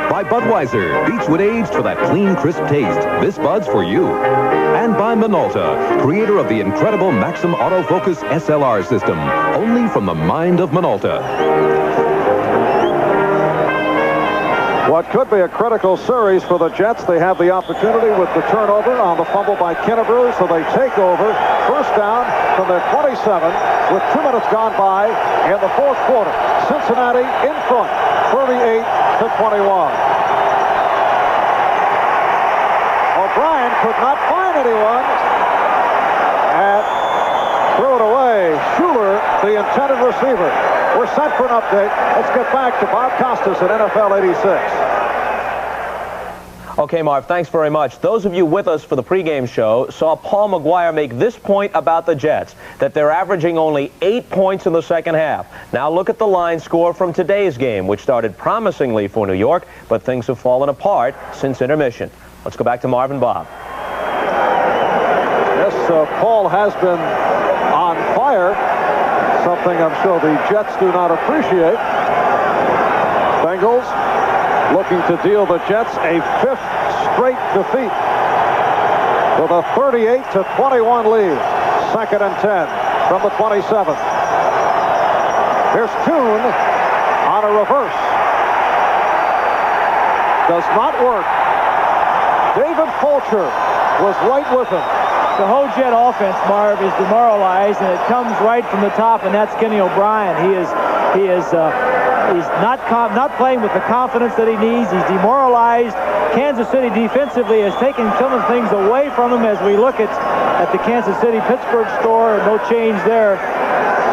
By Budweiser, Beechwood aged for that clean, crisp taste. This Bud's for you. And by Minolta, creator of the incredible Maxim Autofocus SLR system. Only from the mind of Minolta. What could be a critical series for the Jets. They have the opportunity with the turnover on the fumble by Kennebrew, so they take over. First down from their 27 with 2 minutes gone by in the fourth quarter. Cincinnati in front, 38-21. O'Brien could not find anyone and threw it away. Schuler, the intended receiver. We're set for an update. Let's get back to Bob Costas at NFL 86. Okay, Marv, thanks very much. Those of you with us for the pregame show saw Paul McGuire make this point about the Jets, that they're averaging only 8 points in the second half. Now look at the line score from today's game, which started promisingly for New York, but things have fallen apart since intermission. Let's go back to Marvin Bob. Yes, Paul has been on fire, something I'm sure the Jets do not appreciate. Bengals looking to deal the Jets a 5th straight defeat with a 38-21 lead. 2nd and 10 from the 27th. Here's Kuhn on a reverse. Does not work. David Fulcher was right with him. The whole Jet offense, Marv, is demoralized, and it comes right from the top, and that's Kenny O'Brien. He's not playing with the confidence that he needs. He's demoralized. Kansas City defensively has taken some of the things away from him as we look at the Kansas City-Pittsburgh score, and no change there.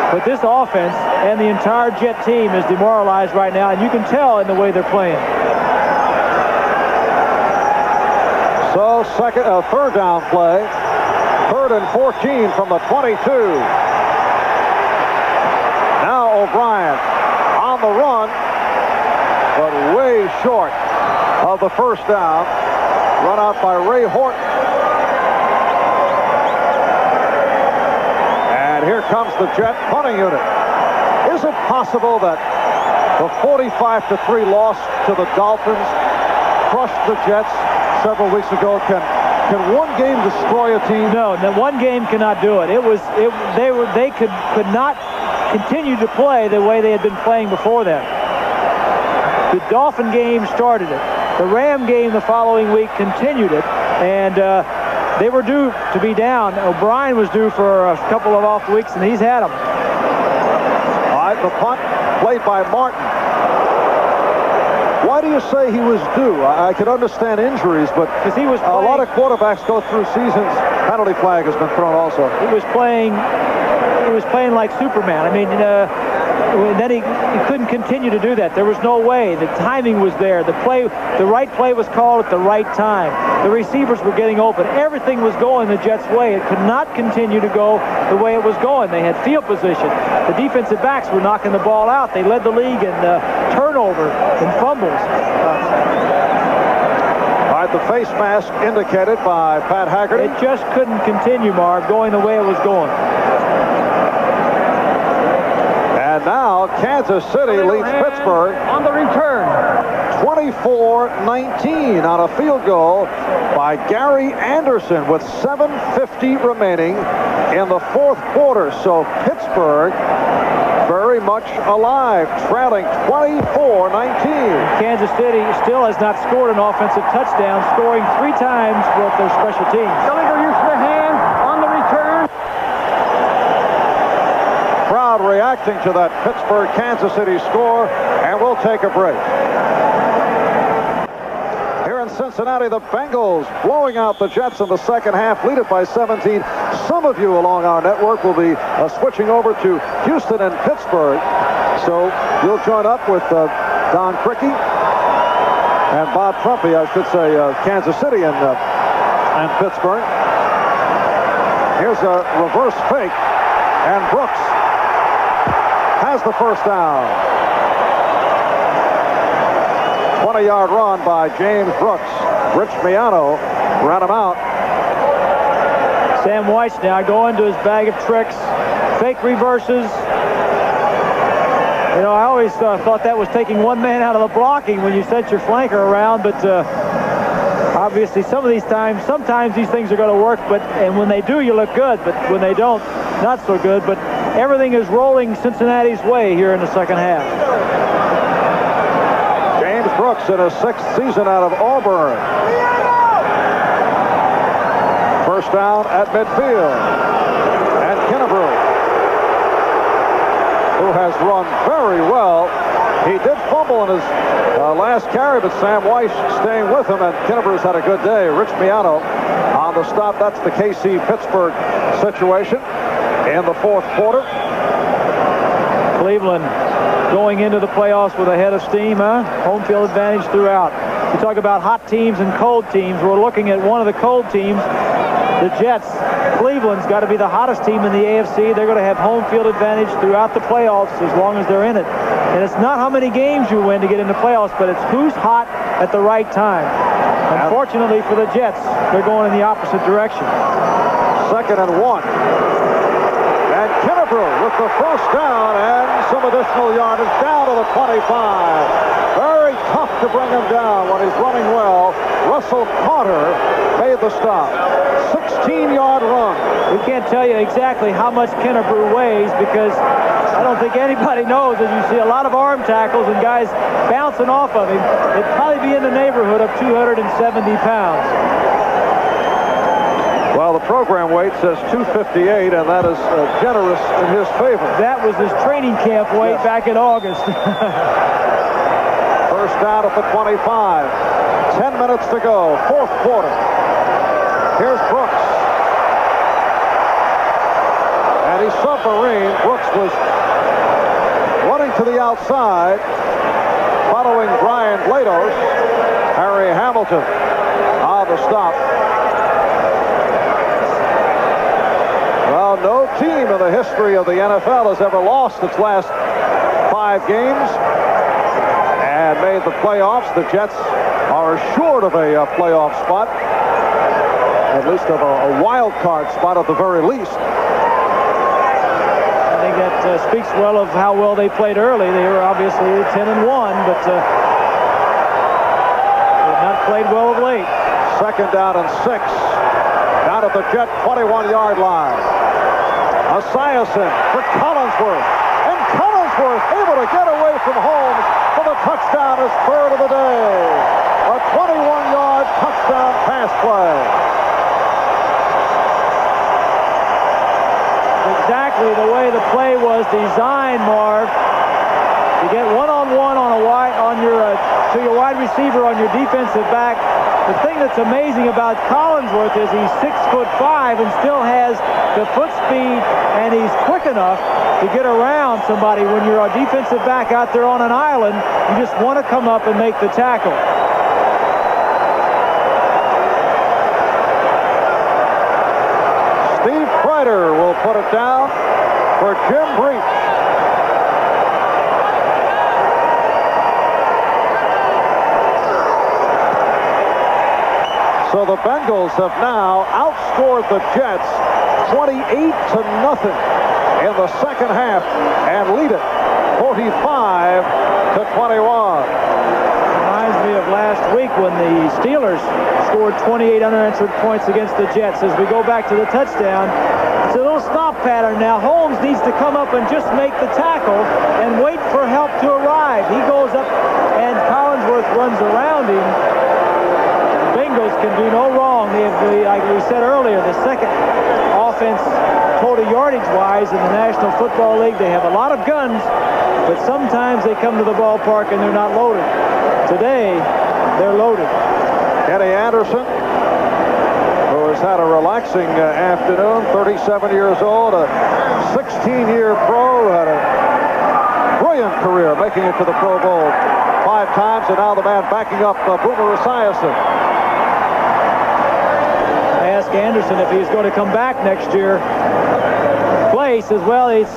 But this offense and the entire Jet team is demoralized right now, and you can tell in the way they're playing. So third down play. 3rd and 14 from the 22. Now O'Brien on the run, but way short of the first down. Run out by Ray Horton. And here comes the Jet punting unit. Is it possible that the 45-3 loss to the Dolphins crushed the Jets several weeks ago? Can one game destroy a team? No, that one game cannot do it. They could not continue to play the way they had been playing before that. The Dolphin game started it. The Ram game the following week continued it, and they were due to be down. O'Brien was due for a couple of off weeks, and he's had them. All right, the punt played by Martin. Why do you say he was due? I can understand injuries, but because he was a lot of quarterbacks go through seasons. Penalty flag has been thrown also. He was playing like Superman. I mean, then he couldn't continue to do that. There was no way. The timing was there. The right play was called at the right time. The receivers were getting open. Everything was going the Jets' way. It could not continue to go the way it was going. They had field position. The defensive backs were knocking the ball out. They led the league in turnover and fumbles. All right, the face mask indicated by Pat Haggerty. It just couldn't continue, Marv, going the way it was going. And now Kansas City leads Pittsburgh On the return. 24-19 on a field goal by Gary Anderson with 7:50 remaining in the 4th quarter. So Pittsburgh very much alive, trailing 24-19. Kansas City still has not scored an offensive touchdown, scoring 3 times with their special teams. Illegal use of the hand on the return. Crowd reacting to that Pittsburgh-Kansas City score, and we'll take a break. Here in Cincinnati, the Bengals blowing out the Jets in the second half, lead it by 17. Some of you along our network will be switching over to Houston and Pittsburgh. So you'll join up with Don Crickey and Bob Trumpy, I should say, Kansas City and Pittsburgh. Here's a reverse fake, and Brooks has the first down. 20-yard run by James Brooks. Rich Miano ran him out. Sam White's now going to his bag of tricks. Fake reverses. You know, I always thought that was taking one man out of the blocking when you sent your flanker around, but obviously sometimes these things are going to work, and when they do, you look good, but when they don't, not so good. But everything is rolling Cincinnati's way here in the second half. James Brooks in his 6th season out of Auburn. First down at midfield. And Kennebrew, who has run very well. He did fumble in his last carry, but Sam Weiss staying with him, and Kennebrew's had a good day. Rich Miano on the stop. That's the KC-Pittsburgh situation in the 4th quarter. Cleveland going into the playoffs with a head of steam, huh? Home field advantage throughout. You talk about hot teams and cold teams. We're looking at one of the cold teams, the Jets. Cleveland's got to be the hottest team in the AFC. They're going to have home field advantage throughout the playoffs as long as they're in it. And it's not how many games you win to get into playoffs, but it's who's hot at the right time. Unfortunately for the Jets, they're going in the opposite direction. 2nd and 1. And Kennebrew with the first down and some additional yardage down to the 25. Very tough to bring him down when he's running well. Russell Carter made the stop. 16-yard run. We can't tell you exactly how much Kennebrew weighs because I don't think anybody knows. As you see a lot of arm tackles and guys bouncing off of him, it'd probably be in the neighborhood of 270 pounds. Well, the program weight says 258, and that is generous in his favor. That was his training camp weight back in August. First down at the 25. 10 minutes to go. 4th quarter. Here's Brooks. And he's submarine. Brooks was running to the outside, following Brian Blados. Harry Hamilton on the stop. Well, no team in the history of the NFL has ever lost its last 5 games and made the playoffs. The Jets are assured of a playoff spot, at least of a wild card spot at the very least. I think that speaks well of how well they played early. They were obviously 10-1, but they've not played well of late. 2nd down and 6. Down at the Jet 21-yard line. Esiason for Collinsworth. And Collinsworth able to get away from Holmes for the touchdown, his 3rd of the day. A 21-yard touchdown pass play. Exactly the way the play was designed, Marv. You get one-on-one on a wide to your wide receiver on your defensive back. The thing that's amazing about Collinsworth is he's 6'5" and still has the foot speed, and he's quick enough to get around somebody. When you're a defensive back out there on an island, you just want to come up and make the tackle. Steve Kreider will put it down for Jim Breach. So the Bengals have now outscored the Jets 28-0 in the 2nd half and lead it 45-21. Reminds me of last week when the Steelers scored 28 unanswered points against the Jets. As we go back to the touchdown, it's a little stop pattern now. Holmes needs to come up and just make the tackle and wait for help to arrive. He goes up and Collinsworth runs around him. Bengals can do no wrong. They have, like we said earlier, the 2nd offense total yardage-wise in the National Football League. They have a lot of guns, but sometimes they come to the ballpark and they're not loaded. Today, they're loaded. Kenny Anderson, who has had a relaxing afternoon, 37 years old, a 16-year pro, had a brilliant career, making it to the Pro Bowl 5 times, and now the man backing up Boomer Esiason. I asked Anderson if he's going to come back next year. Play says, well, it's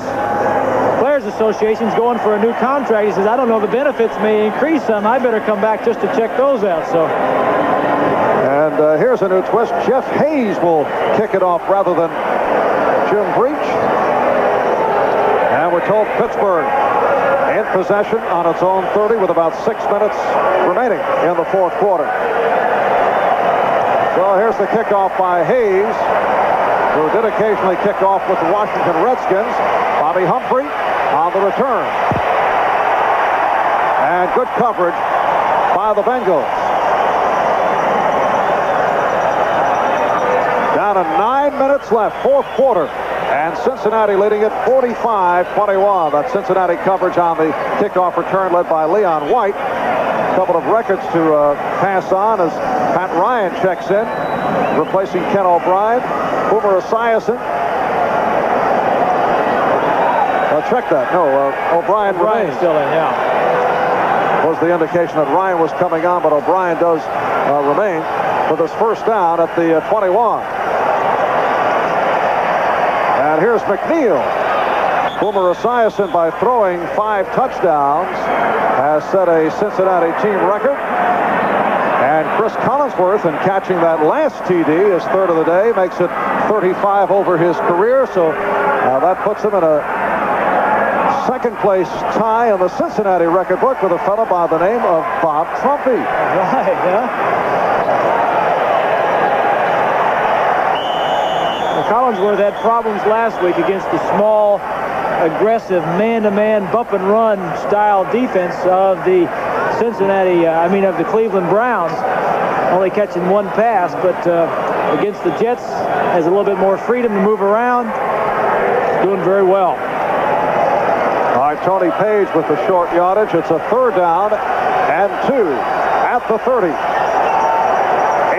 Players Association's going for a new contract. He says, I don't know, the benefits may increase some. I better come back just to check those out. So. And here's a new twist. Jeff Hayes will kick it off rather than Jim Breach. And we're told Pittsburgh in possession on its own 30 with about 6 minutes remaining in the 4th quarter. So here's the kickoff by Hayes, who did occasionally kick off with the Washington Redskins. Bobby Humphrey on the return. And good coverage by the Bengals. Down to 9 minutes left, 4th quarter. And Cincinnati leading it 45-21. That Cincinnati coverage on the kickoff return led by Leon White. A couple of records to pass on as Pat Ryan checks in, replacing Ken O'Brien. Boomer Esiason. Check that. No, O'Brien remains. Still in, yeah. Was the indication that Ryan was coming on, but O'Brien does remain for this first down at the 21. And here's McNeil. Boomer Esiason, by throwing 5 touchdowns, has set a Cincinnati team record. And Chris Collinsworth, in catching that last TD, his third of the day, makes it 35 over his career. So that puts him in a second place tie in the Cincinnati record book with a fellow by the name of Bob Trumpy. Right, yeah. Collinsworth had problems last week against the small, aggressive man-to-man bump and run style defense of the of the Cleveland Browns, only catching one pass, but against the Jets has a little bit more freedom to move around, doing very well. All right, Tony Page with the short yardage. It's a 3rd down and 2 at the 30.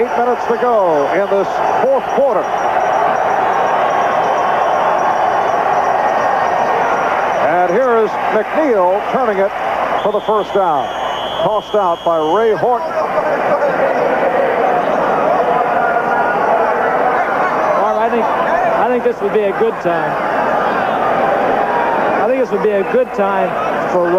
8 minutes to go in this 4th quarter. And here is McNeil turning it for the 1st down. Tossed out by Ray Horton. Well, I think this would be a good time. I think this would be a good time for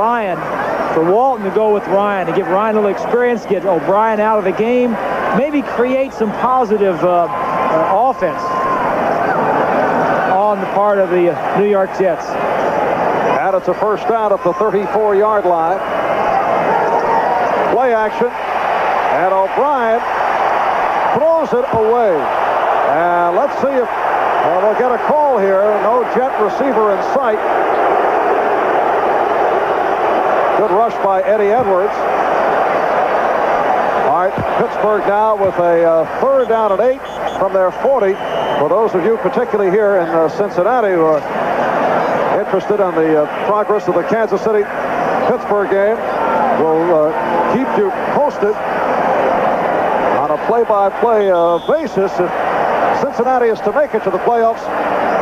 Walton to go with Ryan, to give Ryan a little experience, get O'Brien out of the game, maybe create some positive offense on the part of the New York Jets. And it's a 1st down at the 34-yard line. Play action, and O'Brien throws it away. And let's see if we'll get a call here. No Jet receiver in sight. Good rush by Eddie Edwards. All right, Pittsburgh now with a 3rd down and 8 from their 40. For those of you particularly here in Cincinnati who are interested in the progress of the Kansas City-Pittsburgh game, we'll keep you posted on a play-by-play basis. If Cincinnati is to make it to the playoffs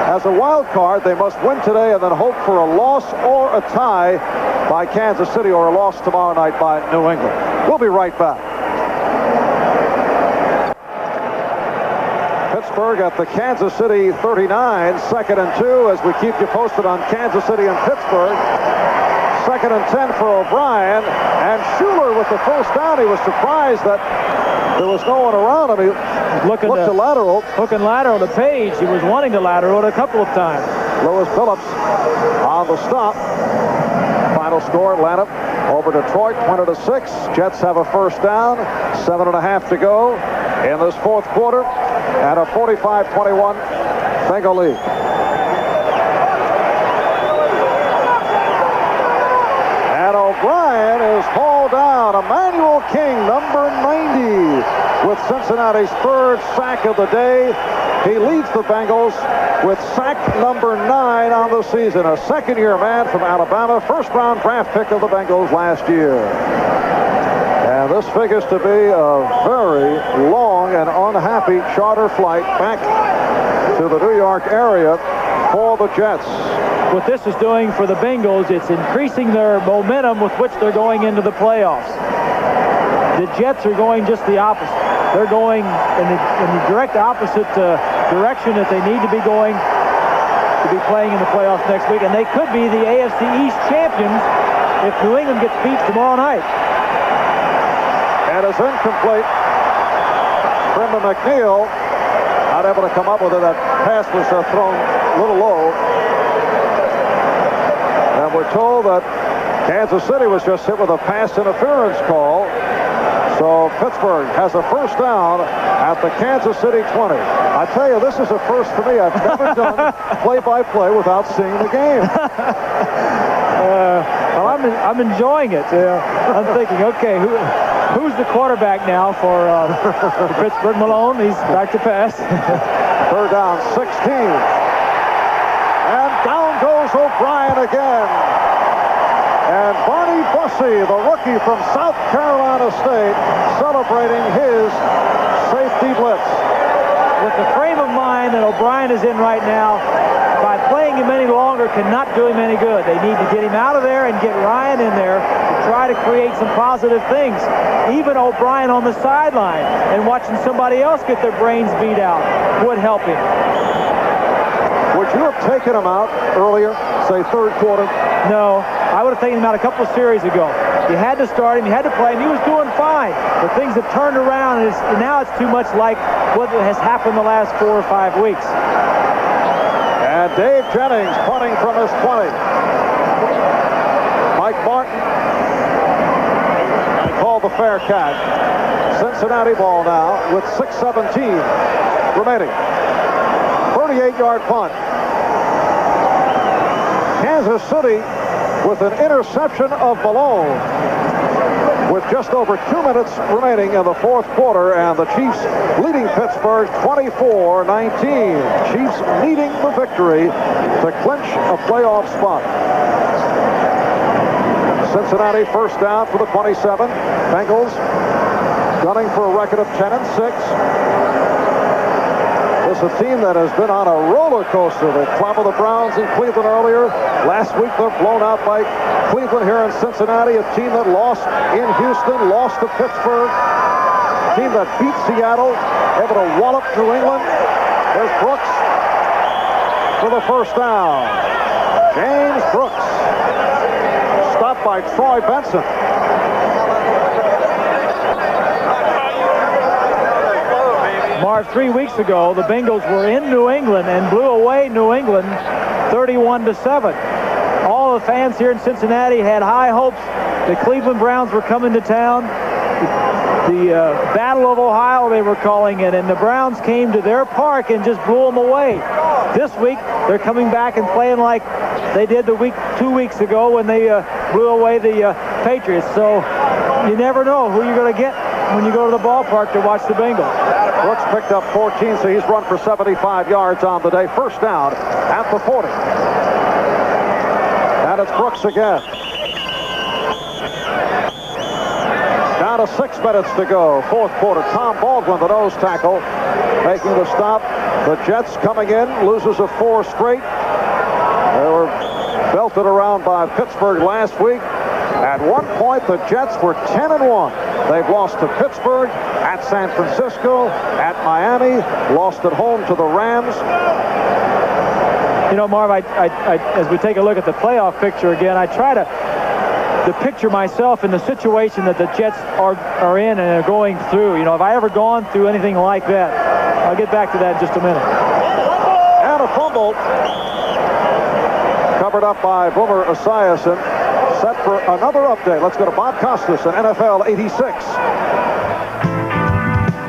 as a wild card, they must win today and then hope for a loss or a tie by Kansas City or a loss tomorrow night by New England. We'll be right back. Pittsburgh at the Kansas City 39, 2nd and 2 as we keep you posted on Kansas City and Pittsburgh. 2nd and 10 for O'Brien, and Schuler with the 1st down. He was surprised that there was no one around him. He looked to lateral. Hooking lateral to Page. He was wanting to lateral it a couple of times. Lewis Phillips on the stop. Final score, Atlanta over Detroit, 20-6. Jets have a 1st down, 7.5 to go in this 4th quarter, and a 45-21 Bengal lead. And O'Brien is hauled down. Emmanuel King, number 90, with Cincinnati's 3rd sack of the day. He leads the Bengals with sack number 9 on the season. A 2nd-year man from Alabama, 1st-round draft pick of the Bengals last year. And this figures to be a very long and unhappy charter flight back to the New York area for the Jets. What this is doing for the Bengals, it's increasing their momentum with which they're going into the playoffs. The Jets are going just the opposite. They're going in the direct opposite direction that they need to be going to be playing in the playoffs next week, and they could be the AFC East champions if New England gets beat tomorrow night. And it's incomplete. Brendan McNeil not able to come up with it. That pass was thrown a little low. And we're told that Kansas City was just hit with a pass interference call. So Pittsburgh has a 1st down at the Kansas City 20. I tell you, this is a first for me. I've never done play-by-play without seeing the game. Well, I'm enjoying it. I'm thinking, okay, who's the quarterback now for Pittsburgh? Malone. He's back to pass. 3rd down, 16. And down goes O'Brien again. And Barney Bussey, the rookie from South Carolina State, celebrating his safety blitz. With the frame of mind that O'Brien is in right now, by playing him any longer cannot do him any good. They need to get him out of there and get Ryan in there to try to create some positive things. Even O'Brien on the sideline and watching somebody else get their brains beat out would help him. Would you have taken him out earlier, say 3rd quarter? No, I would have taken him out a couple of series ago. You had to start him, you had to play him, he was doing fine. But things have turned around, and now it's too much like what has happened the last 4 or 5 weeks. And Dave Jennings punting from his 20. Mike Martin called the fair catch. Cincinnati ball now with 6:17 remaining. 38-yard punt. Kansas City with an interception of Malone with just over 2 minutes remaining in the fourth quarter, and the Chiefs leading Pittsburgh 24-19. Chiefs needing the victory to clinch a playoff spot. Cincinnati first down for the 27. Bengals gunning for a record of 10-6. This is a team that has been on a roller coaster. They clobbered the Browns in Cleveland earlier. Last week they're blown out by Cleveland here in Cincinnati, a team that lost in Houston, lost to Pittsburgh, a team that beat Seattle, able to wallop New England. There's Brooks for the first down. James Brooks stopped by Troy Benson. Marv, 3 weeks ago, the Bengals were in New England and blew away New England 31-7. All the fans here in Cincinnati had high hopes. The Cleveland Browns were coming to town. The Battle of Ohio, they were calling it, and the Browns came to their park and just blew them away. This week, they're coming back and playing like they did 2 weeks ago when they blew away the Patriots. So you never know who you're going to get when you go to the ballpark to watch the Bengals. Brooks picked up 14, so he's run for 75 yards on the day. First down at the 40. And it's Brooks again. Down to 6 minutes to go. Fourth quarter. Tom Baldwin, the nose tackle, making the stop. The Jets coming in. Losers of 4 straight. They were belted around by Pittsburgh last week. At one point, the Jets were 10-1. They've lost to Pittsburgh, at San Francisco, at Miami, lost at home to the Rams. You know, Marv, as we take a look at the playoff picture again, I try to picture myself in the situation that the Jets are in and are going through. You know, have I ever gone through anything like that? I'll get back to that in just a minute. And a fumble. Covered up by Boomer Esiason. Set for another update. Let's go to Bob Costas in NFL 86.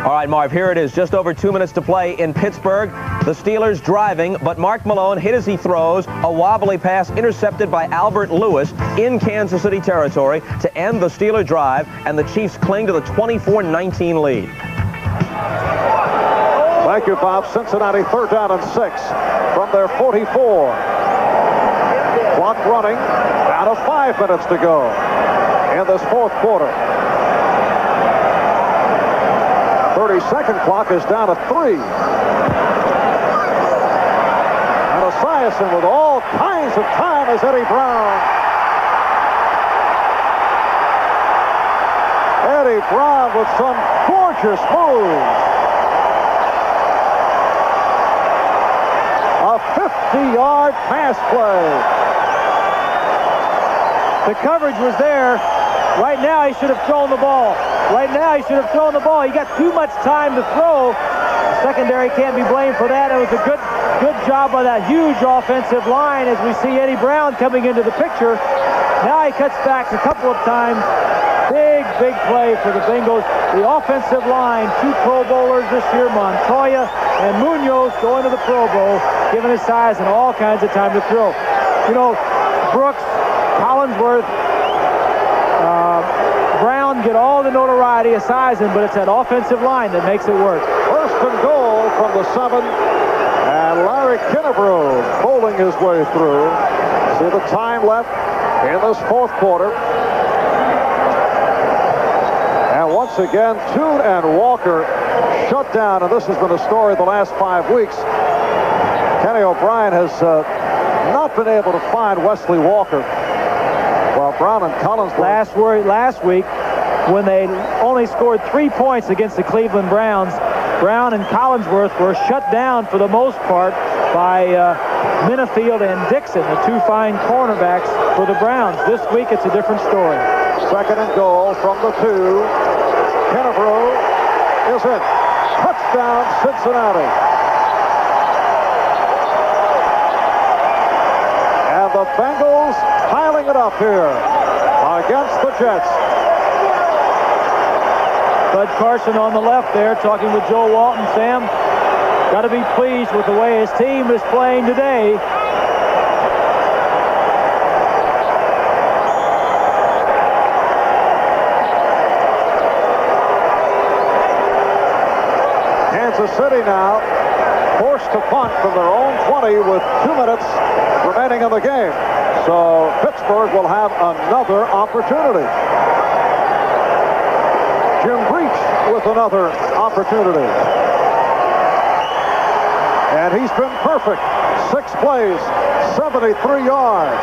All right, Marv, here it is. Just over 2 minutes to play in Pittsburgh. The Steelers driving, but Mark Malone hit as he throws. A wobbly pass intercepted by Albert Lewis in Kansas City territory to end the Steeler drive, and the Chiefs cling to the 24-19 lead. Thank you, Bob. Cincinnati third down and 6 from their 44. Clock running. Out of 5 minutes to go in this fourth quarter. 30-second clock is down to 3. And Esiason with all kinds of time is Eddie Brown. Eddie Brown with some gorgeous moves. A 50-yard pass play. The coverage was there. Right now, he should have thrown the ball. Right now, he should have thrown the ball. He got too much time to throw. The secondary can't be blamed for that. It was a good job by that huge offensive line as we see Eddie Brown coming into the picture. Now he cuts back a couple of times. Big play for the Bengals. The offensive line, 2 Pro Bowlers this year, Montoya and Munoz going to the Pro Bowl, given his size and all kinds of time to throw. You know, Brooks, Collinsworth, Brown get all the notoriety of Esiason, but it's that offensive line that makes it work. First and goal from the 7, and Larry Kinnebrew bowling his way through. See the time left in this fourth quarter. And once again, Toon and Walker shut down, and this has been a story of the last 5 weeks. Kenny O'Brien has not been able to find Wesley Walker. While Brown and Collinsworth. Last week, when they only scored 3 points against the Cleveland Browns, Brown and Collinsworth were shut down for the most part by Minifield and Dixon, the two fine cornerbacks for the Browns. This week, it's a different story. Second and goal from the 2. Kennebrew is it. Touchdown, Cincinnati. And the Bengals piling it up here against the Jets. Bud Carson on the left there talking with Joe Walton. Sam, got to be pleased with the way his team is playing today. Kansas City now forced to punt from their own 20 with 2 minutes remaining in the game. So Pittsburgh will have another opportunity. Jim Breach with another opportunity. And he's been perfect. 6 plays, 73 yards,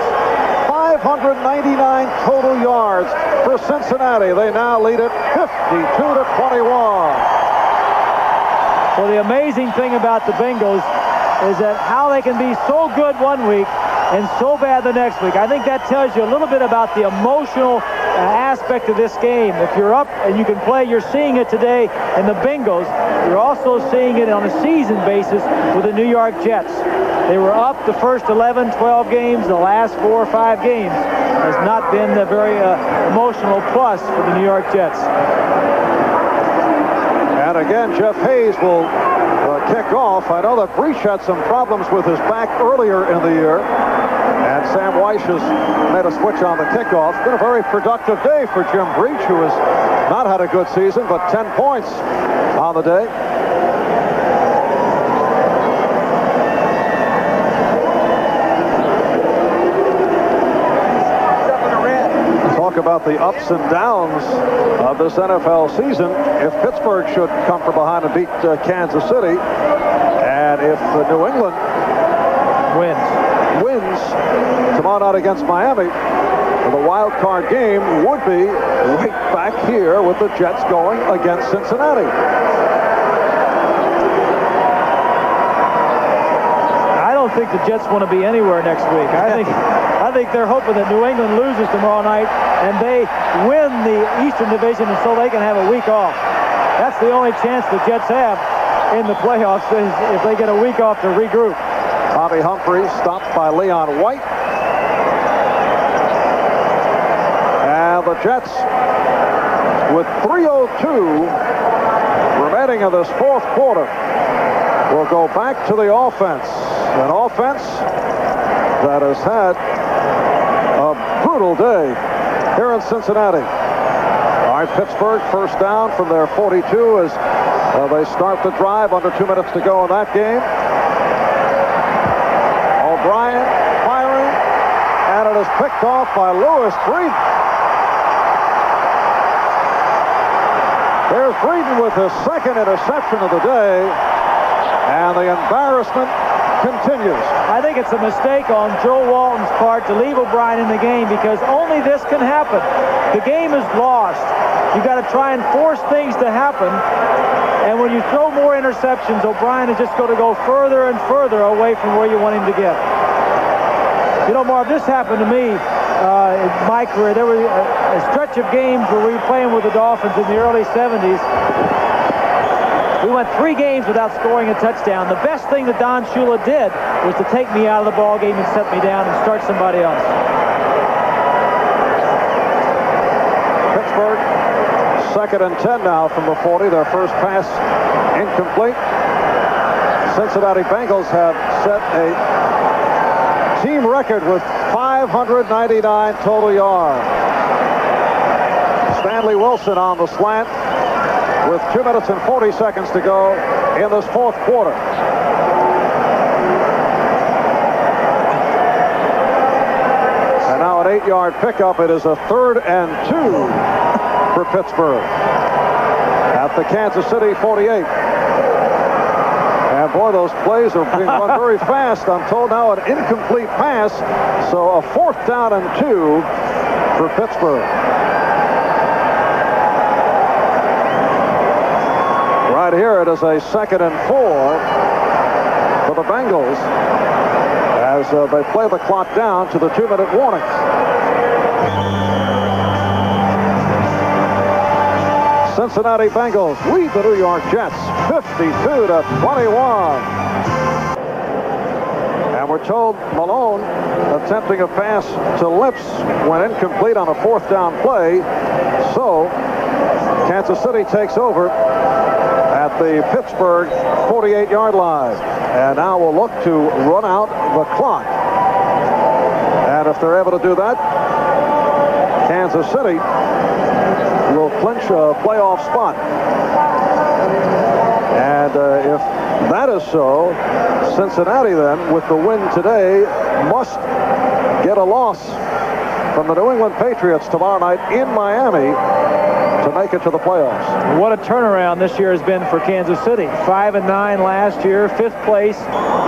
599 total yards for Cincinnati. They now lead it 52-21. Well, the amazing thing about the Bengals is that how they can be so good one week and so bad the next week. I think that tells you a little bit about the emotional aspect of this game. If you're up and you can play, you're seeing it today in the Bengals. You're also seeing it on a season basis with the New York Jets. They were up the first 11, 12 games. The last 4 or 5 games has not been a very emotional plus for the New York Jets. And again, Jeff Hayes will kick off. I know that Breach had some problems with his back earlier in the year. And Sam Weiss has made a switch on the kickoff. It's been a very productive day for Jim Breach, who has not had a good season, but 10 points on the day. Talk about the ups and downs of this NFL season. If Pittsburgh should come from behind and beat Kansas City, and if New England wins tomorrow night against Miami, the wild card game would be right back here with the Jets going against Cincinnati. I don't think the Jets want to be anywhere next week. I think they're hoping that New England loses tomorrow night and they win the Eastern Division, and so they can have a week off. That's the only chance the Jets have in the playoffs, is if they get a week off to regroup. Bobby Humphrey stopped by Leon White. And the Jets, with 3:02 remaining in this 4th quarter, will go back to the offense. An offense that has had a brutal day here in Cincinnati. All right, Pittsburgh first down from their 42 as they start the drive. Under 2 minutes to go in that game. O'Brien firing, and it is picked off by Lewis Breeden. There's Breeden with his 2nd interception of the day, and the embarrassment continues. I think it's a mistake on Joe Walton's part to leave O'Brien in the game, because only this can happen. The game is lost. You've got to try and force things to happen. And when you throw more interceptions, O'Brien is just going to go further and further away from where you want him to get. You know, Marv, this happened to me in my career. There was a stretch of games where we were playing with the Dolphins in the early 70s. We went 3 games without scoring a touchdown. The best thing that Don Shula did was to take me out of the ball game and set me down and start somebody else. Pittsburgh, 2nd and 10 now from the 40. Their first pass incomplete. Cincinnati Bengals have set a team record with 599 total yards. Stanley Wilson on the slant with 2 minutes and 40 seconds to go in this 4th quarter. And now an 8-yard pickup. It is a 3rd and 2 for Pittsburgh at the Kansas City 48. And boy, those plays are being run very fast. I'm told now an incomplete pass, so a 4th down and 2 for Pittsburgh. Right here, it is a 2nd and 4. for the Bengals as they play the clock down to the 2-minute warning. Cincinnati Bengals lead the New York Jets 52-21. And we're told Malone attempting a pass to Lips went incomplete on a 4th down play. So Kansas City takes over at the Pittsburgh 48-yard line. And now we'll look to run out the clock. And if they're able to do that, Kansas City will clinch a playoff spot. And if that is so, Cincinnati then, with the win today, must get a loss from the New England Patriots tomorrow night in Miami to make it to the playoffs. What a turnaround this year has been for Kansas City. 5-9 last year, 5th place,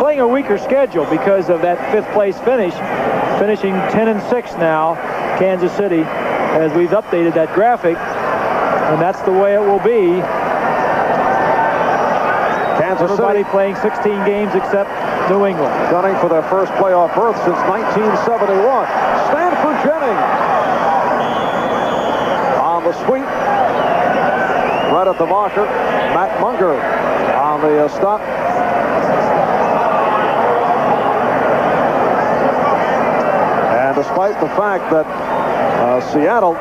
playing a weaker schedule because of that 5th place finish, finishing 10-6 now, Kansas City, as we've updated that graphic, and that's the way it will be. Kansas Everybody City playing 16 games except New England. gunning for their first playoff berth since 1971. Stanford Jennings on the sweep. Right at the marker. Matt Munger on the stop. And despite the fact that Seattle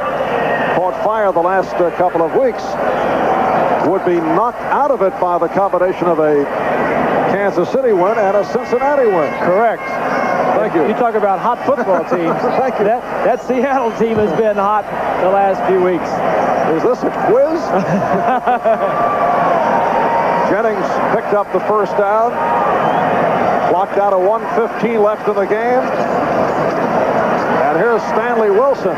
caught fire the last couple of weeks, would be knocked out of it by the combination of a Kansas City win and a Cincinnati win. Correct. Thank you. You talk about hot football teams. Thank you. That Seattle team has been hot the last few weeks. Is this a quiz? Jennings picked up the first down. Clock down to 1:15 left in the game. And here's Stanley Wilson.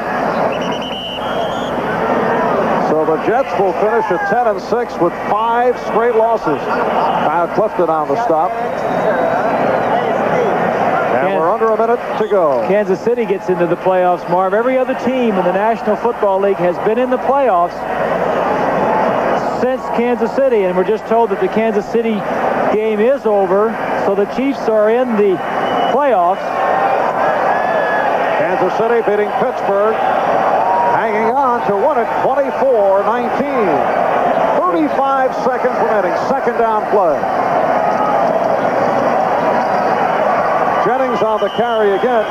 So the Jets will finish at 10-6 with 5 straight losses. Kyle Clifton on the stop. And we're under a minute to go. Kansas City gets into the playoffs, Marv. Every other team in the National Football League has been in the playoffs since Kansas City, and we're just told that the Kansas City game is over, so the Chiefs are in the playoffs. Kansas City beating Pittsburgh, hanging on to win it 24-19. 35 seconds remaining, 2nd down play. Jennings on the carry again.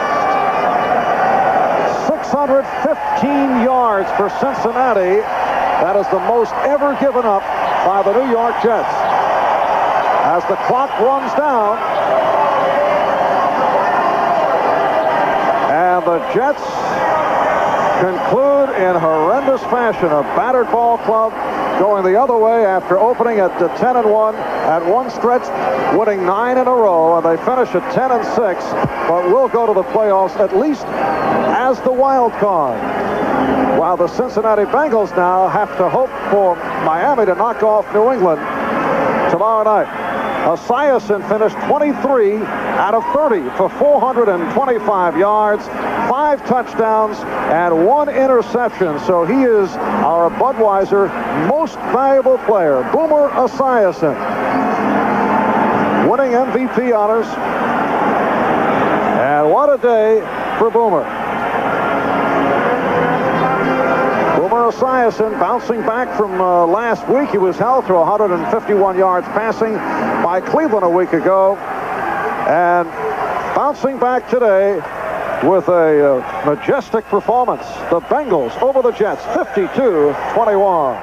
615 yards for Cincinnati. That is the most ever given up by the New York Jets. As the clock runs down, and the Jets conclude in horrendous fashion. A battered ball club going the other way after opening at 10-1 at one stretch, winning 9 in a row, and they finish at 10-6, but will go to the playoffs at least as the wild card. While the Cincinnati Bengals now have to hope for Miami to knock off New England tomorrow night. Esiason finished 23 out of 30 for 425 yards, 5 touchdowns, and 1 interception. So he is our Budweiser most valuable player, Boomer Esiason, winning MVP honors. And what a day for Boomer. Boomer Esiason bouncing back from last week. He was held to 151 yards passing by Cleveland a week ago, and bouncing back today with a majestic performance. The Bengals over the Jets, 52-21.